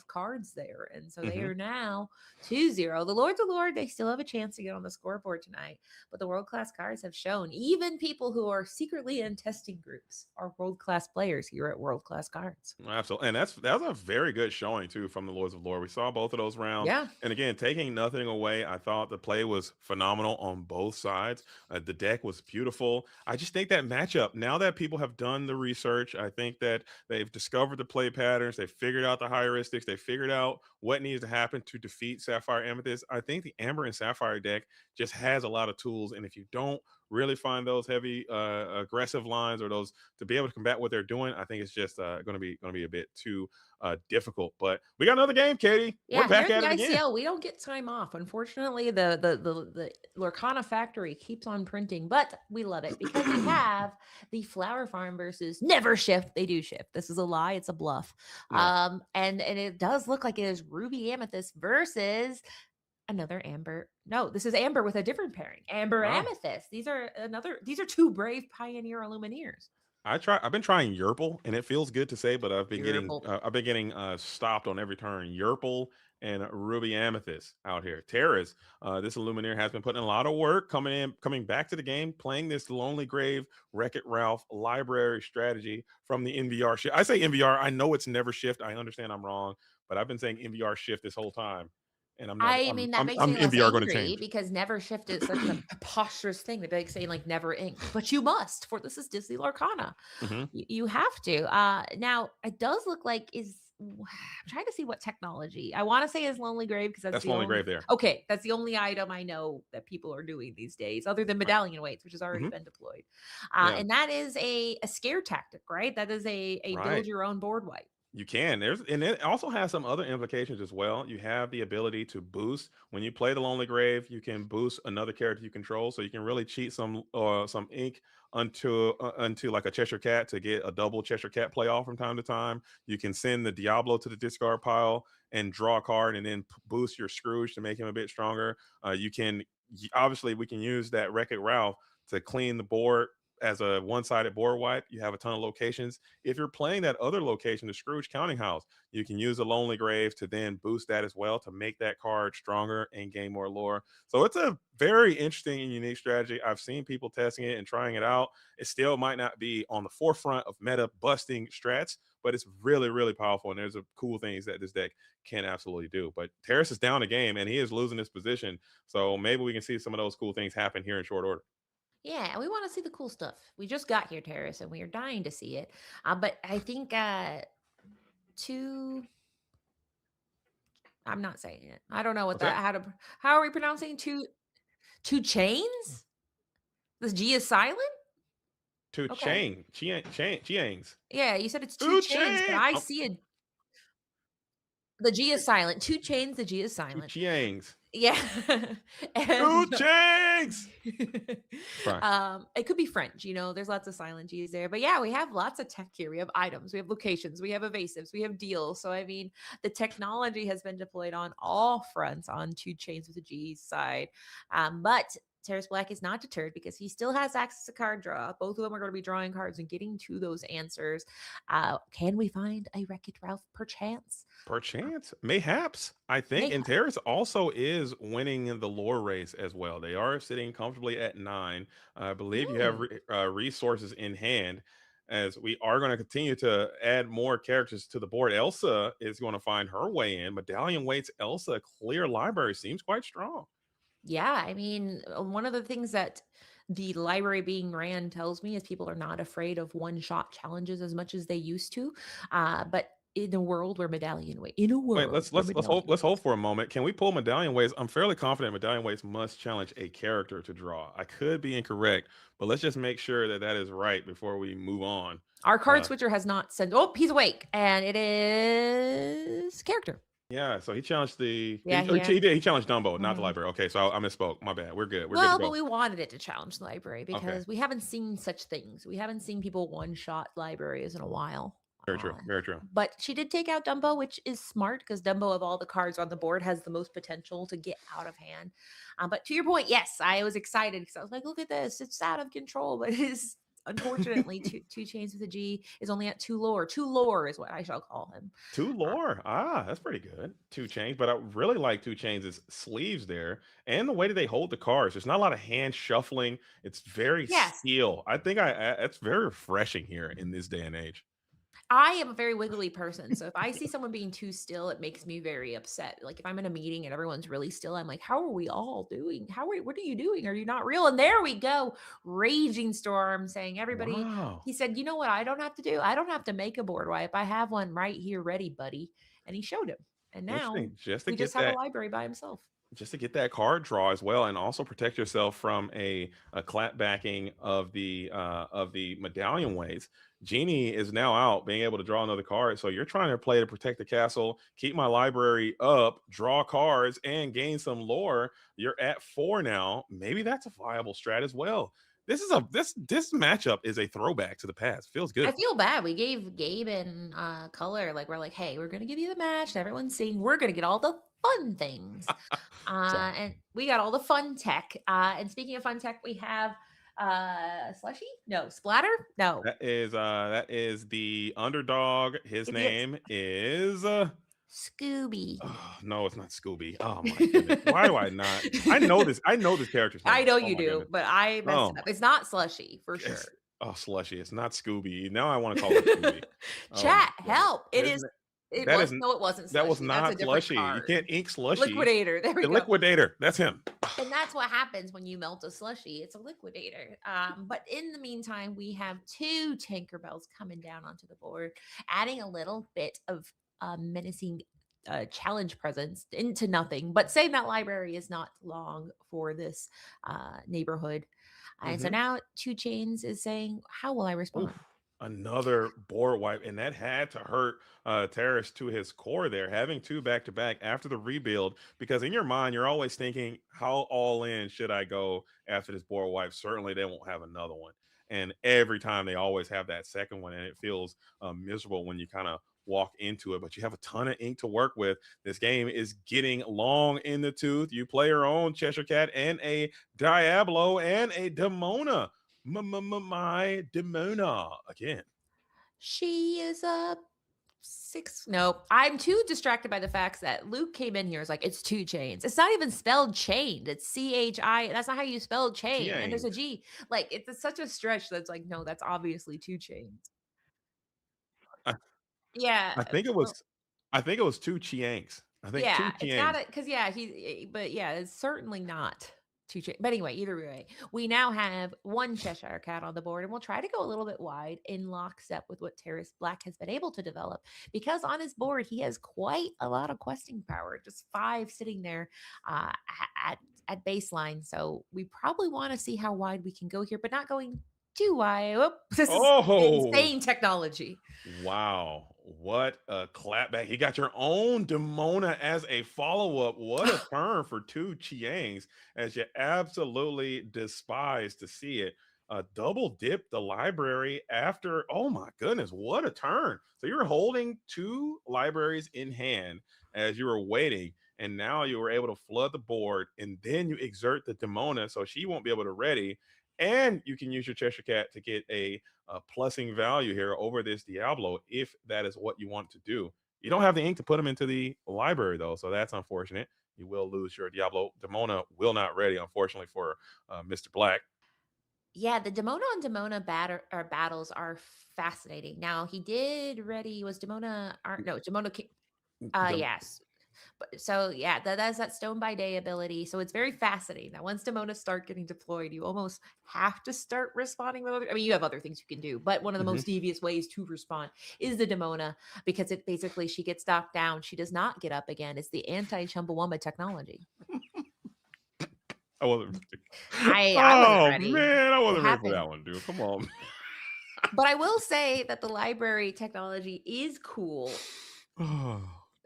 cards there. And so they are now 2-0. The Lords of Lord, they still have a chance to get on the scoreboard tonight. But the world-class cards have shown even people who are secretly in testing groups are world-class players here at World-Class Cards. Absolutely. And that was a very good showing too from the Lords of Lore. We saw both of those rounds. Yeah. And again, taking nothing away, I thought the play was phenomenal on both sides. The deck was beautiful. I just think that matchup, now that people have done the research, I think that they've discovered the play patterns, they figured out the heuristics, they figured out what needs to happen to defeat Sapphire Amethyst. I think the Amber and Sapphire deck just has a lot of tools. And if you don't really find those heavy aggressive lines or those to be able to combat what they're doing, I think it's just going to be a bit too difficult. But we got another game, Katie. Yeah, we're back here at at it the ICL, again. we don't get time off. Unfortunately, the Lorcana factory keeps on printing, but we love it because we have the Flower Farm versus Never Shift. They do shift. This is a lie. It's a bluff. Yeah. And it does look like it is Ruby Amethyst versus another Amber. No, this is Amber with a different pairing. Amber Amethyst. These are two brave Pioneer Illumineers. I've been trying Yerple, and it feels good to say, but I've been getting stopped on every turn. Yerple and Ruby Amethyst out here. Terrace, this Illumineer has been putting in a lot of work coming back to the game, playing this Lonely Grave, Wreck-It Ralph library strategy from the NVR shift. I say NVR. I know it's Never Shift. I understand I'm wrong, but I've been saying NVR shift this whole time. And I'm that makes me less angry because Never Shift is such a preposterous thing. They're like saying like never ink, but you must, for this is Disney Lorcana. You have to. Now it does look like I'm trying to see what technology. I want to say is Lonely Grave because that's the Lonely Grave there. Okay, that's the only item I know that people are doing these days, other than Medallion Weights, which has already been deployed. And that is a scare tactic, right? That is a build your own board wipe. You can. And it also has some other implications as well. You have the ability to boost when you play the Lonely Grave. You can boost another character you control, so you can really cheat some ink onto like a Cheshire Cat to get a double Cheshire Cat playoff from time to time. You can send the Diablo to the discard pile and draw a card, and then boost your Scrooge to make him a bit stronger. We can use that Wreck-It Ralph to clean the board as a one-sided board wipe, you have a ton of locations. If you're playing that other location, the Scrooge Counting House, you can use the Lonely Grave to then boost that as well to make that card stronger and gain more lore. So it's a very interesting and unique strategy. I've seen people testing it and trying it out. It still might not be on the forefront of meta busting strats, but it's really, really powerful. And there's a cool things that this deck can absolutely do. But Terrace is down the game and he is losing his position. So maybe we can see some of those cool things happen here in short order. Yeah, we want to see the cool stuff. We just got here, Terrace, and we are dying to see it. But I think I'm not saying it. I don't know what how are we pronouncing two chains? This G is silent? Chiangs. Yeah, you said it's two chains, but I see it. The G is silent. Two chains, the G is silent. Two Chiangs. Yeah. Two Chiangs. It could be French, there's lots of silent G's there. But yeah, we have lots of tech here. We have items, we have locations, we have evasives, we have deals. So I mean, the technology has been deployed on all fronts on two chains with the G side. But Terrace Black is not deterred because he still has access to card draw. Both of them are going to be drawing cards and getting to those answers. Can we find a Wreck-It Ralph perchance? Perchance, mayhaps. I think, and Terrace also is winning the lore race as well. They are sitting comfortably at 9. I believe you have resources in hand. As we are going to continue to add more characters to the board. Elsa is going to find her way in. Medallion Waits Elsa clear library seems quite strong. Yeah, I mean, one of the things that the library being ran tells me is people are not afraid of one-shot challenges as much as they used to. But in a world where let's hold for a moment. Can we pull Medallion Waits? I'm fairly confident Medallion Waits must challenge a character to draw. I could be incorrect, but let's just make sure that is right before we move on. Our card switcher has not said, oh, he's awake, and it is character. Yeah, so he challenged he challenged Dumbo, not the library. Okay, so I misspoke. My bad. We're good. We're good to go. But we wanted it to challenge the library because we haven't seen such things. We haven't seen people one-shot libraries in a while. Very true. Very true. But she did take out Dumbo, which is smart because Dumbo, of all the cards on the board, has the most potential to get out of hand. But to your point, yes, I was excited because I was like, look at this. It's out of control, but it is. Unfortunately, two chains with a G is only at 2 lore. 2 lore is what I shall call him. 2 lore. That's pretty good. 2 chains, but I really like 2 chains' sleeves there and the way that they hold the cards. There's not a lot of hand shuffling. It's very steel. I think it's very refreshing here in this day and age. I am a very wiggly person. So if I see someone being too still, it makes me very upset. Like if I'm in a meeting and everyone's really still, I'm like, how are we all doing? What are you doing? Are you not real? And there we go. Raging Storm saying everybody, He said, you know what I don't have to do? I don't have to make a board wipe. I have one right here ready, buddy. And he showed him. And now we just have a library by himself. Just to get that card draw as well, and also protect yourself from a clap backing of the Medallion Waits. Genie is now out, being able to draw another card. So you're trying to play to protect the castle, keep my library up, draw cards, and gain some lore. You're at 4 now. Maybe that's a viable strat as well. This matchup is a throwback to the past. Feels good. I feel bad. We gave Gabe and Color, like we're like, hey, we're gonna give you the match. And everyone's saying we're gonna get all the fun things. And we got all the fun tech. And speaking of fun tech, we have Slushy? No, Splatter? No. That is the underdog. His name is Scooby. Oh, no, it's not Scooby. Oh my goodness. Why do I not? I know this character's name. I know you do, but I messed it up. It's not Slushy for sure. Oh, Slushy. It's not Scooby. Now I want to call it Scooby. Chat, help. It is. It wasn't Slushy. That was not Slushy. You can't ink Slushy. Liquidator. There we go. Liquidator. That's him. And that's what happens when you melt a Slushy. It's a liquidator. But in the meantime, we have 2 Tinkerbells coming down onto the board, adding a little bit of menacing challenge presence into nothing, but saying that library is not long for this neighborhood. And so now 2 Chains is saying, how will I respond? Oof. Another board wipe, and that had to hurt Terrace to his core there, having 2 back-to-back after the rebuild, because in your mind, you're always thinking, how all in should I go after this board wipe? Certainly they won't have another one. And every time they always have that second one, and it feels miserable when you kind of walk into it, but you have a ton of ink to work with. This game is getting long in the tooth. You play your own Cheshire Cat and a Diablo and a Demona. my Demona again. She is a 6. Nope. I'm too distracted by the facts that Luke came in here. Is like, it's 2 chains. It's not even spelled chained. It's CHI. That's not how you spell chain. And there's a G. Like, it's such a stretch that's like, no, that's obviously 2 chains. Yeah. I think it was 2 Chiangs. I think 2 Yeah, it's Chiangs. not because but yeah, it's certainly not 2 chains. But anyway, either way, we now have 1 Cheshire Cat on the board, and we'll try to go a little bit wide in lockstep with what Terrace Black has been able to develop. Because on his board, he has quite a lot of questing power, just 5 sitting there at baseline. So we probably want to see how wide we can go here, but not going too wide. This is insane technology. Wow. What a clapback. You got your own Demona as a follow-up. What a turn for 2 Chiangs, as you absolutely despise to see it. Double dip the library after. Oh my goodness, what a turn. So you're holding 2 libraries in hand as you were waiting, and now you were able to flood the board, and then you exert the Demona so she won't be able to ready. And you can use your Cheshire Cat to get a plussing value here over this Diablo if that is what you want to do. You don't have the ink to put them into the library, though, so that's unfortunate. You will lose your Diablo. Demona will not ready, unfortunately, for Mr. Black. Yeah, the Demona on Demona battles are fascinating. Now, he did ready, was Demona, no, Demona King. Yes. But so yeah, that's that Stone by Day ability. So it's very fascinating that once Demona start getting deployed, you almost have to start responding with other. I mean, you have other things you can do, but one of the most devious ways to respond is the Demona, because it basically, she gets knocked down, she does not get up again. It's the anti-Chumbawamba technology. I wasn't. I wasn't ready. Man, I wasn't ready for that one, dude. Come on. But I will say that the library technology is cool.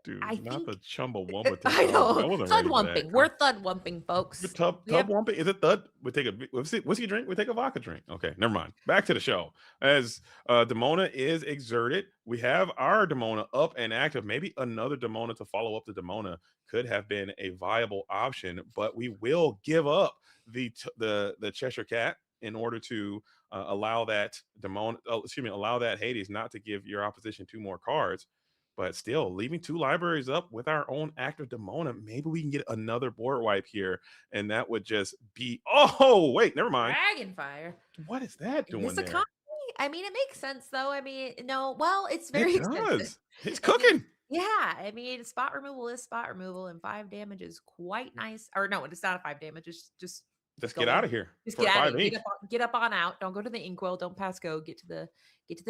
Dude, I not think the Chumbawamba. I know. Thud wumping. wumping. We're thud wumping, folks. Tub wumping. Is it thud? We take a whiskey drink. We take a vodka drink. Okay, never mind. Back to the show. As Demona is exerted, we have our Demona up and active. Maybe another Demona to follow up the Demona could have been a viable option, but we will give up the Cheshire Cat in order to allow that Demona. Allow that Hades not to give your opposition 2 more cards. But still, leaving 2 libraries up with our own active Demona, maybe we can get another board wipe here, and that would just be. Oh, wait, never mind. Dragonfire. What is that doing there? Economy? I mean, it makes sense, though. I mean, no, well, it's very expensive. It's cooking. Yeah, I mean, spot removal is spot removal, and 5 damage is quite nice. Or no, it's not a 5 damage. It's just get out of here. Just get out of here. Get up on out. Don't go to the inkwell. Don't pass go. Get to the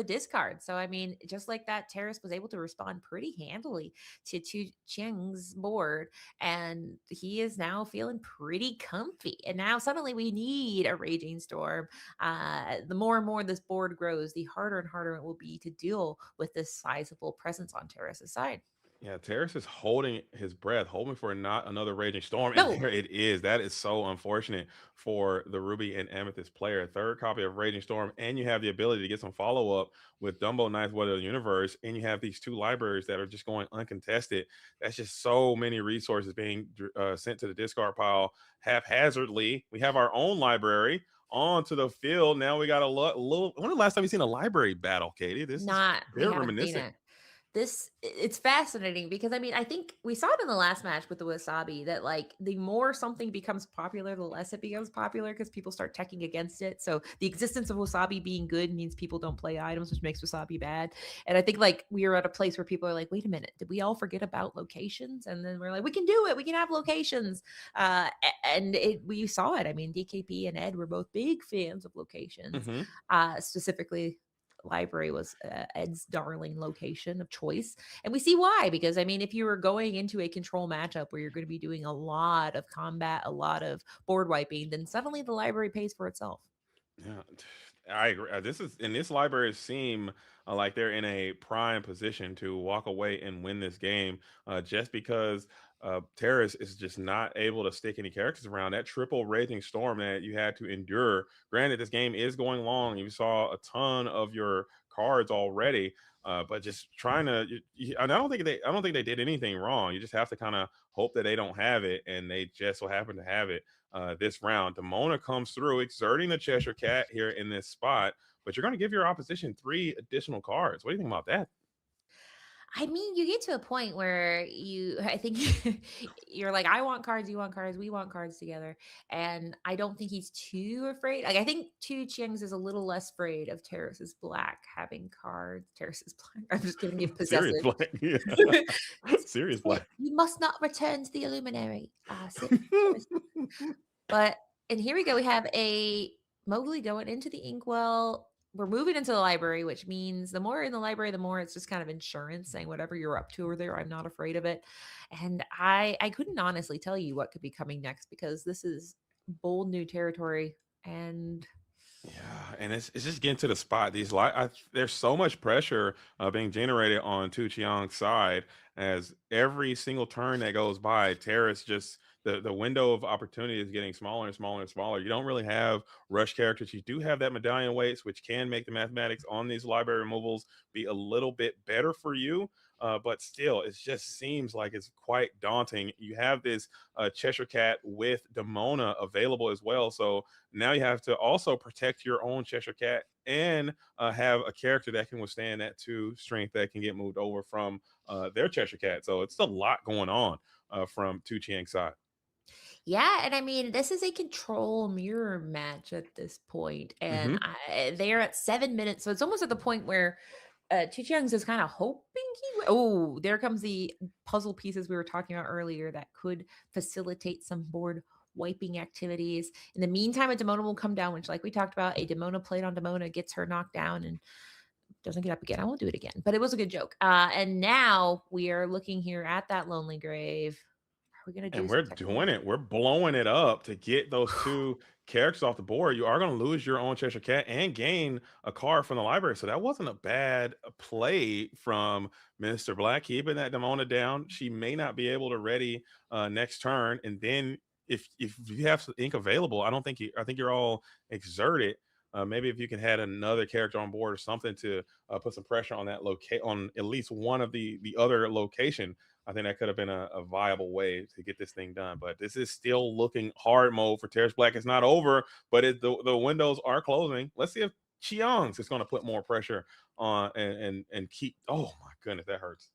discard. So I mean, just like that, Terrace was able to respond pretty handily to Cheng's board, and he is now feeling pretty comfy. And now suddenly we need a Raging Storm. The more and more this board grows, the harder and harder it will be to deal with this sizable presence on Terrace's side. Yeah, Terrace is holding his breath, hoping for not another Raging Storm. No. And there it is. That is so unfortunate for the Ruby and Amethyst player. 3rd copy of Raging Storm, and you have the ability to get some follow-up with Dumbo Ninth Wonder of the Universe, and you have these 2 libraries that are just going uncontested. That's just so many resources being sent to the discard pile haphazardly. We have our own library onto the field. Now we got a little. When was the last time you seen a library battle, Katie? This is very reminiscent. It's fascinating because I mean, I think we saw it in the last match with the Wasabi that like the more something becomes popular, the less it becomes popular because people start teching against it. So the existence of Wasabi being good means people don't play items, which makes Wasabi bad. And I think like we are at a place where people are like, wait a minute, did we all forget about locations? And then we're like, we can do it. We can have locations. And we saw it. I mean, DKP and Ed were both big fans of locations, specifically. Library was Ed's darling location of choice, and we see why, because I mean, if you were going into a control matchup where you're going to be doing a lot of combat, a lot of board wiping, then suddenly the library pays for itself. Yeah, I agree. This library seem like they're in a prime position to walk away and win this game, just because Terrace is just not able to stick any characters around. That triple Raging Storm that you had to endure. Granted, this game is going long. You saw a ton of your cards already, but just trying to. I don't think they did anything wrong. You just have to kind of hope that they don't have it, and they just so happen to have it. this round. Demona comes through, exerting the Cheshire Cat here in this spot, but you're going to give your opposition 3 additional cards. What do you think about that? I mean, you get to a point where I think you're like, I want cards, you want cards, we want cards together. And I don't think he's too afraid. Like, I think Tu Chiang's is a little less afraid of Terrace's Black having cards. Terrace's Black. I'm just giving you possessive. Serious Black. Yeah. Serious Black. You must not return to the Illuminary. But, and here we go. We have a Mowgli going into the inkwell. We're moving into the library, which means the more in the library, the more it's just kind of insurance saying whatever you're up to over there, I'm not afraid of it. And I couldn't honestly tell you what could be coming next because this is bold new territory. And yeah, and it's just getting to the spot. There's so much pressure being generated on Tu Chiang's side as every single turn that goes by, Terrace just the window of opportunity is getting smaller and smaller and smaller. You don't really have rush characters. You do have that medallion weights, which can make the mathematics on these library removals be a little bit better for you. But still, it just seems like it's quite daunting. You have this Cheshire Cat with Demona available as well. So now you have to also protect your own Cheshire Cat and have a character that can withstand that 2 strength that can get moved over from their Cheshire Cat. So it's a lot going on from Tu Chiang's side. Yeah, and I mean, this is a control mirror match at this point, and they're at 7 minutes, so it's almost at the point where Tu Chiang's is kind of hoping oh, there comes the puzzle pieces we were talking about earlier that could facilitate some board wiping activities. In the meantime, a Demona will come down, which, like we talked about, a Demona played on Demona gets her knocked down and doesn't get up again. I won't do it again, but it was a good joke. And now we are looking here at that lonely grave. We're gonna do and we're doing it. We're blowing it up to get those 2 characters off the board. You are going to lose your own Cheshire Cat and gain a card from the library. So that wasn't a bad play from Mr. Black, keeping that Demona down. She may not be able to ready next turn. And then if you have ink available, I think you're all exerted. Maybe if you can have another character on board or something to put some pressure on that on at least one of the other location. I think that could have been a viable way to get this thing done. But this is still looking hard mode for Terrace Black. It's not over, but the windows are closing. Let's see if Chiang's is going to put more pressure on and keep. Oh my goodness, that hurts.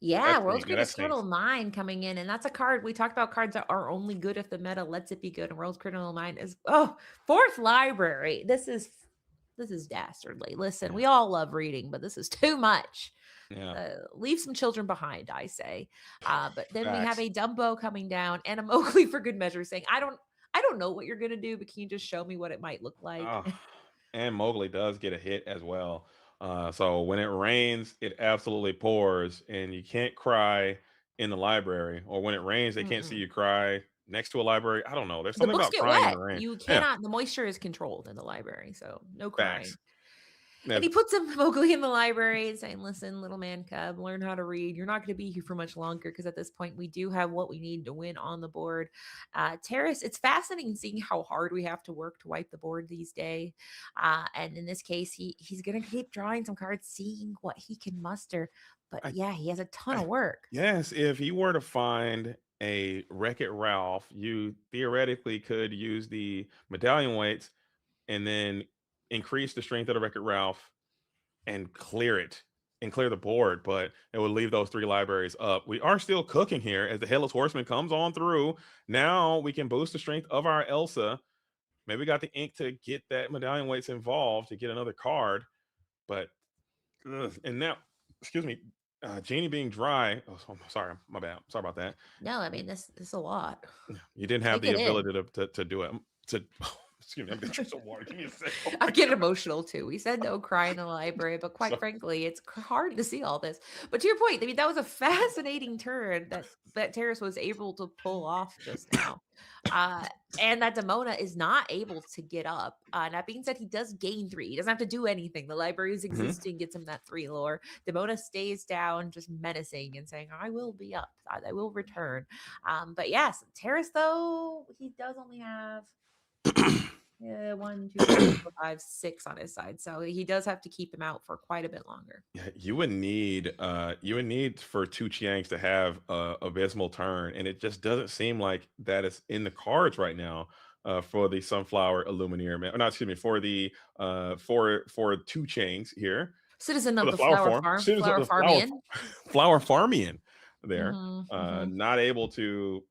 Yeah, World's Greatest Criminal Mind coming in, and that's a card we talked about. Cards that are only good if the meta lets it be good. And World's Criminal Mind is 4th library. This is dastardly. Listen, we all love reading, but this is too much. Yeah. Leave some children behind, I say. But then we have a Dumbo coming down and a Mowgli for good measure saying, I don't know what you're gonna do, but can you just show me what it might look like? And Mowgli does get a hit as well. So when it rains, it absolutely pours, and you can't cry in the library. Or when it rains, they can't see you cry next to a library. I don't know. There's something about crying in the rain. You cannot. The moisture is controlled in the library, so no crying. Facts. And he puts him Mowgli in the library and saying, listen, little man cub, learn how to read. You're not going to be here for much longer because at this point we do have what we need to win on the board. Terrace, it's fascinating seeing how hard we have to work to wipe the board these days. And in this case, he's going to keep drawing some cards, seeing what he can muster. But he has a ton of work. Yes, if he were to find a Wreck-It Ralph, you theoretically could use the medallion weights and then increase the strength of the Wreck-It Ralph and clear the board, but it would leave those 3 libraries up. We are still cooking here as the Headless Horseman comes on through. Now we can boost the strength of our Elsa. Maybe we got the ink to get that medallion weights involved to get another card, but and now, excuse me, Genie being dry. Oh, sorry, my bad. Sorry about that. No, I mean this is a lot. You didn't have the ability to do it. Excuse me, I'm getting some water. Give me a second. I get emotional too. We said no cry in the library, but quite frankly, it's hard to see all this. But to your point, I mean, that was a fascinating turn that Terrace was able to pull off just now. And that Demona is not able to get up. That being said, he does gain 3. He doesn't have to do anything. The library's existing gets him that 3 lore. Demona stays down, just menacing and saying, I will be up. I will return. But yes, Terrace, though, he does only have Yeah, 1, 2, 3, 4, 5, 6 on his side. So he does have to keep him out for quite a bit longer. Yeah, you would need for Tu Chiang's to have a abysmal turn, and it just doesn't seem like that is in the cards right now for the Sunflower Illumineer man. Or not, excuse me, for the for Tu Chiang's here. Citizen For of the the flower flower farm, farm, citizen of flower the flower farmian. flower farmian there, Mm-hmm. not able to.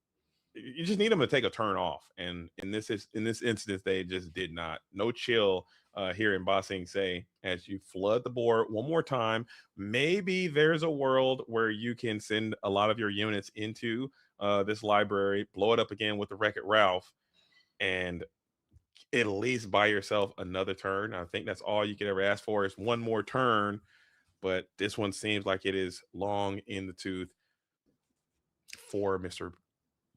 You just need them to take a turn off, and in this instance, they just did not. No chill here in Ba Sing Se as you flood the board one more time. Maybe there's a world where you can send a lot of your units into this library, blow it up again with the Wreck-It Ralph, and at least buy yourself another turn. I think that's all you could ever ask for is one more turn, but this one seems like it is long in the tooth for Mr.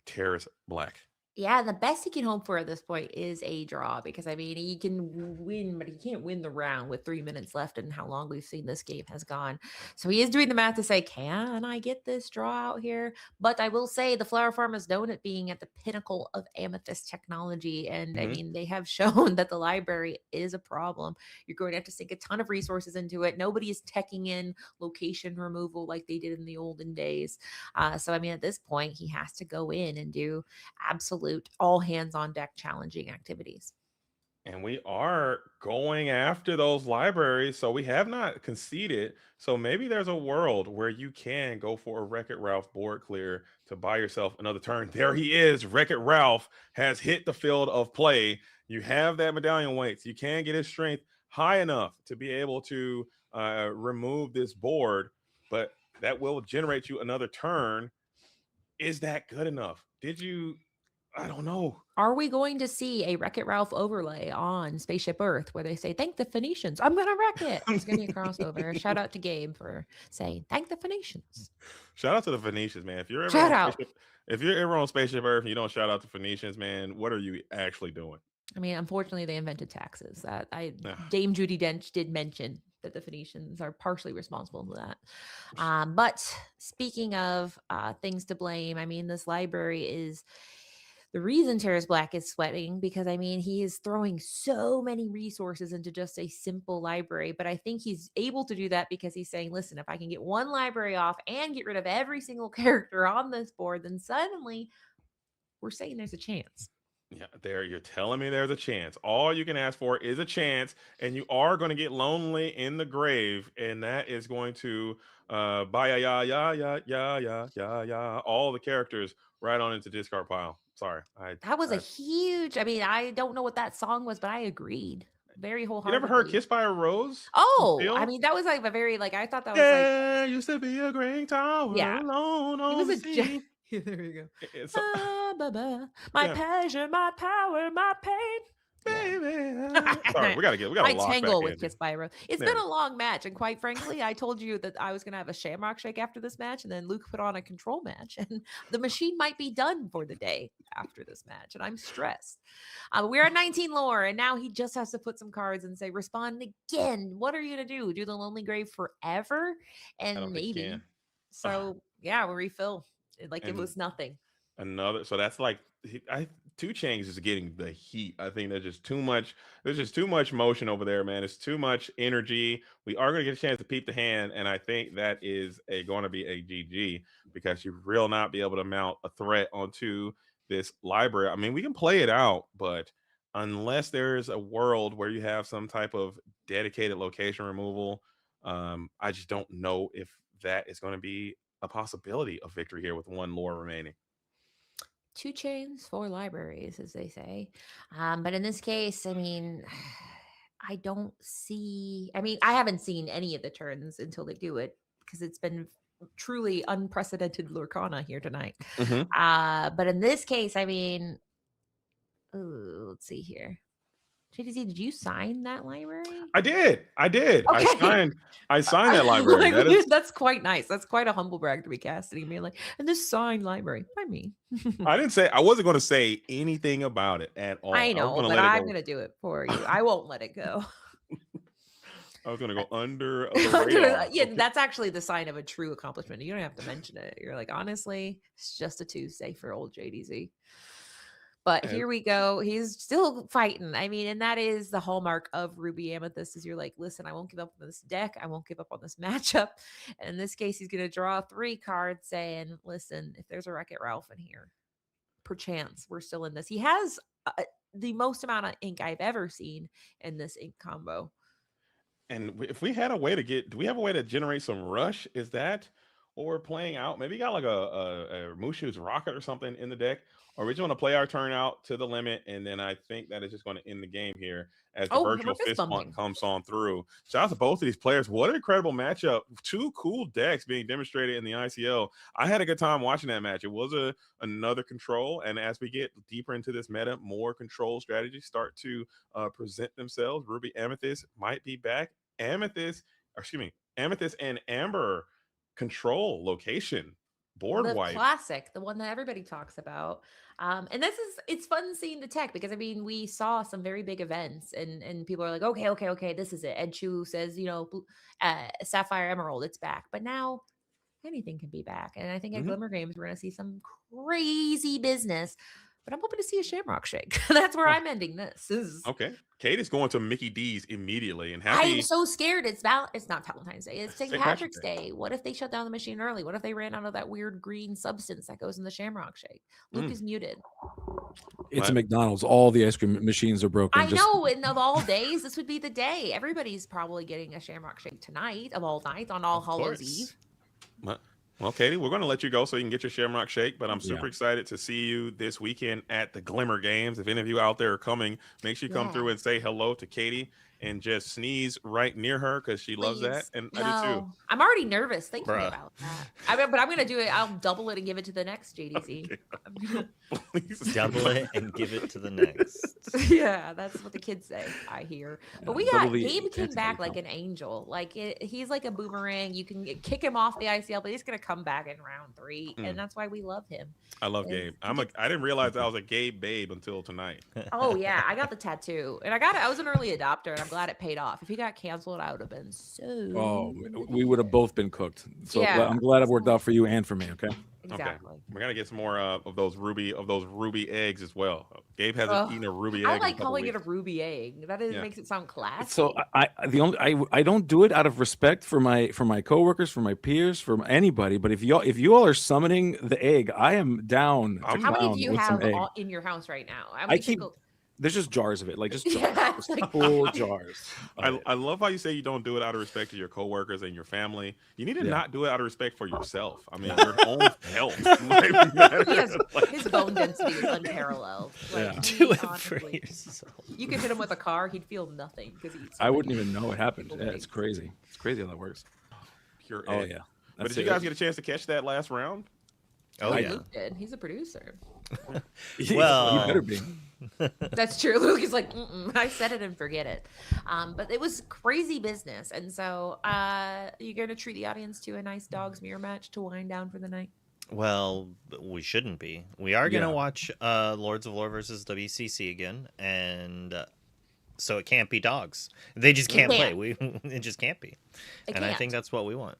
Terrace Black. Yeah, the best he can hope for at this point is a draw because I mean he can win, but he can't win the round with 3 minutes left and how long we've seen this game has gone. So he is doing the math to say, can I get this draw out here? But I will say the Flower Farm is known at being at the pinnacle of amethyst technology. And I mean, they have shown that the library is a problem. You're going to have to sink a ton of resources into it. Nobody is teching in location removal like they did in the olden days. So I mean, at this point, he has to go in and do absolute all hands on deck challenging activities. And we are going after those libraries, so we have not conceded. So maybe there's a world where you can go for a Wreck-It Ralph board clear to buy yourself another turn. There he is. Wreck-It Ralph has hit the field of play. You have that medallion weights. You can get his strength high enough to be able to remove this board, but that will generate you another turn. Is that good enough? I don't know. Are we going to see a Wreck-It Ralph overlay on Spaceship Earth where they say, thank the Phoenicians, I'm going to wreck it? It's going to be a crossover. Shout out to Gabe for saying, thank the Phoenicians. Shout out to the Phoenicians, man. If you're ever on Spaceship Earth and you don't shout out the Phoenicians, man, what are you actually doing? I mean, unfortunately, they invented taxes. Dame Judi Dench did mention that the Phoenicians are partially responsible for that. But speaking of things to blame, I mean, this library is the reason Terrace Black is sweating because, I mean, he is throwing so many resources into just a simple library. But I think he's able to do that because he's saying, listen, if I can get one library off and get rid of every single character on this board, then suddenly we're saying there's a chance. Yeah, you're telling me there's a chance. All you can ask for is a chance, and you are going to get lonely in the grave, and that is going to all the characters right on into discard pile. Sorry, that was a huge. I mean, I don't know what that song was, but I agreed very wholeheartedly. You never heard "Kissed by a Rose"? Oh, I mean, that was like a very I thought that was like used to be a great tower alone on the sea. There you go. My pleasure, my power, my pain. Baby. Sorry, we gotta I tangle with Kiss by a Rose. It's been a long match, and quite frankly, I told you that I was gonna have a Shamrock Shake after this match, and then Luke put on a control match, and the machine might be done for the day after this match, and I'm stressed. We're at 19 lore, and now he just has to put some cards and say, respond again. What are you gonna do? Do the Lonely Grave forever? And maybe. So yeah, we'll refill. It was nothing. So that's like Tu Chiang's is getting the heat. I think there's just too much motion over there, man. It's too much energy. We are going to get a chance to peep the hand, and I think that is going to be a GG because you will not be able to mount a threat onto this library. I mean, we can play it out, but unless there's a world where you have some type of dedicated location removal, I just don't know if that is going to be a possibility of victory here with one lore remaining. 2 chains, 4 libraries, as they say. But in this case, I mean, I don't see. I mean, I haven't seen any of the turns until they do it because it's been truly unprecedented Lorcana here tonight. But in this case, I mean, let's see here. JDZ, did you sign that library? I did. Okay. I signed that library. That's quite nice. That's quite a humble brag to be casting and being like, and this signed library by me. I wasn't going to say anything about it at all. I know, but I'm going to do it for you. I won't let it go. I was going to go under the radar. Yeah, that's actually the sign of a true accomplishment. You don't have to mention it. You're like, honestly, it's just a Tuesday for old JDZ. But here we go. He's still fighting. I mean, and that is the hallmark of Ruby Amethyst is you're like, listen, I won't give up on this deck. I won't give up on this matchup. And in this case, he's going to draw 3 cards saying, listen, if there's a Wreck-It Ralph in here, perchance we're still in this. He has the most amount of ink I've ever seen in this ink combo. And if we had a way to do we have a way to generate some rush? Is that what we're playing out? Maybe you got like a Mushu's Rocket or something in the deck, or we just want to play our turn out to the limit, and then I think that is just going to end the game here as the virtual fist bump comes on through. Shout out to both of these players. What an incredible matchup. 2 cool decks being demonstrated in the ICL. I had a good time watching that match. It was another control, and as we get deeper into this meta, more control strategies start to present themselves. Ruby Amethyst might be back. Amethyst and Amber control location board the wipe. Classic, the one that everybody talks about. And it's fun seeing the tech because I mean we saw some very big events and people are like, okay, this is it. Ed Chu says, Sapphire Emerald, it's back. But now anything can be back. And I think at Glimmer Games we're gonna see some crazy business. But I'm hoping to see a Shamrock Shake. That's where I'm ending this. Okay. Kate is going to Mickey D's immediately and happy. I'm so scared. It's not Valentine's Day. It's St. Patrick's Day. What if they shut down the machine early? What if they ran out of that weird green substance that goes in the Shamrock Shake? Luke is muted. It's a McDonald's. All the ice cream machines are broken. I know. And of all days, this would be the day. Everybody's probably getting a Shamrock Shake tonight of all nights on All Hallows Eve. Well, Katie, we're going to let you go so you can get your Shamrock Shake, but I'm super excited to see you this weekend at the Glimmer Games. If any of you out there are coming, make sure you come through and say hello to Katie and just sneeze right near her because she loves that. And I do too. I'm already nervous thinking about that. But I'm going to do it. I'll double it and give it to the next JDC. Okay. Please double it and give it to the next. Yeah, that's what the kids say, I hear. But we got Gabe came back like an angel. Like he's like a boomerang. You can kick him off the ICL, but he's going to come back in round 3. And that's why we love him. I love Gabe. I didn't realize I was a Gabe babe until tonight. Oh yeah, I got the tattoo. And I was an early adopter and I'm glad it paid off. If he got canceled, I would have been so. Oh, we would have both been cooked. So I'm glad it worked out for you and for me. Okay. Exactly. Okay. We're gonna get some more of those ruby eggs as well. Gabe hasn't eaten a ruby egg. I like calling it a ruby egg. That makes it sound classy. So I don't do it out of respect for my coworkers, for my peers, for anybody. But if you all are summoning the egg, I am down. How many do you have in your house right now? There's just jars of it, like just full jars. I love how you say you don't do it out of respect to your coworkers and your family. You need to not do it out of respect for yourself. I mean, your own health. His bone density is unparalleled. Do it for yourself. You could hit him with a car, he'd feel nothing because I wouldn't even know it happened. Yeah, it's crazy. It's crazy how that works. Pure egg. Yeah. But did you guys get a chance to catch that last round? Oh yeah, Luke did. He's a producer. Well, he better be. That's true. Luke is like, I said it and forget it. But it was crazy business, and so you're going to treat the audience to a nice dogs mirror match to wind down for the night. Well, we shouldn't be. We are going to watch Lords of Lore versus WCC again, and so it can't be dogs. They just can't play. It just can't be. I think that's what we want.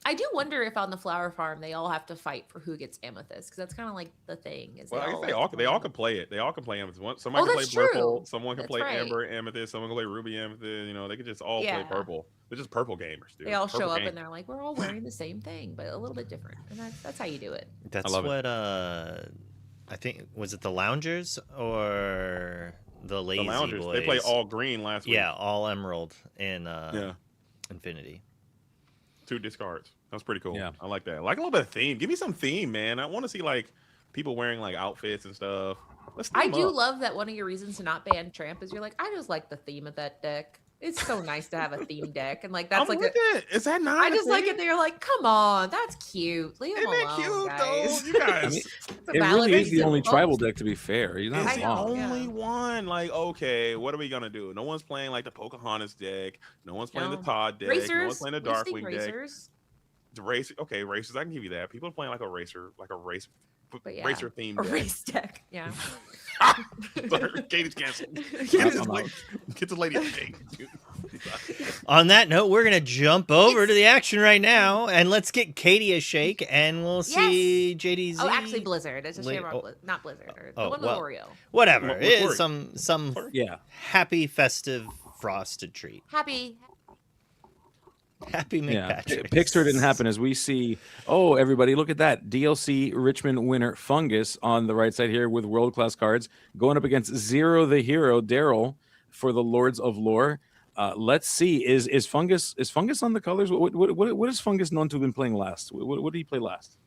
I do wonder if on the flower farm they all have to fight for who gets amethyst because that's kind of like the thing. Well, I guess they all can play it. They all can play amethyst. Somebody can play purple. Someone can play amber amethyst. Someone can play ruby amethyst. They could just all play purple. They're just purple gamers, dude. They all show up and they're like, we're all wearing the same thing, but a little bit different, and that's how you do it. That's what I think was it the Loungers or the Lazy Boys? They play all green last week. Yeah, all emerald in Infinity. 2 discards. That's pretty cool. Yeah. I like that. I like a little bit of theme. Give me some theme, man. I want to see like people wearing like outfits and stuff. I do love that one of your reasons to not ban Tramp is you're like, I just like the theme of that deck. It's so nice to have a theme deck. And like that's Is that not? I just like it that you're like, come on, that's cute. Leave him alone, cute, guys. though? You guys. It really is the only tribal deck, to be fair. You're not it's the only one. Like, okay, what are we gonna do? No one's playing like the Pocahontas deck. No one's playing the Todd deck. Racers, no one's playing the Darkwing deck. Racers. Racers. I can give you that. People are playing like a race theme deck. A race deck. Yeah. Sorry, Katie's canceled. Get this lady a thing. On that note, we're gonna jump over to the action right now, and let's get Katie a shake, and we'll see JDZ. Oh, actually, Blizzard. It's a Shamrock, not Blizzard. Or the one with Oreo. Whatever. It is some happy festive frosted treat. Happy McPatrick. Pixar didn't happen as we see. Oh, everybody, look at that. DLC Richmond winner Fungus on the right side here with world-class cards going up against Zero the Hero, Daryl, for the Lords of Lore. Let's see. Is Fungus on the colors? What is Fungus known to have been playing last? What did he play last?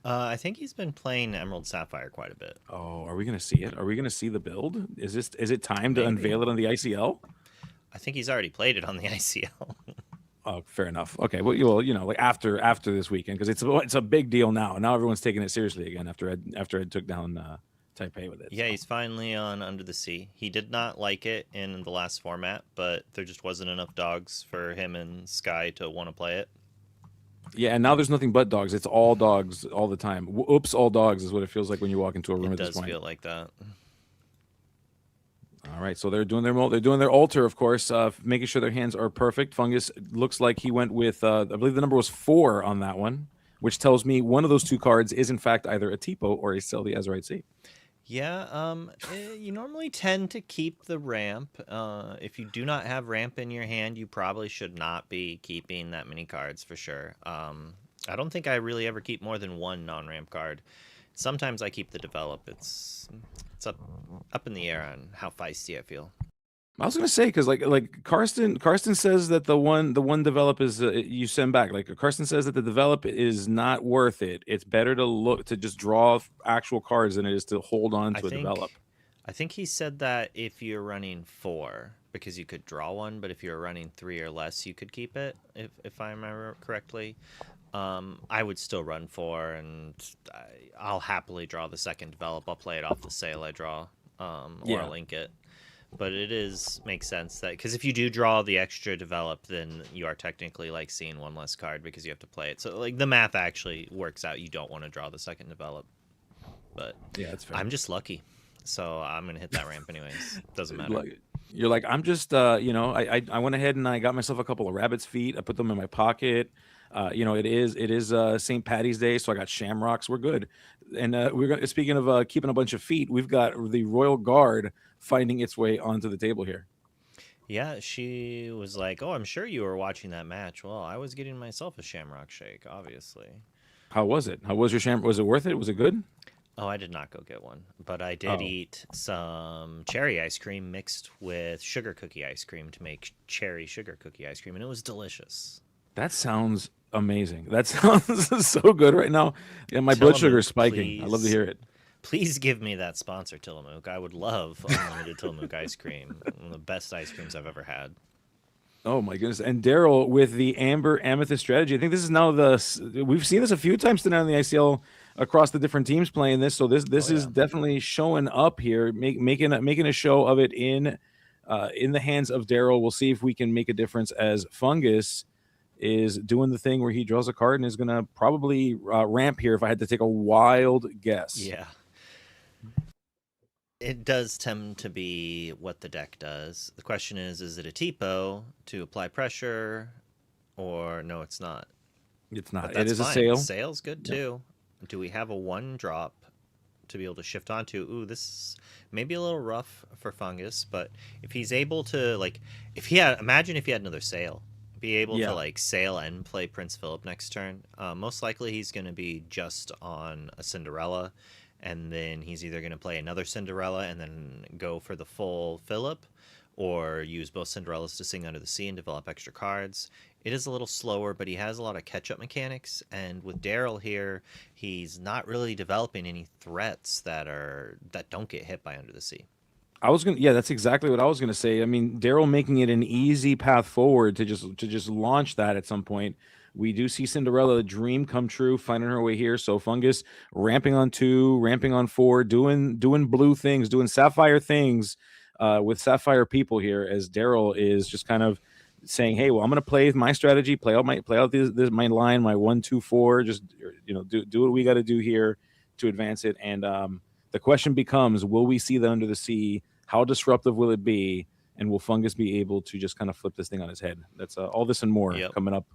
I think he's been playing Emerald Sapphire quite a bit. Oh, are we going to see it? Are we going to see the build? Is it time to unveil it on the ICL? I think he's already played it on the ICL. Oh, fair enough. Okay, well, like after this weekend, because it's a big deal now. Now everyone's taking it seriously again after Ed took down Taipei with it. Yeah, he's finally on Under the Sea. He did not like it in the last format, but there just wasn't enough dogs for him and Sky to want to play it. Yeah, and now there's nothing but dogs. It's all dogs all the time. Oops, all dogs is what it feels like when you walk into a room at this point. It does feel like that. All right, so they're doing their altar, of course, making sure their hands are perfect. Fungus looks like he went with, I believe the number was 4 on that one, which tells me one of those 2 cards is in fact either a Tipo or a Sell the Azurite Sea. Yeah, you normally tend to keep the ramp. If you do not have ramp in your hand, you probably should not be keeping that many cards for sure. I don't think I really ever keep more than 1 non-ramp card. Sometimes I keep the develop. It's up in the air on how feisty I feel. I was gonna say because like Karsten says that the one develop is you send back. Like Karsten says that the develop is not worth it. It's better to just draw actual cards than it is to hold on to a develop. I think he said that if you're running 4, because you could draw 1, but if you're running 3 or less, you could keep it. If I remember correctly. I would still run 4, and I'll happily draw the second develop. I'll play it off the sale I draw, or I'll link it. But makes sense that because if you do draw the extra develop, then you are technically like seeing 1 less card because you have to play it. So like the math actually works out. You don't want to draw the second develop, but yeah, that's fair. I'm just lucky, so I'm gonna hit that ramp anyways. Doesn't matter. You're like I'm just I went ahead and I got myself a couple of rabbit's feet. I put them in my pocket. It is St. Patty's Day, so I got shamrocks. We're good. And speaking of keeping a bunch of feet, we've got the Royal Guard finding its way onto the table here. Yeah, she was like, "Oh, I'm sure you were watching that match." Well, I was getting myself a shamrock shake, obviously. How was it? How was your shamrock? Was it worth it? Was it good? Oh, I did not go get one, but I did eat some cherry ice cream mixed with sugar cookie ice cream to make cherry sugar cookie ice cream, and it was delicious. That sounds amazing. That sounds so good right now. Yeah, my blood sugar is spiking. Please, I love to hear it. Please give me that sponsor, Tillamook. I would love unlimited Tillamook ice cream. One of the best ice creams I've ever had. Oh my goodness. And Daryl with the Amber Amethyst strategy. I think this is now we've seen this a few times tonight on the ICL across the different teams playing this. So this is definitely showing up here, making a show of it in the hands of Daryl. We'll see if we can make a difference as Fungus is doing the thing where he draws a card and is going to probably ramp here if I had to take a wild guess. Yeah. It does tend to be what the deck does. The question is it a Tipo to apply pressure or no, it's not? It's not. It is fine. A sale. Sale's good too. Do we have a 1 drop to be able to shift onto? Ooh, this is maybe a little rough for Fungus, but if he's able to imagine if he had another sale. Be able to sail and play Prince Philip next turn. Most likely he's going to be just on a Cinderella, and then he's either going to play another Cinderella and then go for the full Philip, or use both Cinderellas to sing Under the Sea and develop extra cards. It is a little slower, but he has a lot of catch-up mechanics, and with Daryl here, he's not really developing any threats that don't get hit by Under the Sea. That's exactly what I was gonna say. I mean, Daryl making it an easy path forward to just launch that at some point. We do see Cinderella, the dream come true, finding her way here. So Fungus ramping on 2, ramping on 4, doing blue things, doing sapphire things with sapphire people here. As Daryl is just kind of saying, "Hey, well, I'm gonna play my strategy, play out my line, my 1, 2, 4. Just do what we got to do here to advance it." And the question becomes, will we see the Under the Sea? How disruptive will it be? and will Fungus be able to just kind of flip this thing on his head? That's all this and more coming up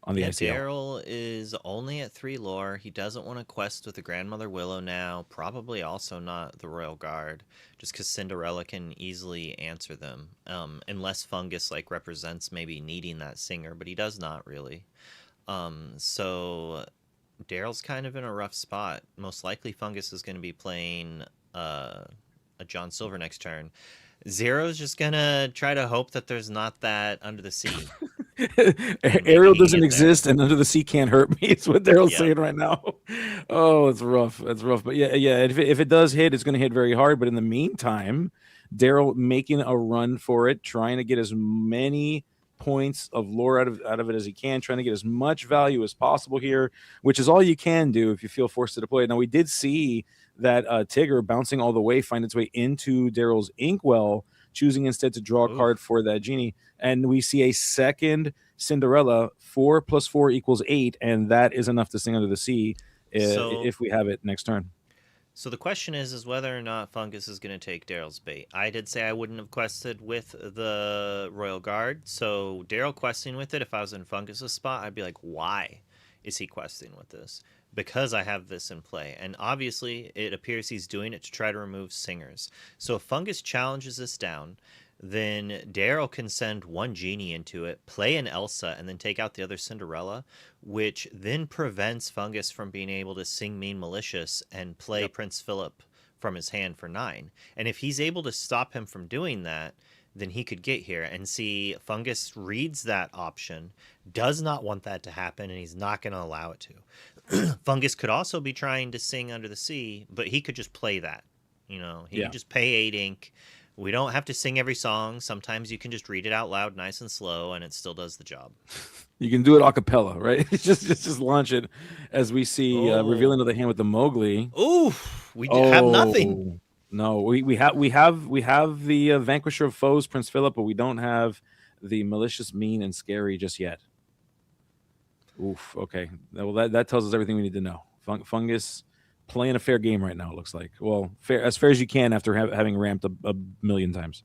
on the ICL. Daryl is only at 3 lore. He doesn't want to quest with the Grandmother Willow now. Probably also not the Royal Guard, just because Cinderella can easily answer them. Unless Fungus like represents maybe needing that singer, but he does not really. So Daryl's kind of in a rough spot. Most likely Fungus is going to be playing a John Silver next turn. Zero's just gonna try to hope that there's not that Under the Sea. Ariel doesn't exist, and Under the Sea can't hurt me. It's what Daryl's saying right now. Oh, it's rough. That's rough. But yeah. If it does hit, it's going to hit very hard. But in the meantime, Daryl making a run for it, trying to get as many points of lore out of it as he can, trying to get as much value as possible here, which is all you can do if you feel forced to deploy it. Now, we did see that Tigger bouncing all the way find its way into Daryl's Inkwell, choosing instead to draw a card for that genie. And we see a second Cinderella. 4 + 4 = 8, and that is enough to sing Under the Sea if we have it next turn. So the question is whether or not Fungus is going to take Daryl's bait. I did say I wouldn't have quested with the Royal Guard, so Daryl questing with it, if I was in Fungus's spot, I'd be like, why is he questing with this? Because I have this in play. And obviously, it appears he's doing it to try to remove singers. So if Fungus challenges this down, then Daryl can send one genie into it, play an Elsa, and then take out the other Cinderella, which then prevents Fungus from being able to sing Mean Malicious and play Prince Philip from his hand for 9. And if he's able to stop him from doing that, then he could get here. And see, Fungus reads that option, does not want that to happen, and he's not going to allow it to. Fungus could also be trying to sing Under the Sea, but he could just play that. He could just pay 8 ink. We don't have to sing every song. Sometimes you can just read it out loud, nice and slow, and it still does the job. You can do it a cappella, right? just launch it, as we see revealing to the hand with the Mowgli. Ooh, we have nothing. No, we have the Vanquisher of Foes, Prince Philip, but we don't have the Malicious, Mean, and Scary just yet. Oof. Okay. Well, that tells us everything we need to know. Fungus playing a fair game right now, it looks like. Well, as fair as you can after having ramped a million times.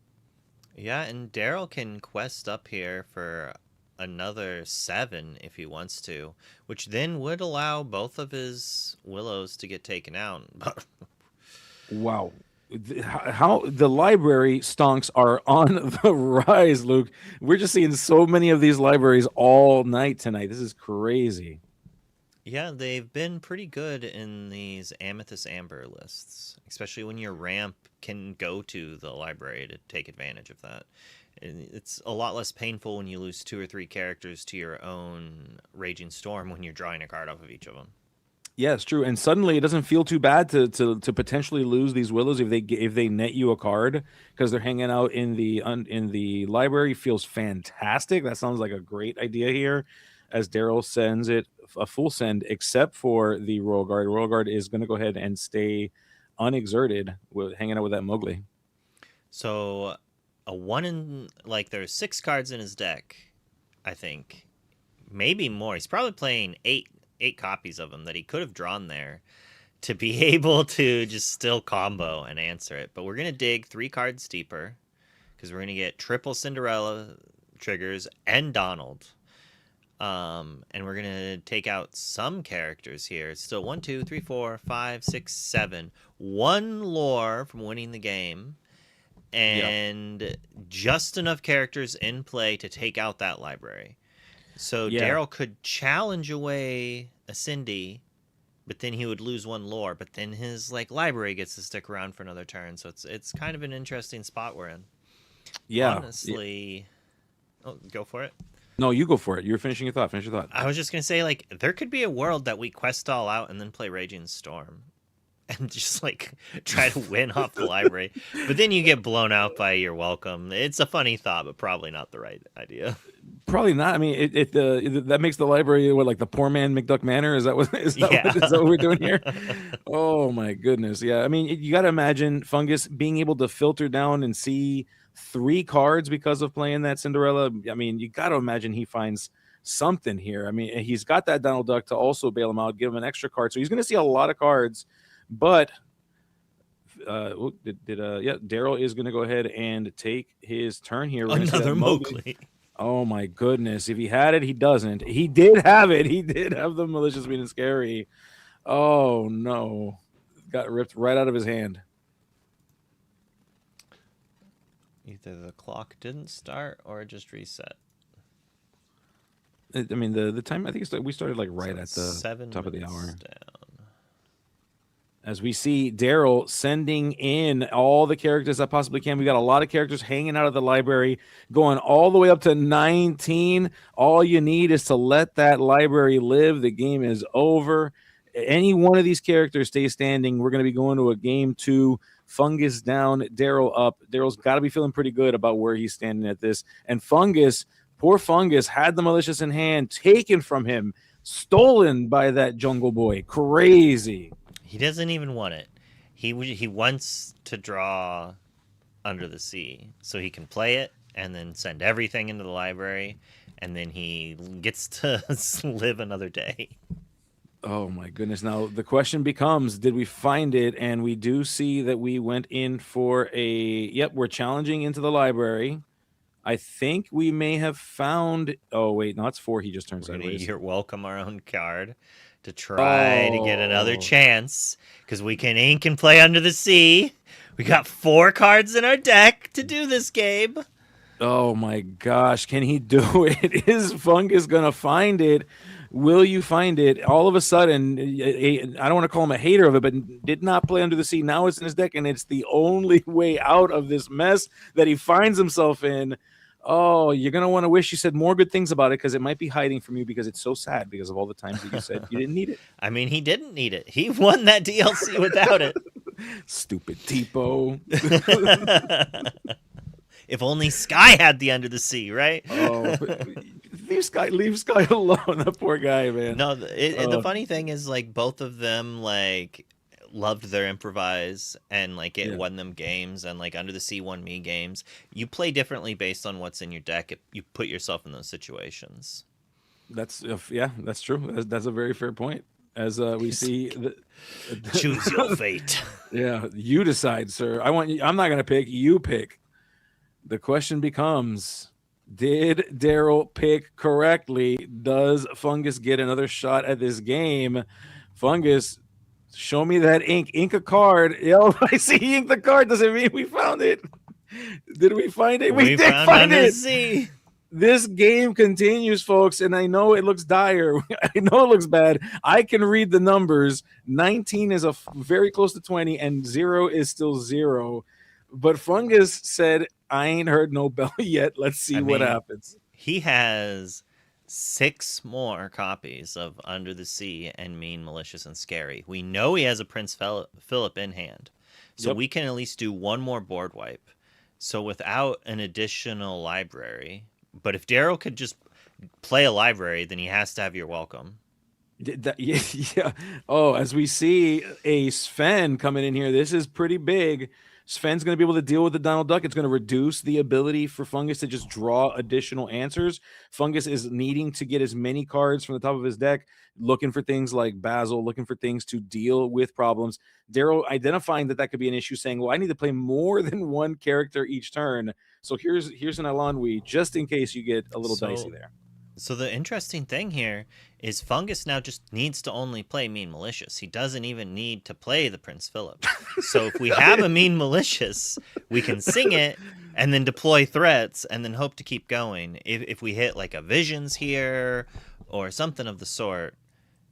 Yeah, and Daryl can quest up here for another 7 if he wants to, which then would allow both of his Willows to get taken out. Wow. How the library stonks are on the rise, Luke. We're just seeing so many of these libraries all night tonight. This is crazy. Yeah, they've been pretty good in these Amethyst Amber lists, especially when your ramp can go to the library to take advantage of that. It's a lot less painful when you lose 2 or 3 characters to your own Raging Storm when you're drawing a card off of each of them. Yeah, it's true. And suddenly it doesn't feel too bad to potentially lose these Willows if they net you a card because they're hanging out in the library. Feels fantastic. That sounds like a great idea here, as Daryl sends it a full send, except for the Royal Guard. Royal Guard is going to go ahead and stay unexerted, hanging out with that Mowgli. So there's 6 cards in his deck, I think, maybe more. He's probably playing 8 copies of them that he could have drawn there to be able to just still combo and answer it. But we're going to dig 3 cards deeper because we're going to get triple Cinderella triggers and Donald. And we're going to take out some characters here. It's still 1, 2, 3, 4, 5, 6, 7. 1 lore from winning the game. And just enough characters in play to take out that library. So Daryl could challenge away a Cindy, but then he would lose 1 lore. But then his library gets to stick around for another turn. So it's kind of an interesting spot we're in. Yeah, honestly. Oh, go for it. No, you go for it. You were finishing your thought. Finish your thought. I was just gonna say, there could be a world that we quest all out and then play Raging Storm, and just try to win off the library. But then you get blown out by your welcome. It's a funny thought, but probably not the right idea. Probably not. I mean, that makes the library the poor man McDuck Manor. Is that what we're doing here? Oh my goodness. Yeah. I mean, you got to imagine Fungus being able to filter down and see 3 cards because of playing that Cinderella. I mean, you got to imagine he finds something here. I mean, he's got that Donald Duck to also bail him out, give him an extra card. So he's going to see a lot of cards, but Daryl is going to go ahead and take his turn here. We're gonna see that Another Mowgli. Oh my goodness! If he had it, he doesn't. He did have it. He did have the malicious mean and scary. Oh no! Got ripped right out of his hand. Either the clock didn't start or it just reset. I mean, the time, I think we started like right at the top of the hour. Down. As we see Daryl sending in all the characters that possibly can. We got a lot of characters hanging out of the library, going all the way up to 19. All you need is to let that library live. The game is over. Any one of these characters stays standing, we're going to be going to a game 2. Fungus down, Daryl up. Daryl's got to be feeling pretty good about where he's standing at this. And Fungus, poor Fungus, had the malicious in hand, taken from him, stolen by that Jungle Boy. Crazy. He doesn't even want it. He wants to draw Under the Sea so he can play it and then send everything into the library, and then he gets to live another day. Oh my goodness. Now the question becomes, did we find it? And we do see that we went in for we're challenging into the library. I think we may have found, oh wait, no, it's 4. He just turned sideways. You're welcome our own card to try to get another chance, because we can ink and play Under the Sea. We got 4 cards in our deck to do this game. Oh my gosh, can he do it? Is Fungus gonna find it? Will you find it? All of a sudden, I don't want to call him a hater of it, but did not play Under the Sea. Now it's in his deck, and it's the only way out of this mess that he finds himself in. Oh, you're going to want to wish you said more good things about it, because it might be hiding from you, because it's so sad because of all the times that you said you didn't need it. I mean, he didn't need it. He won that DLC without it. Stupid Tipo. If only Sky had the Under the Sea, right? Oh, leave Sky alone. That poor guy, man. No, the funny thing is, like, both of them, like, loved their improvise, and like it won them games, and like Under the Sea won me games. You play differently based on what's in your deck. You put yourself in those situations. That's that's true. That's a very fair point. As we see, choose your fate. Yeah, you decide, sir. I'm not gonna pick. You pick. The question becomes: did Daryl pick correctly? Does Fungus get another shot at this game? Fungus, show me that ink. Ink a card. If I see ink the card, doesn't mean we found it. Did we find it? We did find it. See. This game continues, folks, and I know it looks dire. I know it looks bad. I can read the numbers. 19 is very close to 20, and 0 is still 0. But Fungus said, I ain't heard no bell yet. Let's see what happens. He has 6 more copies of Under the Sea and Mean, Malicious, and Scary. We know he has a Prince Philip in hand. So we can at least do one more board wipe. So without an additional library, but if Daryl could just play a library, then he has to have your welcome. Yeah. Oh, as we see a Sven coming in here, this is pretty big. Sven's going to be able to deal with the Donald Duck. It's going to reduce the ability for Fungus to just draw additional answers. Fungus is needing to get as many cards from the top of his deck, looking for things like Basil, looking for things to deal with problems. Daryl identifying that could be an issue, saying, well, I need to play more than one character each turn. So here's an Elanwi, just in case you get a little dicey there. So the interesting thing here is Fungus now just needs to only play Mean Malicious. He doesn't even need to play the Prince Philip. So if we have a Mean Malicious, we can sing it and then deploy threats and then hope to keep going. If we hit like a Visions here or something of the sort.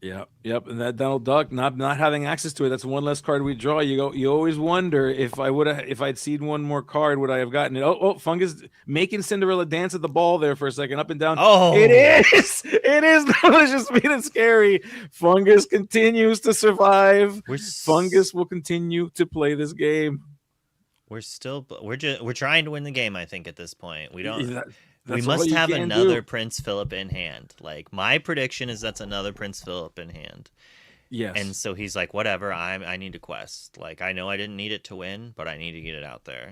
Yep. And that Donald Duck not having access to it, that's one less card we draw. You always wonder if I'd seen one more card, would I have gotten it? Oh, Fungus making Cinderella dance at the ball there for a second, up and down. Oh, it is Malicious, Mean, and Scary. Fungus continues to survive. Fungus will continue to play this game. We're trying to win the game, I think, at this point. We don't. That's we must have another Prince Philip in hand. Like, my prediction is that's another Prince Philip in hand. Yes. And so he's like, whatever, I need a quest. Like, I know I didn't need it to win, but I need to get it out there.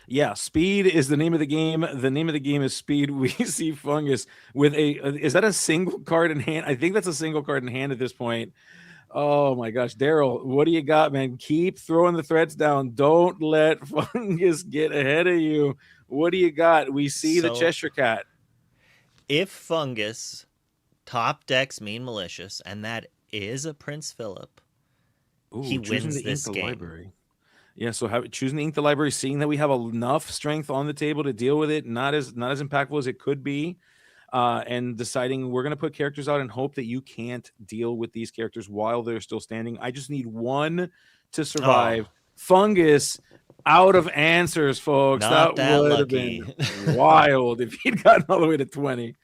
Yeah, speed is the name of the game. The name of the game is speed. We see Fungus with is that a single card in hand? I think that's a single card in hand at this point. Oh my gosh, Daryl, what do you got, man? Keep throwing the threats down. Don't let Fungus get ahead of you. What do you got? We see the Cheshire Cat. If Fungus top decks Mean Malicious, and that is a Prince Philip, he wins this game. Library. Yeah, so choosing to ink the library, seeing that we have enough strength on the table to deal with it, not as impactful as it could be. And deciding we're going to put characters out and hope that you can't deal with these characters while they're still standing. I just need one to survive. Fungus out of answers, folks. Not that would lucky. have been wild if he'd gotten all the way to 20.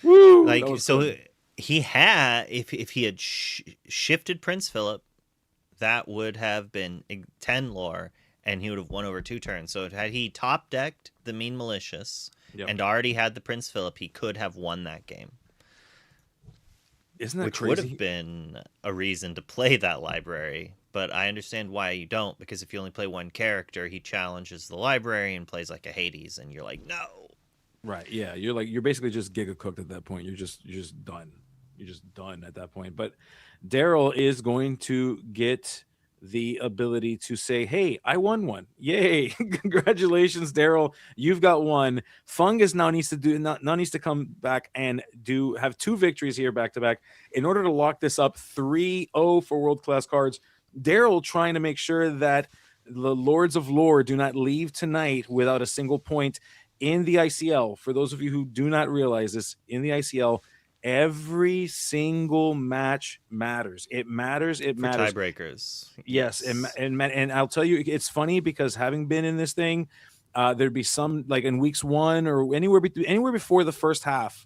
Woo! Like, so cool. He had, if he had shifted Prince Philip, that would have been 10 lore, and he would have won over 2 turns. So had he top decked the Mean Malicious, and already had the Prince Philip, he could have won that game. Isn't that which crazy? would have been a reason to play that library. But I understand why you don't, because if you only play one character, he challenges the library and plays like a Hades, and you're like, no. Right? Yeah, you're basically just giga cooked at that point. You're just done. You're just done at that point. But Daryl is going to get the ability to say, hey, I won one. Yay. Congratulations, Daryl. You've got one. Fungus now needs to come back and have 2 victories here back to back in order to lock this up 3-0 for world-class cards. Daryl trying to make sure that the Lords of Lore do not leave tonight without a single point in the ICL. For those of you who do not realize this, in the ICL, every single match matters. It matters. It matters. Tiebreakers. Yes. And I'll tell you, it's funny because having been in this thing, there'd be some like in weeks 1 or anywhere before the first half.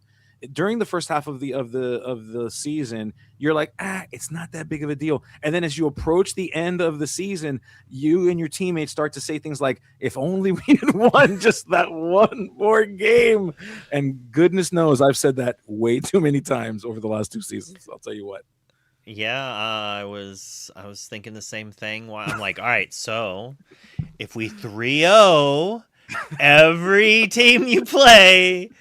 During the first half of the season, you're like, it's not that big of a deal. And then as you approach the end of the season, you and your teammates start to say things like, if only we had won just that one more game. And goodness knows I've said that way too many times over the last 2 seasons. I'll tell you what. Yeah, I was thinking the same thing. I'm like, all right, so if we 3-0 every team you play,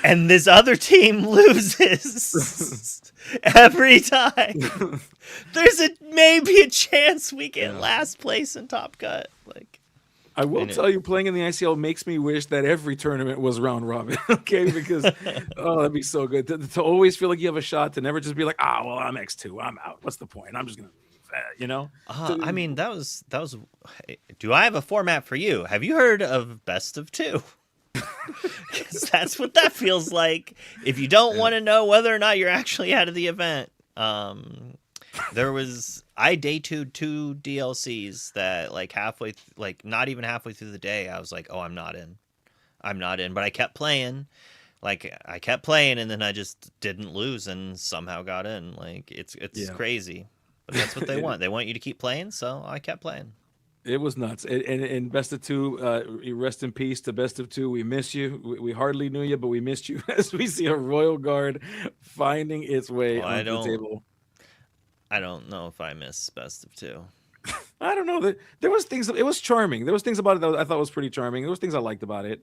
and this other team loses every time, there's maybe a chance we get last place in Top Cut. Like, I will tell you, playing in the ICL makes me wish that every tournament was round robin. Okay, because that'd be so good to always feel like you have a shot, to never just be like, well, I'm X2, I'm out. What's the point? I'm just gonna leave. I mean, that was. Do I have a format for you? Have you heard of Best of 2? Because that's what that feels like. If you don't want to know whether or not you're actually out of the event, I day 2 DLCs that not even halfway through the day, I was like, oh, I'm not in. But I kept playing. And then I just didn't lose and somehow got in. Like, it's crazy. But that's what they want. They want you to keep playing, so I kept playing. It was nuts. And Best of 2, rest in peace to Best of 2. We miss you. We hardly knew you, but we missed you as we see a Royal Guard finding its way onto the table. I don't know if I miss Best of 2. I don't know. There was things. It was charming. There was things about it that I thought was pretty charming. There was things I liked about it.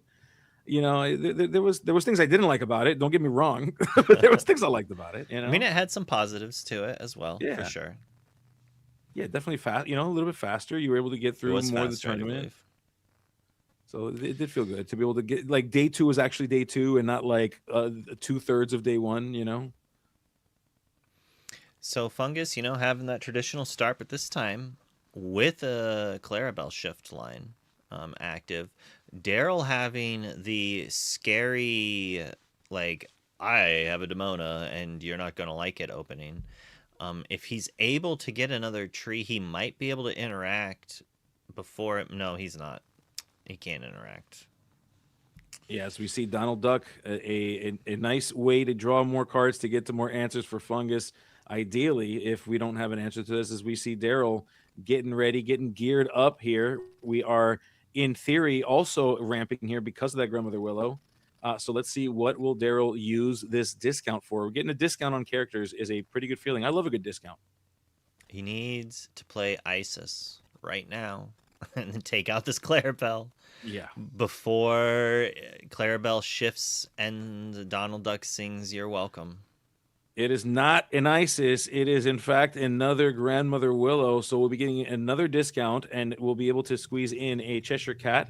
There was things I didn't like about it. Don't get me wrong. But there was things I liked about it. I mean, it had some positives to it as well, for sure. Yeah, definitely fast. A little bit faster. You were able to get through more of the tournament. So it did feel good to be able to get, like, day 2 was actually day 2 and not like 2/3 of day 1. So Fungus, having that traditional start, but this time with a Clarabelle shift line active. Daryl having the scary, like, I have a Demona and you're not going to like it opening. If he's able to get another tree, he might be able to interact before it. No, he's not. He can't interact. Yes, we see Donald Duck, a nice way to draw more cards to get to more answers for Fungus. Ideally, if we don't have an answer to this, as we see Daryl getting ready, getting geared up here. We are, in theory, also ramping here because of that Grandmother Willow. So let's see, what will Daryl use this discount for? Getting a discount on characters is a pretty good feeling. I love a good discount. He needs to play Isis right now and then take out this Clarabelle. Yeah. Before Clarabelle shifts and Donald Duck sings "You're Welcome." It is not an ISIS. It is, in fact, another Grandmother Willow. So we'll be getting another discount, and we'll be able to squeeze in a Cheshire Cat.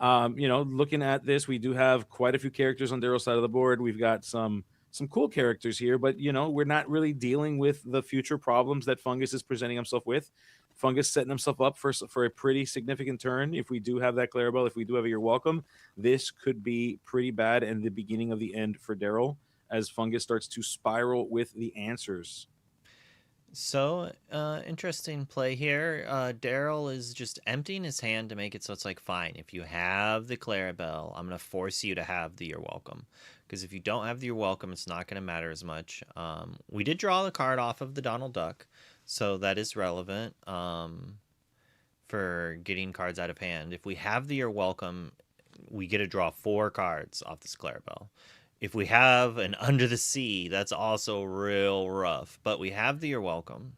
Looking at this, we do have quite a few characters on Daryl's side of the board. We've got some cool characters here, but we're not really dealing with the future problems that Fungus is presenting himself with. Fungus setting himself up for a pretty significant turn. If we do have that Clarabelle, if we do have a You're Welcome, this could be pretty bad and the beginning of the end for Daryl, as Fungus starts to spiral with the answers. So, interesting play here. Daryl is just emptying his hand to make it so it's like, fine, if you have the Clarabelle, I'm going to force you to have the You're Welcome. Because if you don't have the You're Welcome, it's not going to matter as much. We did draw the card off of the Donald Duck, so that is relevant for getting cards out of hand. If we have the You're Welcome, we get to draw 4 cards off this Clarabelle. If we have an Under the Sea, that's also real rough. But we have the You're Welcome.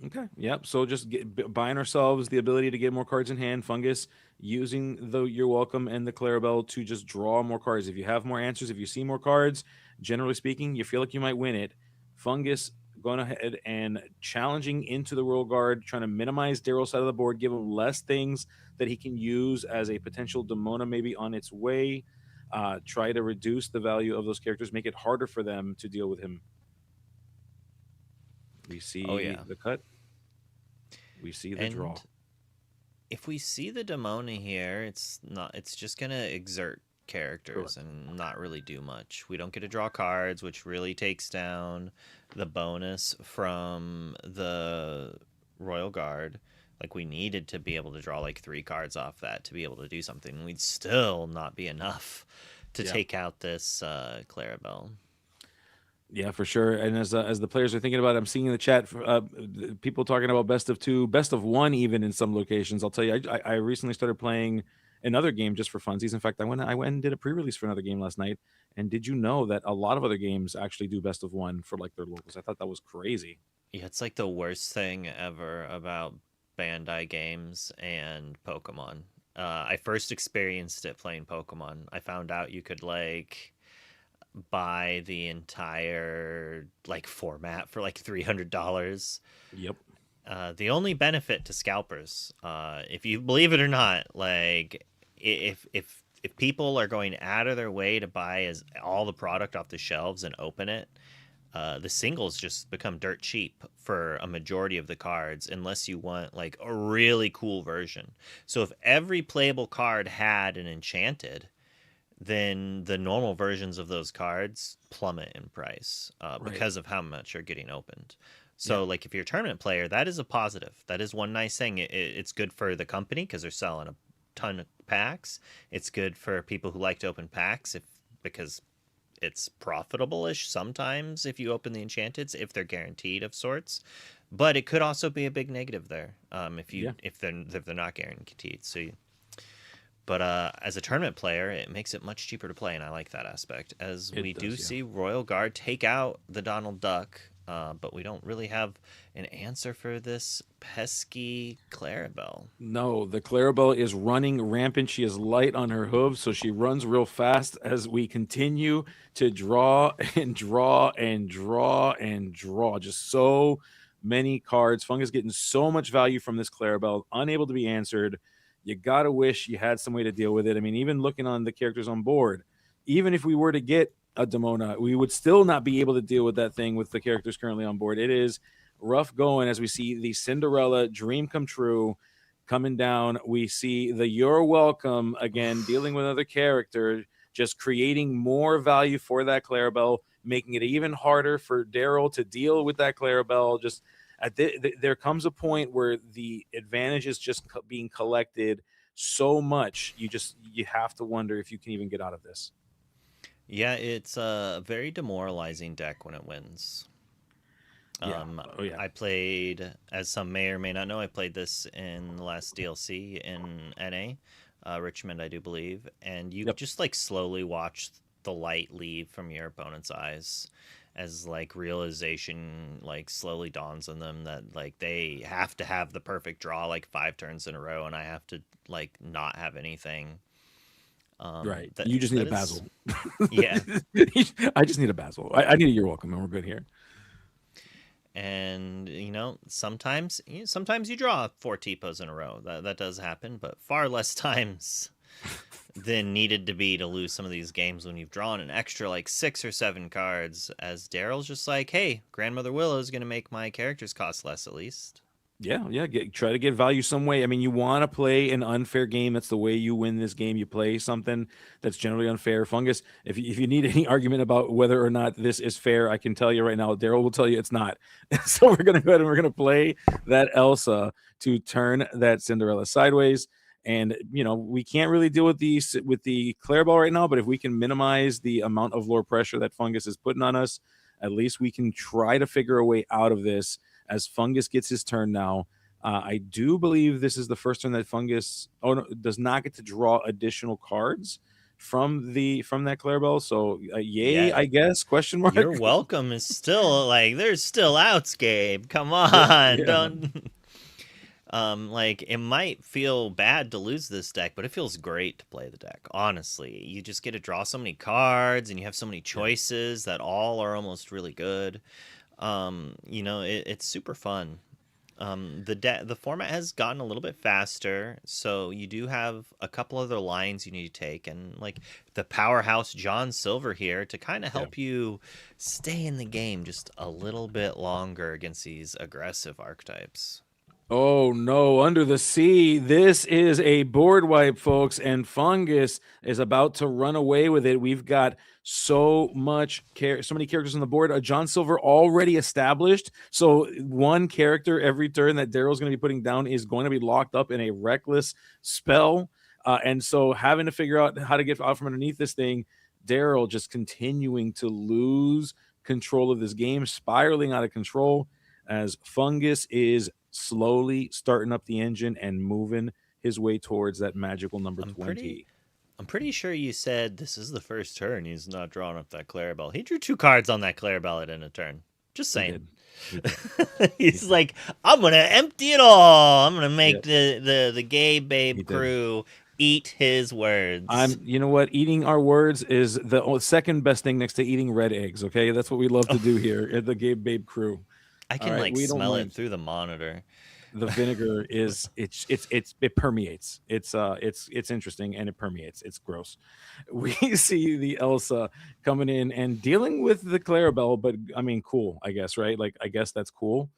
Okay. Yep. So just buying ourselves the ability to get more cards in hand. Fungus using the You're Welcome and the Clarabelle to just draw more cards. If you have more answers, if you see more cards, generally speaking, you feel like you might win it. Fungus going ahead and challenging into the Royal Guard, trying to minimize Daryl's side of the board, give him less things that he can use as a potential Demona maybe on its way. Try to reduce the value of those characters, make it harder for them to deal with him. We see the cut. We see the draw. If we see the Demona here, it's just gonna exert characters and not really do much. We don't get to draw cards, which really takes down the bonus from the Royal Guard. Like, we needed to be able to draw like 3 cards off that to be able to do something. We'd still not be enough to take out this Clarabelle. Yeah, for sure. And as the players are thinking about it, I'm seeing in the chat people talking about best of 2, best of 1 even in some locations. I'll tell you, I recently started playing another game just for funsies. In fact, I went and did a pre-release for another game last night. And did you know that a lot of other games actually do best of 1 for like their locals? I thought that was crazy. Yeah, it's like the worst thing ever about Bandai games and Pokemon. I first experienced it playing Pokemon. I found out you could like buy the entire like format for like $300. Yep. The only benefit to scalpers, if you believe it or not, like if people are going out of their way to buy all the product off the shelves and open it, the singles just become dirt cheap for a majority of the cards unless you want like a really cool version. So if every playable card had an enchanted, then the normal versions of those cards plummet in price because of how much are getting opened. So like if you're a tournament player, that is a positive. That is one nice thing. It's good for the company because they're selling a ton of packs. It's good for people who like to open packs because it's profitable-ish sometimes if you open the enchanteds, if they're guaranteed of sorts. But it could also be a big negative there if they're not guaranteed. But as a tournament player, it makes it much cheaper to play, and I like that aspect. We do see Royal Guard take out the Donald Duck, but we don't really have an answer for this pesky Clarabelle. No, the Clarabelle is running rampant. She is light on her hooves, so she runs real fast as we continue to draw and draw and draw and draw. Just so many cards. Fungus getting so much value from this Clarabelle, unable to be answered. You got to wish you had some way to deal with it. I mean, even looking on the characters on board, even if we were to get a Demona, we would still not be able to deal with that thing with the characters currently on board. It is rough going as we see the Cinderella dream come true coming down. We see the You're Welcome again, dealing with another character, just creating more value for that Clarabelle, making it even harder for Daryl to deal with that Clarabelle. Just there comes a point where the advantage is just being collected so much. You have to wonder if you can even get out of this. Yeah, it's a very demoralizing deck when it wins. I played, as some may or may not know, I played this in the last DLC in NA, Richmond, I do believe, and you just like slowly watch the light leave from your opponent's eyes as like realization like slowly dawns on them that like they have to have the perfect draw like 5 turns in a row, and I have to like not have anything. Right. You just need a Basil. Yeah. I just need a Basil. I need a You're Welcome, and we're good here. And sometimes you draw 4 T-pos in a row. That does happen, but far less times than needed to be to lose some of these games when you've drawn an extra like 6 or 7 cards, as Daryl's just like, hey, Grandmother Willow's gonna make my characters cost less at least. Yeah, try to get value some way. I mean, you want to play an unfair game. That's the way you win this game. You play something that's generally unfair. Fungus, if you need any argument about whether or not this is fair, I can tell you right now, Daryl will tell you it's not. So we're going to go ahead and we're going to play that Elsa to turn that Cinderella sideways. And, we can't really deal with the Clarabelle right now, but if we can minimize the amount of lore pressure that Fungus is putting on us, at least we can try to figure a way out of this. As Fungus gets his turn now, I do believe this is the first turn that Fungus does not get to draw additional cards from that Clarabelle. So yay, yeah. I guess, question mark. You're welcome is still like, there's still outs, Gabe. Come on. Yeah. Don't it might feel bad to lose this deck, but it feels great to play the deck. Honestly, you just get to draw so many cards and you have so many choices that all are almost really good. It's super fun. The format has gotten a little bit faster, so you do have a couple other lines you need to take, and like the powerhouse John Silver here to kind of help you stay in the game just a little bit longer against these aggressive archetypes. Oh no, Under the Sea. This is a board wipe, folks, and Fungus is about to run away with it. We've got so many characters on the board. John Silver already established. So one character every turn that Daryl's going to be putting down is going to be locked up in a reckless spell. And so having to figure out how to get out from underneath this thing, Daryl just continuing to lose control of this game, spiraling out of control as Fungus is slowly starting up the engine and moving his way towards that magical number 20. I'm pretty sure you said this is the first turn he's not drawing up that Clarabelle. He drew 2 cards on that Clarabelle at end of turn. Just saying. He's like, I'm going to empty it all. I'm going to make the gay babe crew eat his words. You know what? Eating our words is the second best thing next to eating red eggs, okay? That's what we love to do here at the gay babe crew. I can smell it through the monitor. The vinegar it permeates. It's interesting and it permeates. It's gross. We see the Elsa coming in and dealing with the Clarabelle, but I mean, cool, I guess, right? Like, I guess that's cool.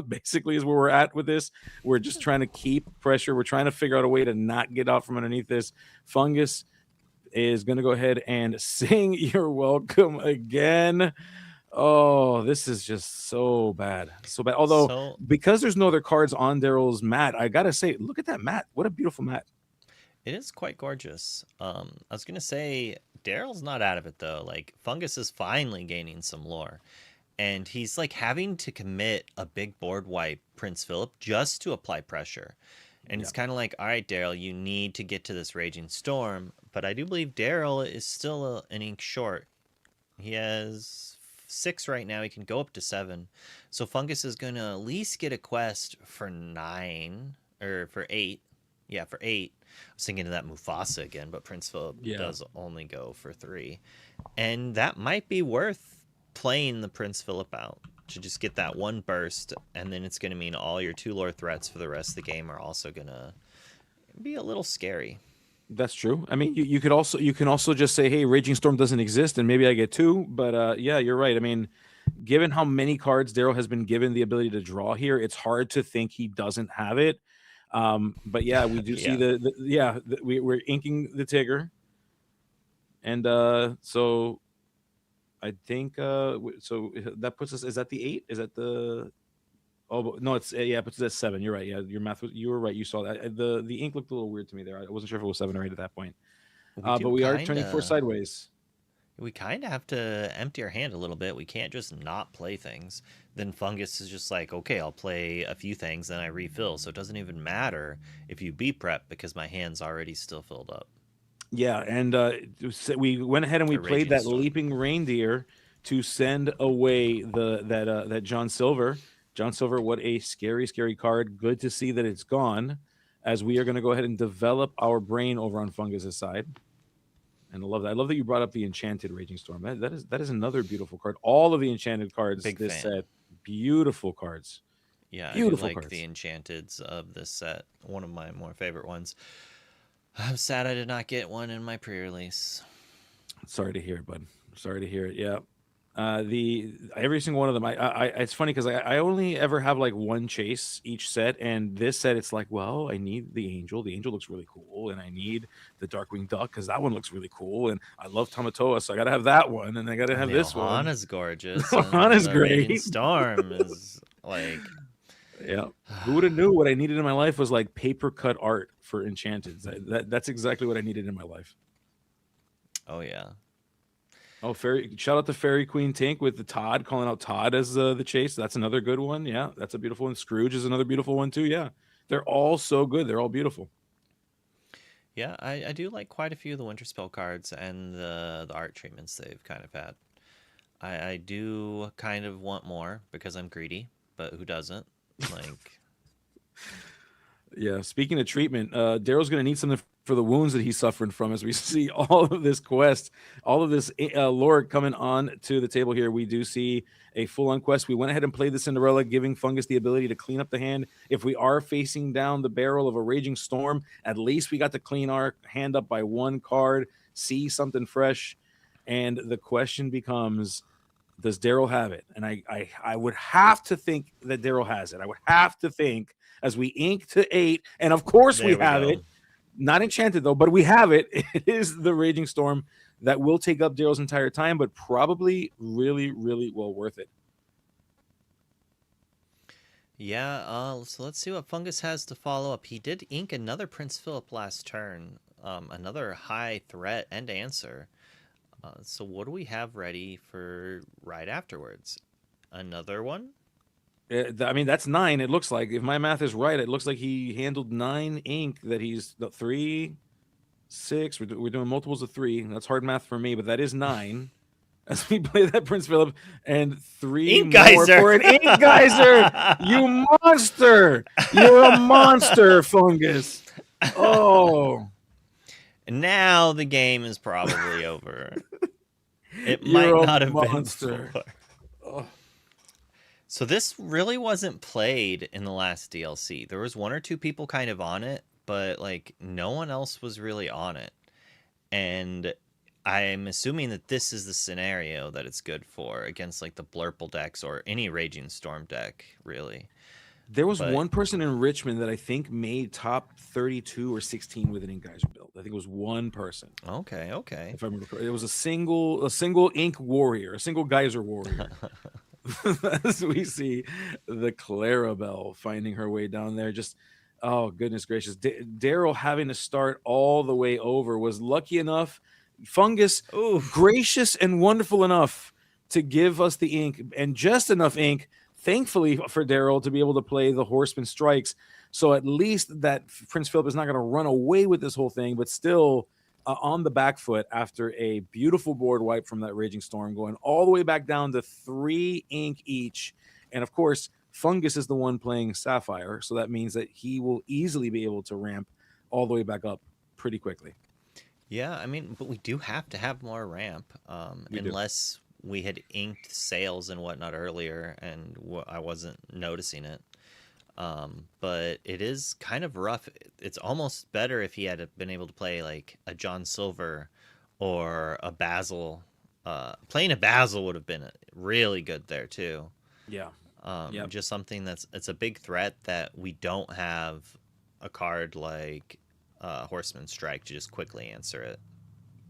Basically is where we're at with this. We're just trying to keep pressure. We're trying to figure out a way to not get out from underneath this. Fungus is going to go ahead and sing You're Welcome again. Oh, this is just so bad. So bad. Although, because there's no other cards on Daryl's mat, I got to say, look at that mat. What a beautiful mat. It is quite gorgeous. I was going to say, Daryl's not out of it, though. Like, Fungus is finally gaining some lore. And he's, like, having to commit a big board wipe Prince Philip just to apply pressure. And it's kind of like, all right, Daryl, you need to get to this Raging Storm. But I do believe Daryl is still an ink short. He has 6 right now. He can go up to 7. So Fungus is going to at least get a quest for 9 or for 8. Yeah, for 8. I was thinking of that Mufasa again, but Prince Philip does only go for 3. And that might be worth playing the Prince Philip out to just get that one burst. And then it's going to mean all your 2 lore threats for the rest of the game are also going to be a little scary. That's true. I mean, you can also just say, hey, Raging Storm doesn't exist, and maybe I get 2. But yeah, you're right. I mean, given how many cards Daryl has been given the ability to draw here, it's hard to think he doesn't have it. But yeah, we do see we're inking the Tigger, and so I think so that puts us. Is that the 8? Is that the? Oh no, it's it puts us at 7. You're right. Yeah, you were right. You saw that. The ink looked a little weird to me there. I wasn't sure if it was 7 or 8 at that point. But we are turning 4 sideways. We kind of have to empty our hand a little bit. We can't just not play things. Then Fungus is just like, okay, I'll play a few things, then I refill. So it doesn't even matter if you be prep because my hand's already still filled up. Yeah, and we went ahead and we played that Leaping Reindeer to send away that John Silver. John Silver, what a scary, scary card. Good to see that it's gone, as we are going to go ahead and develop our brain over on Fungus's side. And I love that. I love that you brought up the Enchanted Raging Storm. That is another beautiful card. All of the Enchanted cards set, Beautiful cards. Yeah, Beautiful I do like cards. the enchanteds of this set. One of my more favorite ones. I'm sad I did not get one in my pre-release. Sorry to hear it, bud. Sorry to hear it. Yeah. The every single one of them. I it's funny because I only ever have like one chase each set, and this set it's like, well, I need the angel. The angel looks really cool, and I need the Darkwing Duck because that one looks really cool, and I love Tamatoa, so I gotta have that one, and I gotta have this one. Ohana's gorgeous. Ohana's and the Raging great. Storm is like, yeah. Who would have knew what I needed in my life was like paper cut art for enchanted. That's exactly what I needed in my life. Oh yeah. Oh, Fairy! Shout out to Fairy Queen Tink with the Todd, calling out Todd as the chase. That's another good one. Yeah, that's a beautiful one. Scrooge is another beautiful one too. Yeah, they're all so good. They're all beautiful. Yeah, I do like quite a few of the Winter Spell cards and the art treatments they've kind of had. I do kind of want more because I'm greedy, but who doesn't? Like, yeah. Speaking of treatment, Daryl's going to need something for the wounds that he's suffering from as we see all of this quest, all of this lore coming on to the table here. We do see a full-on quest. We went ahead and played the Cinderella, giving Fungus the ability to clean up the hand. If we are facing down the barrel of a Raging Storm, at least we got to clean our hand up by one card, see something fresh. And the question becomes, does Daryl have it? And I would have to think that Daryl has it. I would have to think as we ink to 8, and of course we have it. Not enchanted though, but we have it. It is the Raging Storm that will take up Daryl's entire time, but probably really, really well worth it. Yeah, so let's see what Fungus has to follow up. He did ink another Prince Philip last turn, another high threat and answer. So what do we have ready for right afterwards? Another one? I mean, that's 9. It looks like, if my math is right, it looks like he handled 9 ink. That he's 3, 6. We're doing multiples of 3. That's hard math for me, but that is 9. As we play that Prince Philip, and 3 ink more geyser for an ink geyser. You monster! You're a monster, Fungus. Oh. Now the game is probably over. It You're might not have monster. been. Oh. So this really wasn't played in the last DLC. There was 1 or 2 people kind of on it, but like no one else was really on it. And I'm assuming that this is the scenario that it's good for against like the Blurple decks or any Raging Storm deck, really. There was one person in Richmond that I think made top 32 or 16 with an ink geyser build. I think it was one person. Okay. If I remember correctly, it was a single ink warrior, a single geyser warrior. As we see the Clarabelle finding her way down there, just oh goodness gracious, Daryl having to start all the way over was lucky enough. Fungus, gracious and wonderful enough to give us the ink, and just enough ink, thankfully for Daryl, to be able to play the Horseman Strikes. So at least that Prince Philip is not going to run away with this whole thing, but still on the back foot after a beautiful board wipe from that Raging Storm, going all the way back down to 3 ink each. And of course, Fungus is the one playing Sapphire, so that means that he will easily be able to ramp all the way back up pretty quickly. Yeah, I mean, but we do have to have more ramp, unless we had inked sails and whatnot earlier, and I wasn't noticing it. But it is kind of rough. It's almost better if he had been able to play like a John Silver or a Basil. Playing a Basil would have been really good there too. Yeah. Just something it's a big threat that we don't have a card like Horseman Strike to just quickly answer it.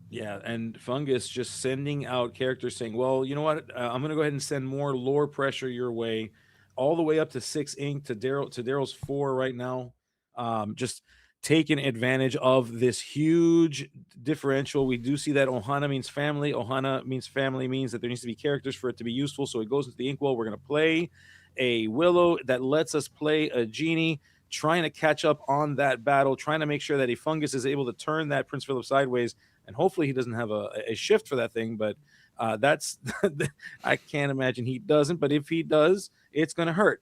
Yeah, and Fungus just sending out characters saying, well, you know what? I'm going to go ahead and send more lore pressure your way, all the way up to 6 ink to Daryl's 4 right now. Just taking advantage of this huge differential. We do see that Ohana means family. Ohana means family means that there needs to be characters for it to be useful. So it goes into the inkwell. We're going to play a Willow that lets us play a Genie, trying to catch up on that battle, trying to make sure that a Fungus is able to turn that Prince Philip sideways. And hopefully he doesn't have a shift for that thing, but that's I can't imagine he doesn't. But if he does, it's going to hurt.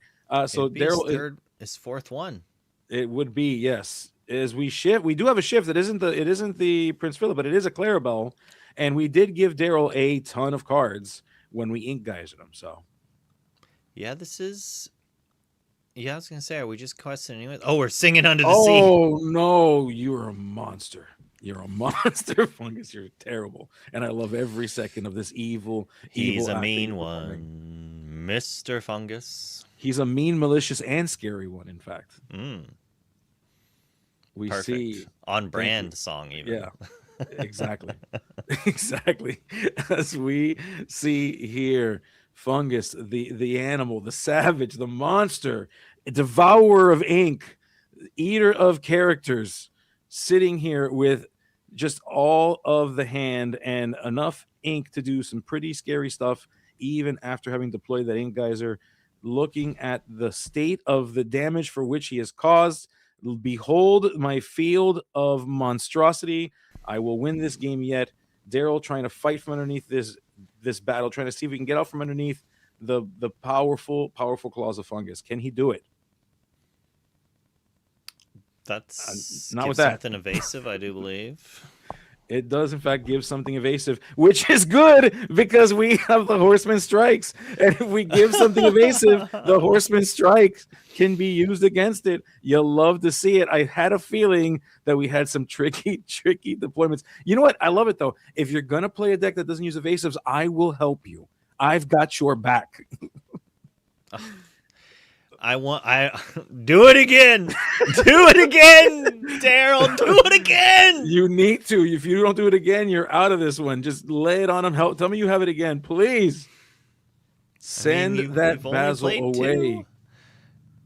So Daryl is 4th one. It would be, yes. As we shift, we do have a shift that isn't the Prince Philip, but it is a Clarabelle, and we did give Daryl a ton of cards when we ink geysered him. So Yeah, this is. Yeah, I was gonna say, are we just questing anyway? Oh, we're singing under the sea. Oh no, you're a monster. You're a monster, Fungus. You're terrible, and I love every second of this evil. He's a acting mean you're performing. one, Mr. Fungus. He's a mean, malicious, and scary one. In fact, we Perfect. see On brand song even. Yeah, exactly, exactly. As we see here, Fungus, the animal, the savage, the monster, devourer of ink, eater of characters, sitting here with just all of the hand and enough ink to do some pretty scary stuff, even after having deployed that ink geyser. Looking at the state of the damage for which he has caused, behold my field of monstrosity. I will win this game yet. Daryl trying to fight from underneath this battle, trying to see if we can get out from underneath the powerful claws of Fungus. Can he do it? That's not with that. Something evasive, I do believe. It does, in fact, give something evasive, which is good because we have the Horseman Strikes. And if we give something evasive, the Horseman Strike can be used against it. You'll love to see it. I had a feeling that we had some tricky deployments. You know what? I love it, though. If you're going to play a deck that doesn't use evasives, I will help you. I've got your back. I do it again. Do it again, Daryl. Do it again. You need to. If you don't do it again, you're out of this one. Just lay it on him. Tell me you have it again, please. Send that Basil away.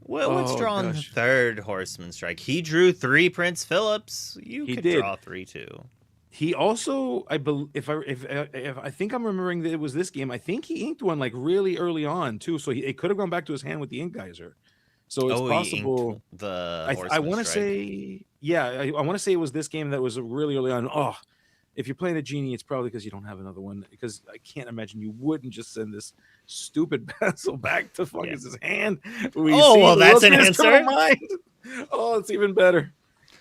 Well, let's draw on the third Horseman Strike. He drew 3 Prince Philips. You could draw 3 too. He also, I believe, if I think I'm remembering that it was this game, I think he inked one like really early on too. So it could have gone back to his hand with the ink geyser. So it's possible. I want to say, I want to say it was this game that was really early on. Oh, if you're playing a genie, it's probably because you don't have another one. Because I can't imagine you wouldn't just send this stupid Basil back to Fungus's hand. Well, that's an answer. Oh, it's even better.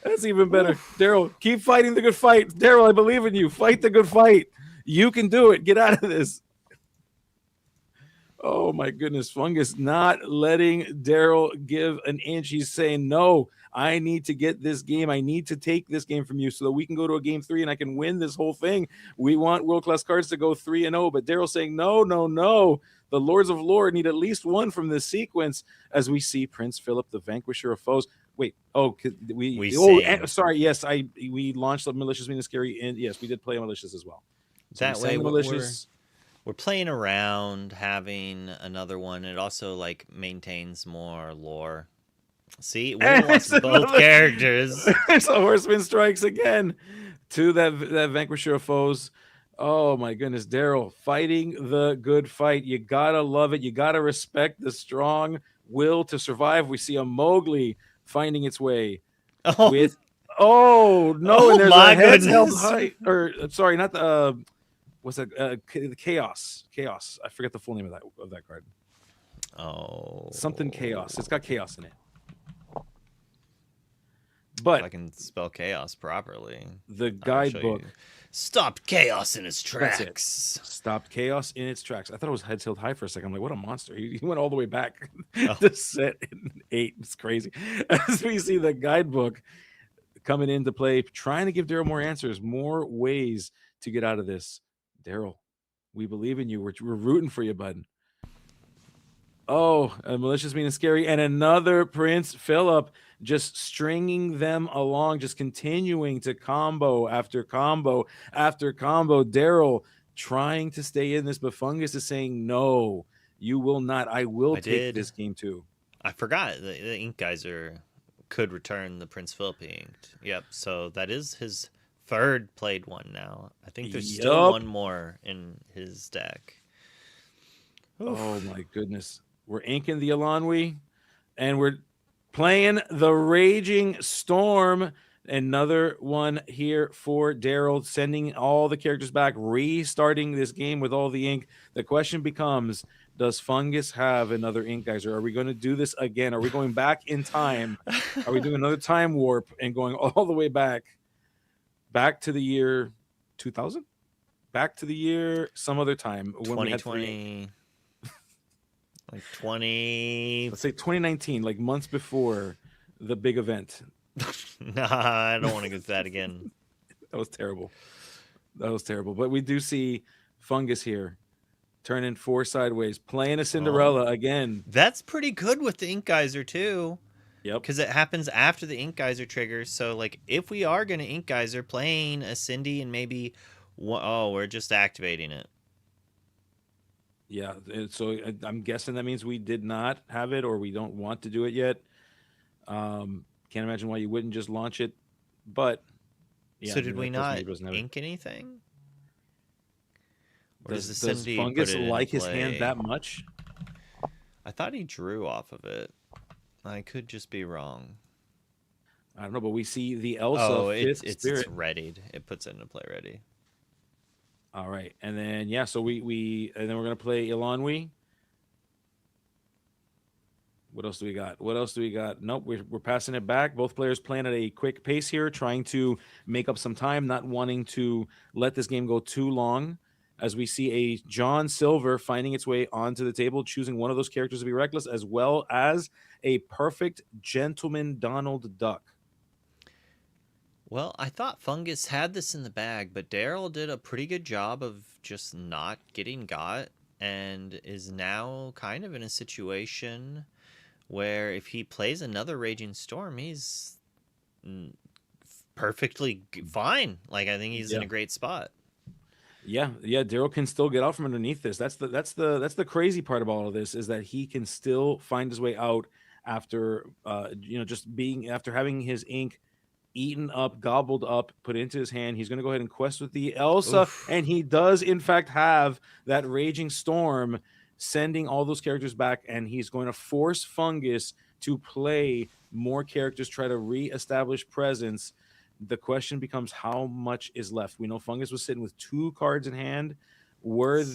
That's even better. Daryl, keep fighting the good fight. Daryl, I believe in you. Fight the good fight. You can do it. Get out of this. Oh, my goodness. Fungus not letting Daryl give an inch. He's saying, no, I need to get this game. I need to take this game from you so that we can go to a game 3 and I can win this whole thing. We want world-class cards to go 3-0. But Daryl's saying, no. The Lords of Lore need at least one from this sequence as we see Prince Philip, the vanquisher of foes. Wait, sorry. Yes, we launched the Malicious Mean and Scary, and yes, we did play Malicious as well. So that way, we're playing around, having another one. It also like maintains more lore. See, we lost both characters. So Horseman Strikes again to that vanquisher of foes. Oh my goodness, Daryl fighting the good fight. You gotta love it. You gotta respect the strong will to survive. We see a Mowgli finding its way with and there's my a head goodness. held high, or sorry, not the what's that? The chaos. I forget the full name of that card. Something chaos. It's got chaos in it. But if I can spell chaos properly. The guidebook stopped chaos in its tracks. Stopped chaos in its tracks. I thought it was head held high for a second. I'm like, what a monster. He went all the way back to set 8. It's crazy. As we see the guidebook coming into play, trying to give Daryl more answers, more ways to get out of this. Daryl, we believe in you. We're rooting for you, bud. Oh, a Malicious Mean and Scary, and another Prince Philip, just stringing them along, just continuing to combo after combo after combo. Daryl trying to stay in this, but Fungus is saying, no, you will not. I will take this game too. I forgot the ink geyser could return the Prince Philip inked. Yep, so that is his third played one now. I think there's still one more in his deck. Oof. Oh my goodness. We're inking the Illumineer, and we're playing the Raging Storm. Another one here for Daryl, sending all the characters back, restarting this game with all the ink. The question becomes, does Fungus have another ink geyser? Are we going to do this again? Are we going back in time? Are we doing another time warp and going all the way back to the year 2000? Back to the year some other time when 2020. Like 20. Let's say 2019, like months before the big event. Nah, I don't want to go through that again. That was terrible. But we do see Fungus here turning 4 sideways, playing a Cinderella again. That's pretty good with the Ink Geyser too. Yep. Because it happens after the Ink Geyser triggers. So like if we are going to Ink Geyser, playing a Cindy and maybe, we're just activating it. Yeah. So I'm guessing that means we did not have it, or we don't want to do it yet. Can't imagine why you wouldn't just launch it. But yeah, so did we not ink anything? Or does Fungus like his hand that much? I thought he drew off of it. I could just be wrong. I don't know, but we see the Elsa. Oh, it's readied. It puts it into play ready. All right, and then so we and then we're gonna play Illumineer. What else do we got? Nope, we're passing it back. Both players playing at a quick pace here, trying to make up some time, not wanting to let this game go too long. As we see a John Silver finding its way onto the table, choosing one of those characters to be reckless, as well as a perfect gentleman Donald Duck. Well, I thought Fungus had this in the bag, but Daryl did a pretty good job of just not getting got, and is now kind of in a situation where if he plays another Raging Storm, he's perfectly fine. Like, I think he's in a great spot. Yeah. Daryl can still get out from underneath this. That's the crazy part about all of this, is that he can still find his way out after after having his ink eaten up, gobbled up, put into his hand. He's going to go ahead and quest with the Elsa, and he does in fact have that Raging Storm, sending all those characters back, and he's going to force Fungus to play more characters, try to reestablish presence. The question becomes, how much is left? We know Fungus was sitting with 2 cards in hand. What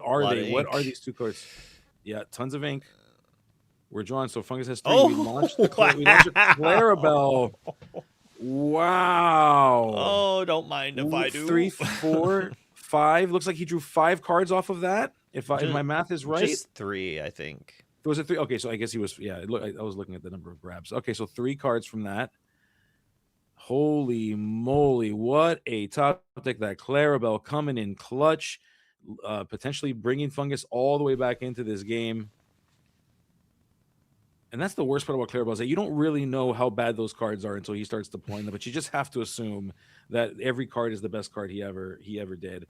are they? What are these 2 cards? Yeah, tons of ink. We're drawn, so Fungus has 3. We launched a Clarabelle. Wow. Oh, don't mind if I do. 3, 4, 5. Looks like he drew 5 cards off of that. If my math is right, just 3, I think. Was it 3? Okay, so I guess he was. Yeah, I was looking at the number of grabs. Okay, so 3 cards from that. Holy moly! What a top deck! That Clarabelle coming in clutch, potentially bringing Fungus all the way back into this game. And that's the worst part about Clarabelle, is that you don't really know how bad those cards are until he starts deploying them. But you just have to assume that every card is the best card he ever did.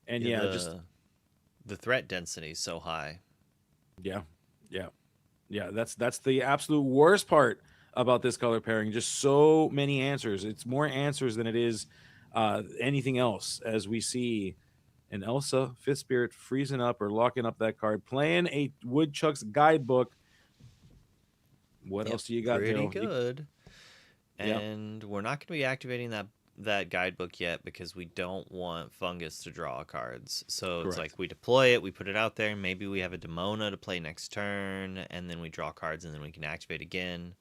And the threat density is so high. Yeah. That's the absolute worst part about this color pairing. Just so many answers. It's more answers than it is anything else. As we see an Elsa, 5th Spirit, freezing up or locking up that card, playing a Woodchuck's Guidebook. What else do you got? Pretty good. And we're not going to be activating that guidebook yet, because we don't want Fungus to draw cards. So it's like we deploy it, we put it out there, maybe we have a Demona to play next turn, and then we draw cards, and then we can activate again.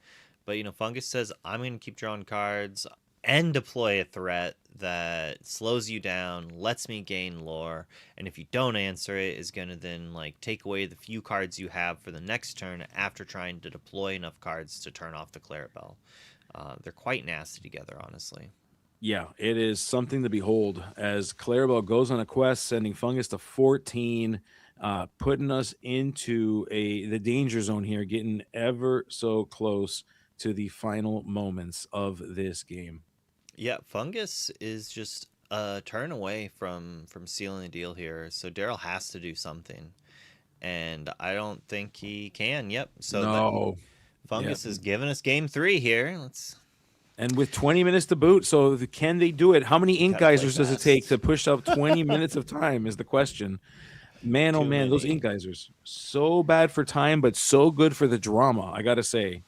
But Fungus says, I'm going to keep drawing cards and deploy a threat that slows you down, lets me gain lore, and if you don't answer it, is going to then take away the few cards you have for the next turn after trying to deploy enough cards to turn off the Clarabelle. They're quite nasty together, honestly. Yeah, it is something to behold, as Clarabelle goes on a quest, sending Fungus to 14, putting us into the danger zone here, getting ever so close to the final moments of this game. Yeah, Fungus is just a turn away from sealing the deal here, so Daryl has to do something, and I don't think he can. Yep. So Fungus is giving us game 3 here. And with 20 minutes to boot, so can they do it? How many Ink Geysers does it take to push up 20 minutes of time is the question. Man, oh man, those Ink Geysers, so bad for time, but so good for the drama, I gotta say.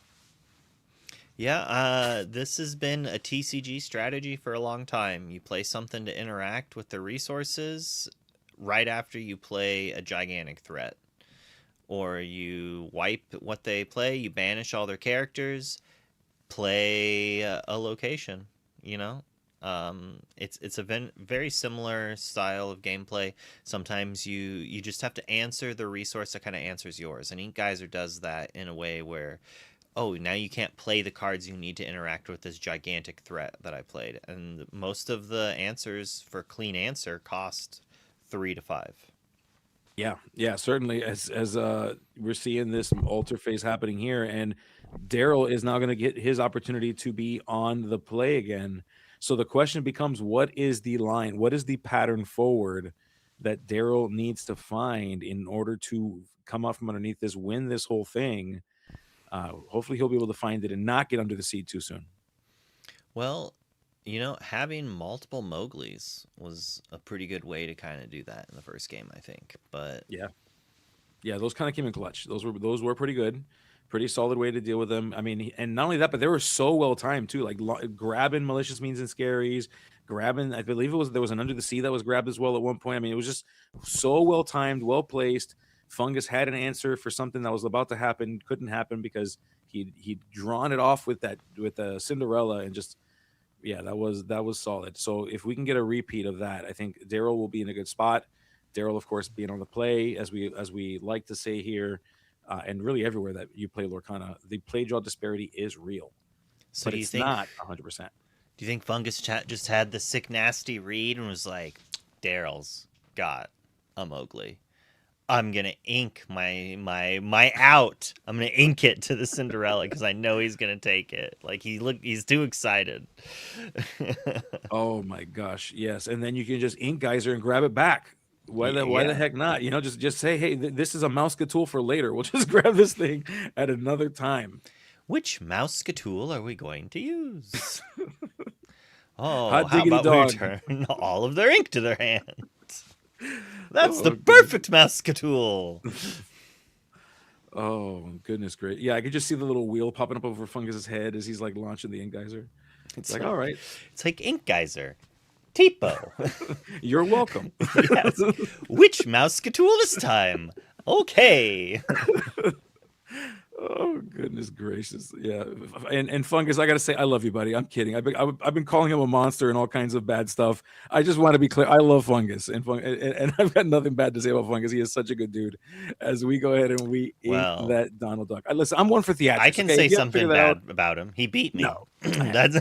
Yeah, this has been a TCG strategy for a long time. You play something to interact with the resources right after you play a gigantic threat. Or you wipe what they play, you banish all their characters, play a location, It's a very similar style of gameplay. Sometimes you just have to answer the resource that kind of answers yours, and Ink Geyser does that in a way where, oh, now you can't play the cards you need to interact with this gigantic threat that I played, and most of the answers for clean answer cost 3 to 5. Yeah, certainly. As we're seeing this alter phase happening here, and Daryl is now going to get his opportunity to be on the play again. So the question becomes, what is the line? What is the pattern forward that Daryl needs to find in order to come out from underneath this, win this whole thing? Hopefully he'll be able to find it and not get under the seat too soon. Well, having multiple Mowglis was a pretty good way to kind of do that in the first game, I think. But yeah, those kind of came in clutch. Those were pretty good, pretty solid way to deal with them. I mean, and not only that, but they were so well timed too. Like grabbing malicious means and scaries, grabbing. I believe there was an under the sea that was grabbed as well at one point. I mean, it was just so well timed, well placed. Fungus had an answer for something that was about to happen, couldn't happen because he'd drawn it off with Cinderella, and just that was solid. So if we can get a repeat of that, I think Daryl will be in a good spot. Daryl, of course, being on the play, as we like to say here, and really everywhere that you play Lorcana, the play draw disparity is real. So but it's not 100%. Do you think Fungus just had the sick nasty read and was like, Daryl's got a Mowgli, I'm gonna ink my out. I'm gonna ink it to the Cinderella because I know he's gonna take it. Like he's too excited. Oh my gosh, yes. And then you can just Ink Geyser and grab it back. Why the heck not? Just say, hey, this is a Mousecatool for later. We'll just grab this thing at another time. Which Mousecatool are we going to use? Oh, Hot how about dog. we turn all of their ink to their hands? That's the perfect Mousecatool. Oh goodness, great! Yeah, I could just see the little wheel popping up over Fungus's head as he's like launching the Ink Geyser. It's like, all right, it's like Ink Geyser, Tipo. You're welcome. Yes. Which Mousecatool this time? Okay. Oh goodness gracious, yeah. And Fungus, I gotta say, I love you, buddy. I'm kidding. I've been calling him a monster and all kinds of bad stuff. I just want to be clear. I love Fungus, and I've got nothing bad to say about Fungus. He is such a good dude. As we go ahead and we eat that Donald Duck. Listen, I'm one for theatrics. I can say something bad about him. He beat me. No, that's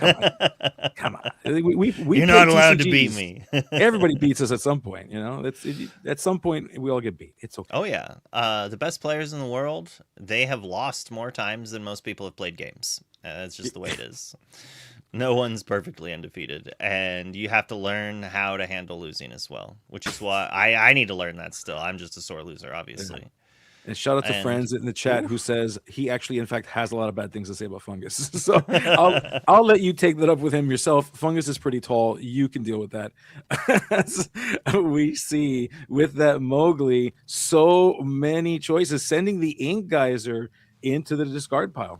come on. We You're not allowed to beat me. Everybody beats us at some point. At some point we all get beat. It's okay. Oh yeah, the best players in the world, they have lost more times than most people have played games. That's just the way it is. No one's perfectly undefeated, and you have to learn how to handle losing as well, which is why I need to learn that still. I'm just a sore loser, obviously. And shout out to friends in the chat who says he actually, in fact, has a lot of bad things to say about Fungus. So I'll let you take that up with him yourself. Fungus is pretty tall. You can deal with that. As we see with that Mowgli, so many choices, sending the Ink Geyser into the discard pile.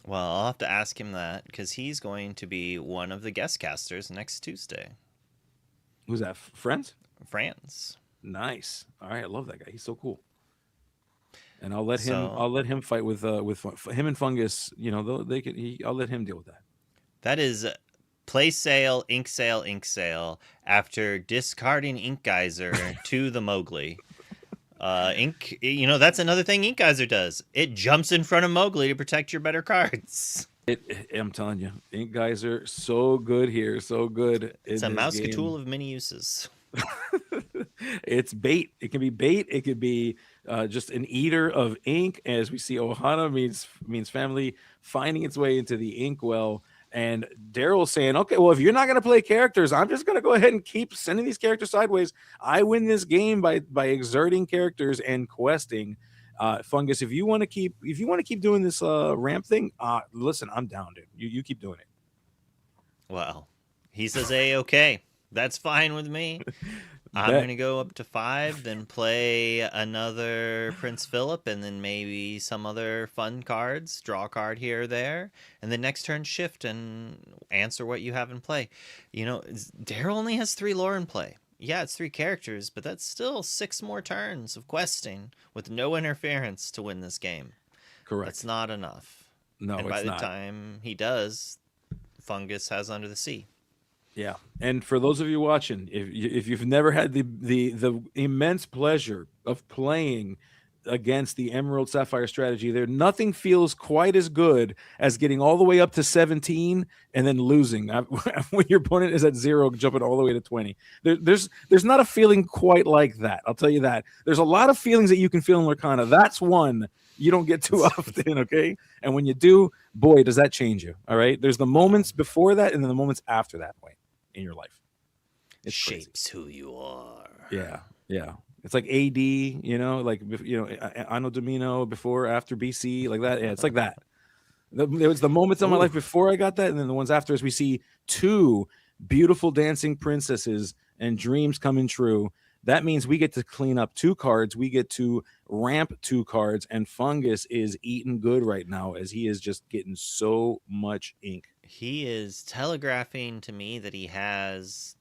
Well, I'll have to ask him that because he's going to be one of the guest casters next Tuesday. Who's that? Friends? France. Nice. All right, I love that guy. He's so cool. And I'll let him fight with him and Fungus. I'll let him deal with that. That is play sale, ink sale, ink sale. After discarding Ink Geyser to the Mowgli. Ink, that's another thing Ink Geyser does. It jumps in front of Mowgli to protect your better cards. I'm telling you, Ink Geyser, so good here, so good. It's a Mousecatool of many uses. It's bait. It can be bait. It could be just an eater of ink, as we see Ohana means family finding its way into the ink well. And Daryl saying, okay, well, if you're not going to play characters, I'm just going to go ahead and keep sending these characters sideways. I win this game by exerting characters and questing. Fungus, if you want to keep doing this ramp thing, listen, I'm down, dude. You keep doing it. Well, he says, okay, that's fine with me. I'm going to go up to 5, then play another Prince Philip, and then maybe some other fun cards, draw a card here or there, and then next turn shift and answer what you have in play. Daryl only has 3 lore in play. Yeah, it's 3 characters, but that's still 6 more turns of questing with no interference to win this game. Correct. That's not enough. No, and by the time he does, Fungus has Under the Sea. Yeah, and for those of you watching, if you've never had the immense pleasure of playing against the Emerald Sapphire strategy, there nothing feels quite as good as getting all the way up to 17 and then losing when your opponent is at 0, jumping all the way to 20. There's not a feeling quite like that. I'll tell you that. There's a lot of feelings that you can feel in Lorcana. That's one you don't get too often, okay? And when you do, boy, does that change you. All right. There's the moments before that and then the moments after that point in your life. It shapes who you are. Yeah. It's like AD, like Anno Domino before, after BC, like that. Yeah, it's like that. There was the moments of my life before I got that, and then the ones after, as we see 2 beautiful dancing princesses and dreams coming true. That means we get to clean up 2 cards. We get to ramp 2 cards, and Fungus is eating good right now as he is just getting so much ink. He is telegraphing to me that he has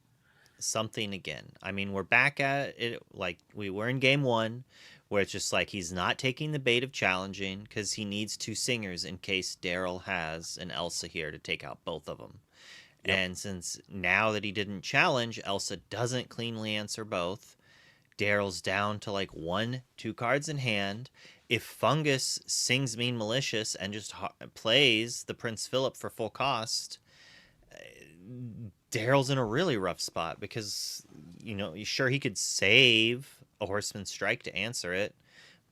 something again. I mean, we're back at it like we were in game 1, where it's just like he's not taking the bait of challenging because he needs 2 singers in case Daryl has an Elsa here to take out both of them. Yep. And since now that he didn't challenge, Elsa doesn't cleanly answer both. Daryl's down to like 1-2 cards in hand. If Fungus sings Mean Malicious and just plays the Prince Philip for full cost, Daryl's in a really rough spot because, sure, he could save a Horseman's Strike to answer it,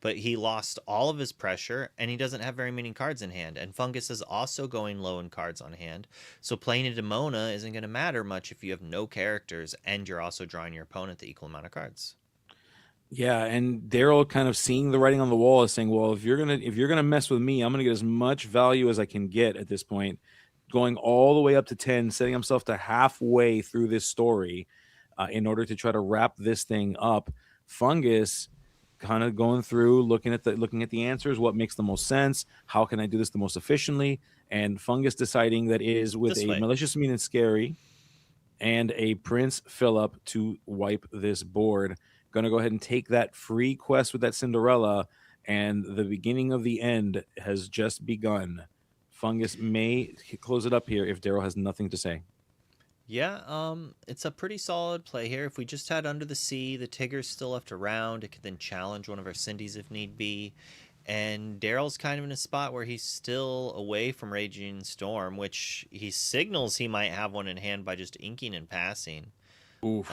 but he lost all of his pressure, and he doesn't have very many cards in hand. And Fungus is also going low in cards on hand, so playing a Demona isn't going to matter much if you have no characters and you're also drawing your opponent the equal amount of cards. Yeah, and Daryl kind of seeing the writing on the wall is saying, well, if you're gonna mess with me, I'm gonna get as much value as I can get at this point, going all the way up to 10, setting himself to halfway through this story in order to try to wrap this thing up. Fungus kind of going through, looking at the answers, what makes the most sense, how can I do this the most efficiently, and Fungus deciding that is with a Malicious, Mean, and Scary and a Prince Philip to wipe this board. Gonna go ahead and take that free quest with that Cinderella, and the beginning of the end has just begun. Fungus may close it up here if Daryl has nothing to say. Yeah, it's a pretty solid play here. If we just had Under the Sea, the Tigger's still left around. It could then challenge one of our Cindy's if need be. And Daryl's kind of in a spot where he's still away from Raging Storm, which he signals he might have one in hand by just inking and passing. Oof.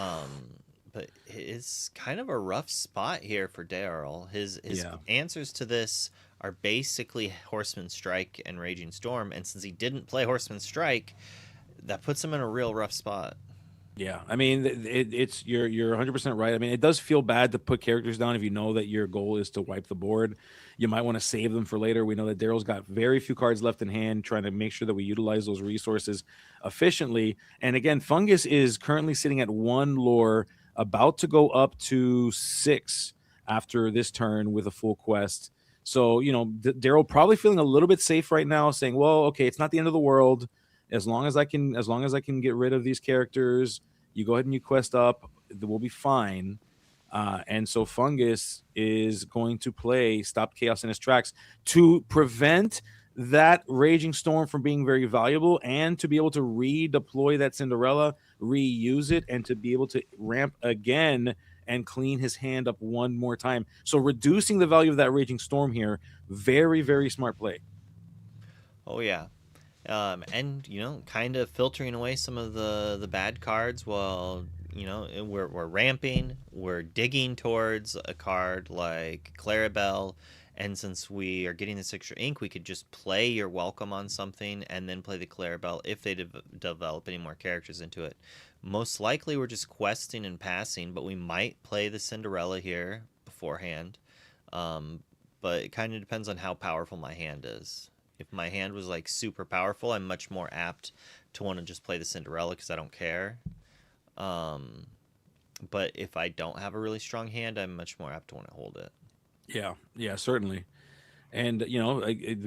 But it's kind of a rough spot here for Daryl. His answers to this are basically Horseman's Strike and Raging Storm, and since he didn't play Horseman's Strike, that puts him in a real rough spot. Yeah, I mean, it's you're 100% right. I mean, it does feel bad to put characters down if you know that your goal is to wipe the board. You might want to save them for later. We know that Daryl's got very few cards left in hand, trying to make sure that we utilize those resources efficiently. And again, Fungus is currently sitting at 1 lore, about to go up to 6 after this turn with a full quest. So, Daryl probably feeling a little bit safe right now, saying, well, okay, it's not the end of the world. As long as I can get rid of these characters, you go ahead and you quest up, we'll be fine. And so Fungus is going to play Stop Chaos in his tracks to prevent that Raging Storm from being very valuable, and to be able to redeploy that Cinderella, reuse it, and to be able to ramp again and clean his hand up one more time. So reducing the value of that Raging Storm here, very, very smart play. Oh, yeah. And, kind of filtering away some of the bad cards while, we're ramping, we're digging towards a card like Clarabelle. And since we are getting this extra ink, we could just play Your Welcome on something and then play the Clarabelle if they develop any more characters into it. Most likely we're just questing and passing, but we might play the Cinderella here beforehand. But it kind of depends on how powerful my hand is. If my hand was like super powerful, I'm much more apt to want to just play the Cinderella because I don't care. But if I don't have a really strong hand, I'm much more apt to want to hold it. Yeah, certainly. And,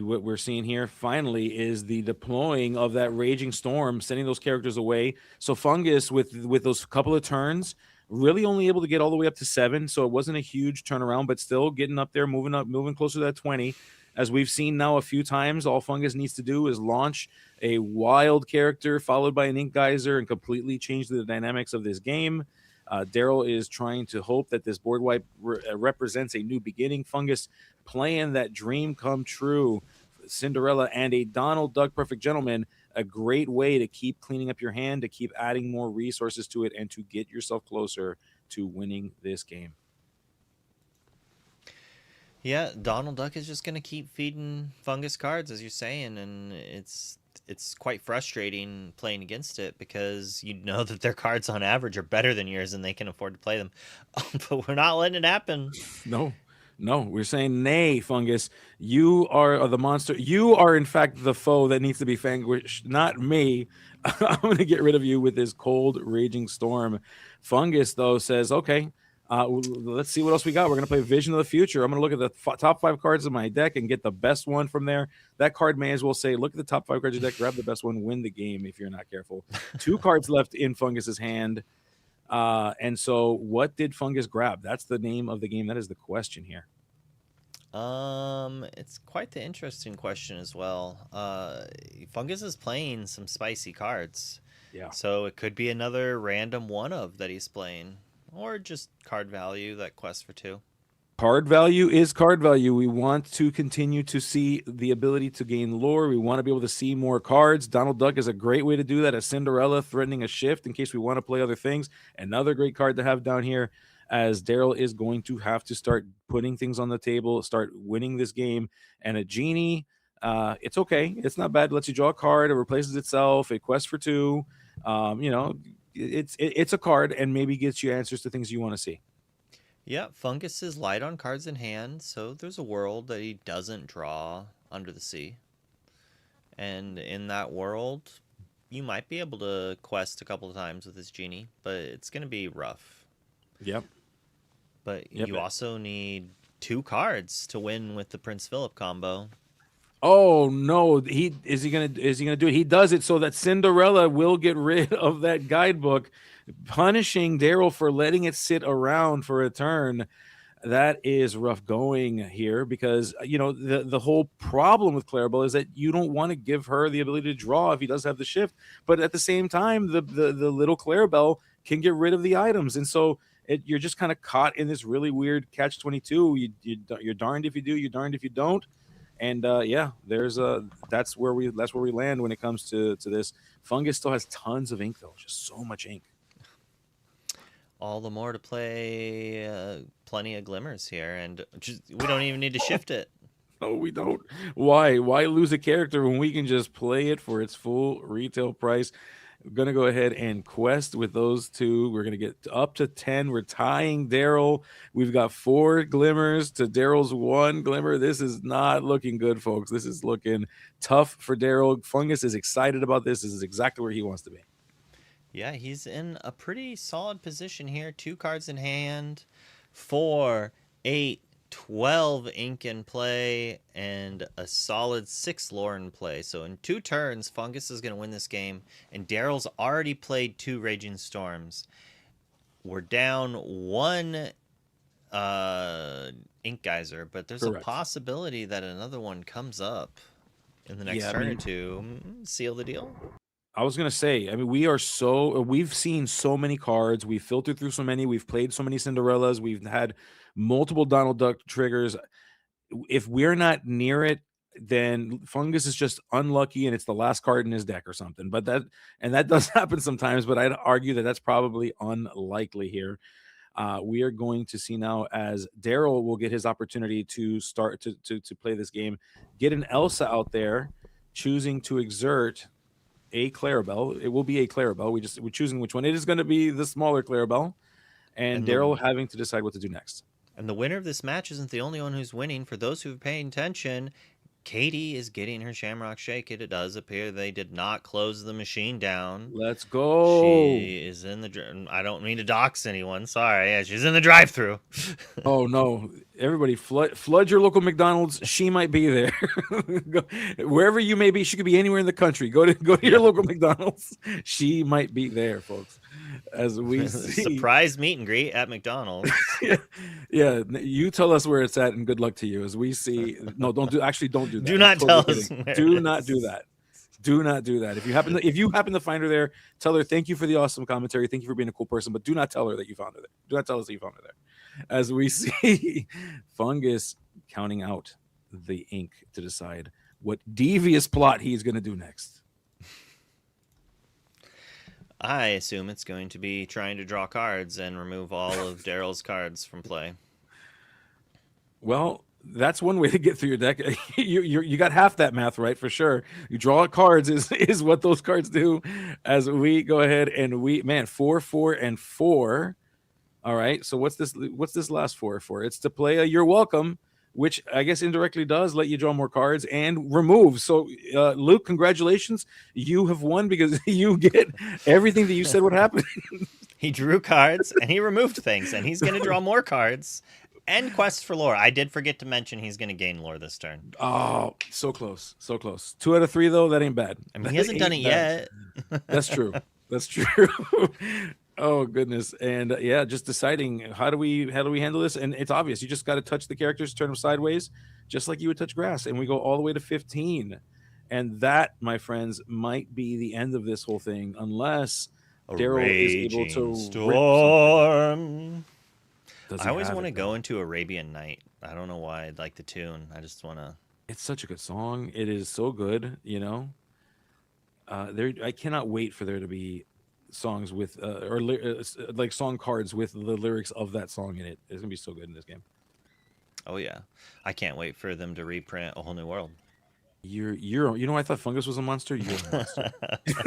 what we're seeing here finally is the deploying of that Raging Storm, sending those characters away. So Fungus, with those couple of turns, really only able to get all the way up to 7. So it wasn't a huge turnaround, but still getting up there, moving closer to that 20. as we've seen now a few times, all Fungus needs to do is launch a wild character followed by an ink geyser and completely change the dynamics of this game. Daryl is trying to hope that this board wipe represents a new beginning. Fungus playing that dream come true. Cinderella and a Donald Duck Perfect Gentleman, a great way to keep cleaning up your hand, to keep adding more resources to it, and to get yourself closer to winning this game. Yeah, Donald Duck is just going to keep feeding Fungus cards, as you're saying, and it's quite frustrating playing against it because you know that their cards on average are better than yours and they can afford to play them. But we're not letting it happen. No, we're saying nay, Fungus. You are the monster. You are, in fact, the foe that needs to be vanquished, not me. I'm going to get rid of you with this cold, raging storm. Fungus, though, says, okay, let's see what else we got. We're going to play Vision of the Future. I'm going to look at the top 5 cards of my deck and get the best one from there. That card may as well say, look at the top 5 cards of your deck, grab the best one, win the game if you're not careful. 2 cards left in Fungus's hand. And so what did Fungus grab? That's the name of the game. That is the question here. It's quite the interesting question as well. Fungus is playing some spicy cards. Yeah. So it could be another random one of that he's playing. Or just card value, that quest for 2. Card value is card value. We want to continue to see the ability to gain lore. We want to be able to see more cards. Donald Duck is a great way to do that. A Cinderella threatening a shift in case we want to play other things. Another great card to have down here, as Daryl is going to have to start putting things on the table, start winning this game. And a Genie, it's okay. It's not bad. It lets you draw a card. It replaces itself. A quest for 2. It's a card and maybe gets you answers to things you want to see. Yeah, Fungus is light on cards in hand, so there's a world that he doesn't draw Under the Sea. And in that world, you might be able to quest a couple of times with this Genie, but it's going to be rough. Yep. But you also need 2 cards to win with the Prince Philip combo. Oh no, is he gonna do it? He does it so that Cinderella will get rid of that guidebook, punishing Daryl for letting it sit around for a turn. That is rough going here because the whole problem with Clarabelle is that you don't want to give her the ability to draw if he does have the shift, but at the same time the little Clarabelle can get rid of the items, and so you're just kind of caught in this really weird catch-22. You're darned if you do, you're darned if you don't. And that's where we land when it comes to this. Fungus still has tons of ink though, just so much ink. All the more to play plenty of glimmers here, and we don't even need to shift it. No, we don't. Why lose a character when we can just play it for its full retail price? We're going to go ahead and quest with those 2. We're going to get up to 10. We're tying Daryl. We've got 4 glimmers to Daryl's 1 glimmer. This is not looking good, folks. This is looking tough for Daryl. Fungus is excited about this. This is exactly where he wants to be. Yeah, he's in a pretty solid position here. 2 cards in hand, 4, 8, 12 ink in play, and a solid 6 lore in play. So in 2 turns, Fungus is going to win this game, and Daryl's already played 2 Raging Storms. We're down 1 ink geyser, but there's Correct. a possibility that another one comes up in the next turn or 2. Seal the deal. I was going to say, I mean, we've seen so many cards. We've filtered through so many. We've played so many Cinderellas. We've had multiple Donald Duck triggers. If we're not near it, then Fungus is just unlucky and it's the last card in his deck or something. But that does happen sometimes, but I'd argue that that's probably unlikely here. We are going to see now as Daryl will get his opportunity to start to play this game, get an Elsa out there, choosing to exert a Clarabelle. It will be a Clarabelle. We're choosing which one. It is going to be the smaller Clarabelle, and Daryl having to decide what to do next. And the winner of this match isn't the only one who's winning. For those who've paid attention, Katie is getting her Shamrock Shake. It does appear they did not close the machine down. Let's go. She is in the... I don't mean to dox anyone. Sorry. Yeah, she's in the drive-thru. Oh, no. everybody flood your local McDonald's. She might be there. Wherever you may be, she could be anywhere in the country. Go to your local McDonald's. She might be there, folks. As we see, surprise meet and greet at McDonald's. yeah, you tell us where it's at, and good luck to you. As we see, no, don't do that. Do not tell us. Do not do that. Do not do that. If you happen to find her there, tell her thank you for the awesome commentary. Thank you for being a cool person, but do not tell her that you found her there. Do not tell us that you found her there. As we see Fungus counting out the ink to decide what devious plot he's going to do next. I assume it's going to be trying to draw cards and remove all of Daryl's cards from play. Well, that's one way to get through your deck. You got half that math right for sure. You draw cards is what those cards do. As we go ahead and 4, 4, and 4. All right. So what's this last 4 for? It's to play a You're Welcome, which I guess indirectly does let you draw more cards and remove. So Luke, congratulations. You have won because you get everything that you said would happen. He drew cards and he removed things, and he's going to draw more cards and quest for lore. I did forget to mention he's going to gain lore this turn. Oh, so close. So close. 2 out of 3, though. That ain't bad. I mean, he hasn't done it yet. That's true. That's true. Oh goodness. And yeah, just deciding how do we handle this, and it's obvious. You just got to touch the characters, turn them sideways, just like you would touch grass, and we go all the way to 15. And that, my friends, might be the end of this whole thing, unless Daryl is able to storm. I always want to go into Arabian Night. I don't know why I like the tune. I just want to. It's such a good song. It is so good, you know. I cannot wait for there to be songs with like song cards with the lyrics of that song in it. It's gonna be so good in this game. Oh yeah, I can't wait for them to reprint A Whole New World. I thought Fungus was a monster. You're a monster.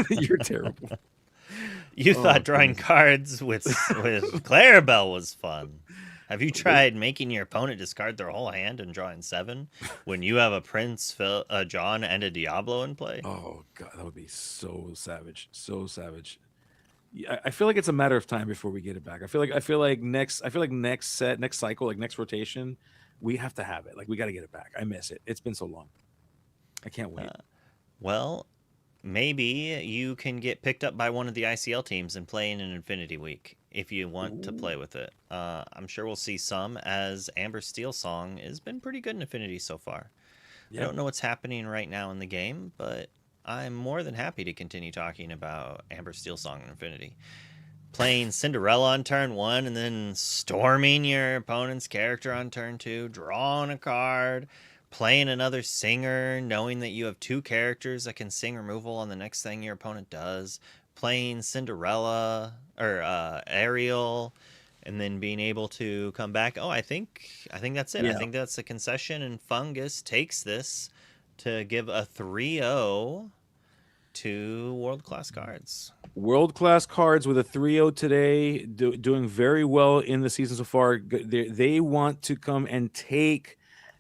You're terrible. You thought drawing cards with Clarabelle was fun. Have you tried making your opponent discard their whole hand and drawing 7 when you have a Prince, a John, and a Diablo in play? Oh god, that would be so savage. So savage. I feel like it's a matter of time before we get it back. I feel like next cycle, like next rotation, we have to have it. Like we got to get it back. I miss it. It's been so long. I can't wait. Well, maybe you can get picked up by one of the ICL teams and play in an Infinity Week if you want to play with it. I'm sure we'll see some, as Amber Steel Song has been pretty good in Infinity so far. Yeah. I don't know what's happening right now in the game, but I'm more than happy to continue talking about Amber Steel Song in Infinity. Playing Cinderella on turn 1 and then storming your opponent's character on turn 2, drawing a card, playing another singer, knowing that you have 2 characters that can sing removal on the next thing your opponent does, playing Cinderella or Ariel, and then being able to come back. Oh, I think that's it. Yeah. I think that's a concession, and Fungus takes this to give a 3-0 to world-class cards. World-class cards with a 3-0 today, doing very well in the season so far. They want to come and take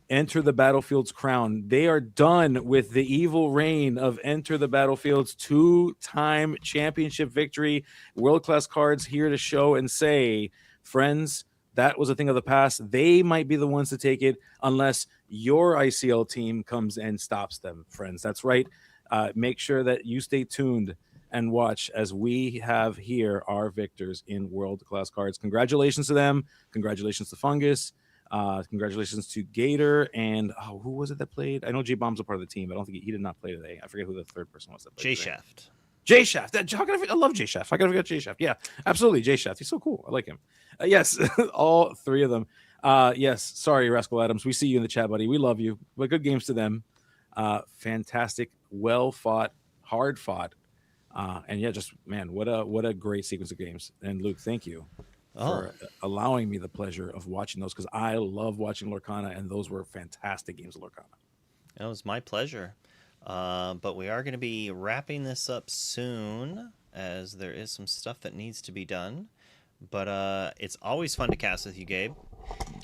Enter the Battlefield's crown. They are done with the evil reign of Enter the Battlefield's 2-time championship victory. World-class cards here to show and say, friends, that was a thing of the past. They might be the ones to take it unless your ICL team comes and stops them, friends. That's right. Make sure that you stay tuned and watch as we have here our victors in world-class cards. Congratulations to them. Congratulations to Fungus. Congratulations to Gator. And who was it that played? I know J-Bomb's a part of the team. I don't think he did not play today. I forget who the third person was that played. J-Shaft. J-Shaft. I love J-Shaft. How can I forget J-Shaft? Yeah, absolutely. J-Shaft. He's so cool. I like him. Yes, all 3 of them. Yes, sorry, Rascal Adams. We see you in the chat, buddy. We love you. But good games to them. Fantastic, well fought, hard fought. And yeah, just man, what a great sequence of games. And Luke, thank you for allowing me the pleasure of watching those, because I love watching Lorcana, and those were fantastic games of Lorcana. It was my pleasure. But we are going to be wrapping this up soon, as there is some stuff that needs to be done. But it's always fun to cast with you, Gabe.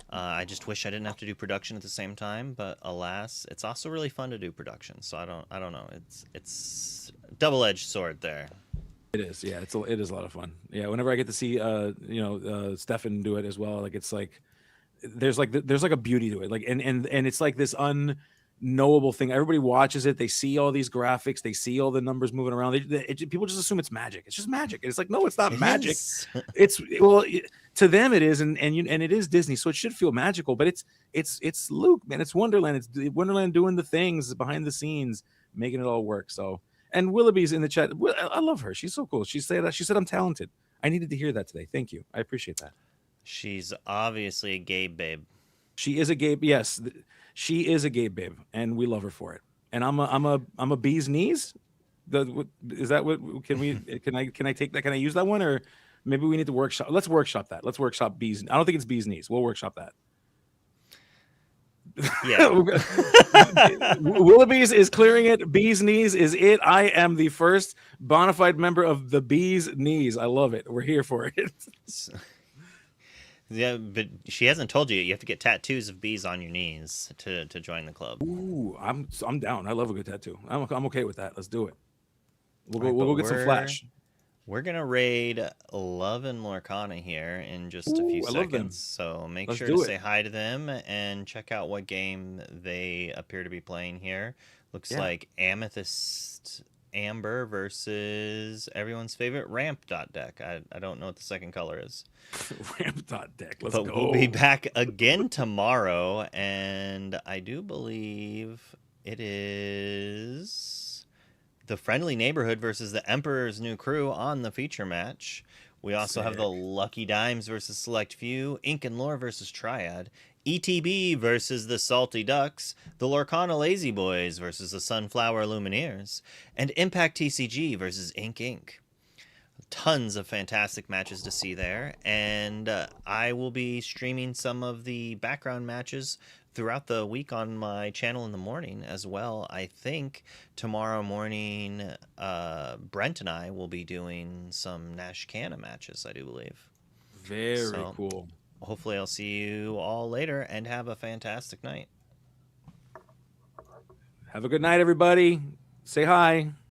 I just wish I didn't have to do production at the same time, but alas, it's also really fun to do production. So I don't know. It's double-edged sword there. It is, yeah. It is a lot of fun. Yeah, whenever I get to see Stefan do it as well, like it's like there's like a beauty to it, like and it's like this unknowable thing. Everybody watches it, they see all these graphics, they see all the numbers moving around. People just assume it's magic. It's just magic. And it's like, no, it's not magic. It's to them it is, and it is Disney, so it should feel magical. But it's Luke, man. It's Wonderland. It's Wonderland doing the things behind the scenes, making it all work. So, and Willoughby's in the chat. I love her. She's so cool. She said I'm talented. I needed to hear that today. Thank you. I appreciate that. She's obviously a gay babe. She is a gay. Yes, she is a gay babe, and we love her for it. And I'm a bee's knees. Is that what? Can I take that? Can I use that one, or maybe we need to workshop? Let's workshop that. Let's workshop bees. I don't think it's bee's knees. We'll workshop that. Yeah. Willoughby's is clearing it. Bee's knees is it. I am the first bona fide member of the bee's knees. I love it. We're here for it. Yeah, but she hasn't told you yet. You have to get tattoos of bees on your knees to join the club. Ooh, I'm down. I love a good tattoo. I'm okay with that. Let's do it. We'll go get some flash. We're gonna raid Love and Lorcana here in just a few seconds. So make sure to say hi to them and check out what game they appear to be playing here. Looks like Amethyst Amber versus everyone's favorite Ramp deck. I don't know what the second color is. Ramp deck. Let's go. We'll be back again tomorrow, and I do believe it is the Friendly Neighborhood versus the Emperor's New Crew on the feature match. We also have the Lucky Dimes versus Select Few, Ink and Lore versus Triad, ETB versus the Salty Ducks, the Lorcana Lazy Boys versus the Sunflower Illumineers, and Impact TCG versus Ink Inc. Tons of fantastic matches to see there, and I will be streaming some of the background matches throughout the week on my channel in the morning as well. I think tomorrow morning, Brent and I will be doing some Nash Canna matches, I do believe. Very cool. Hopefully I'll see you all later, and have a fantastic night. Have a good night, everybody. Say hi.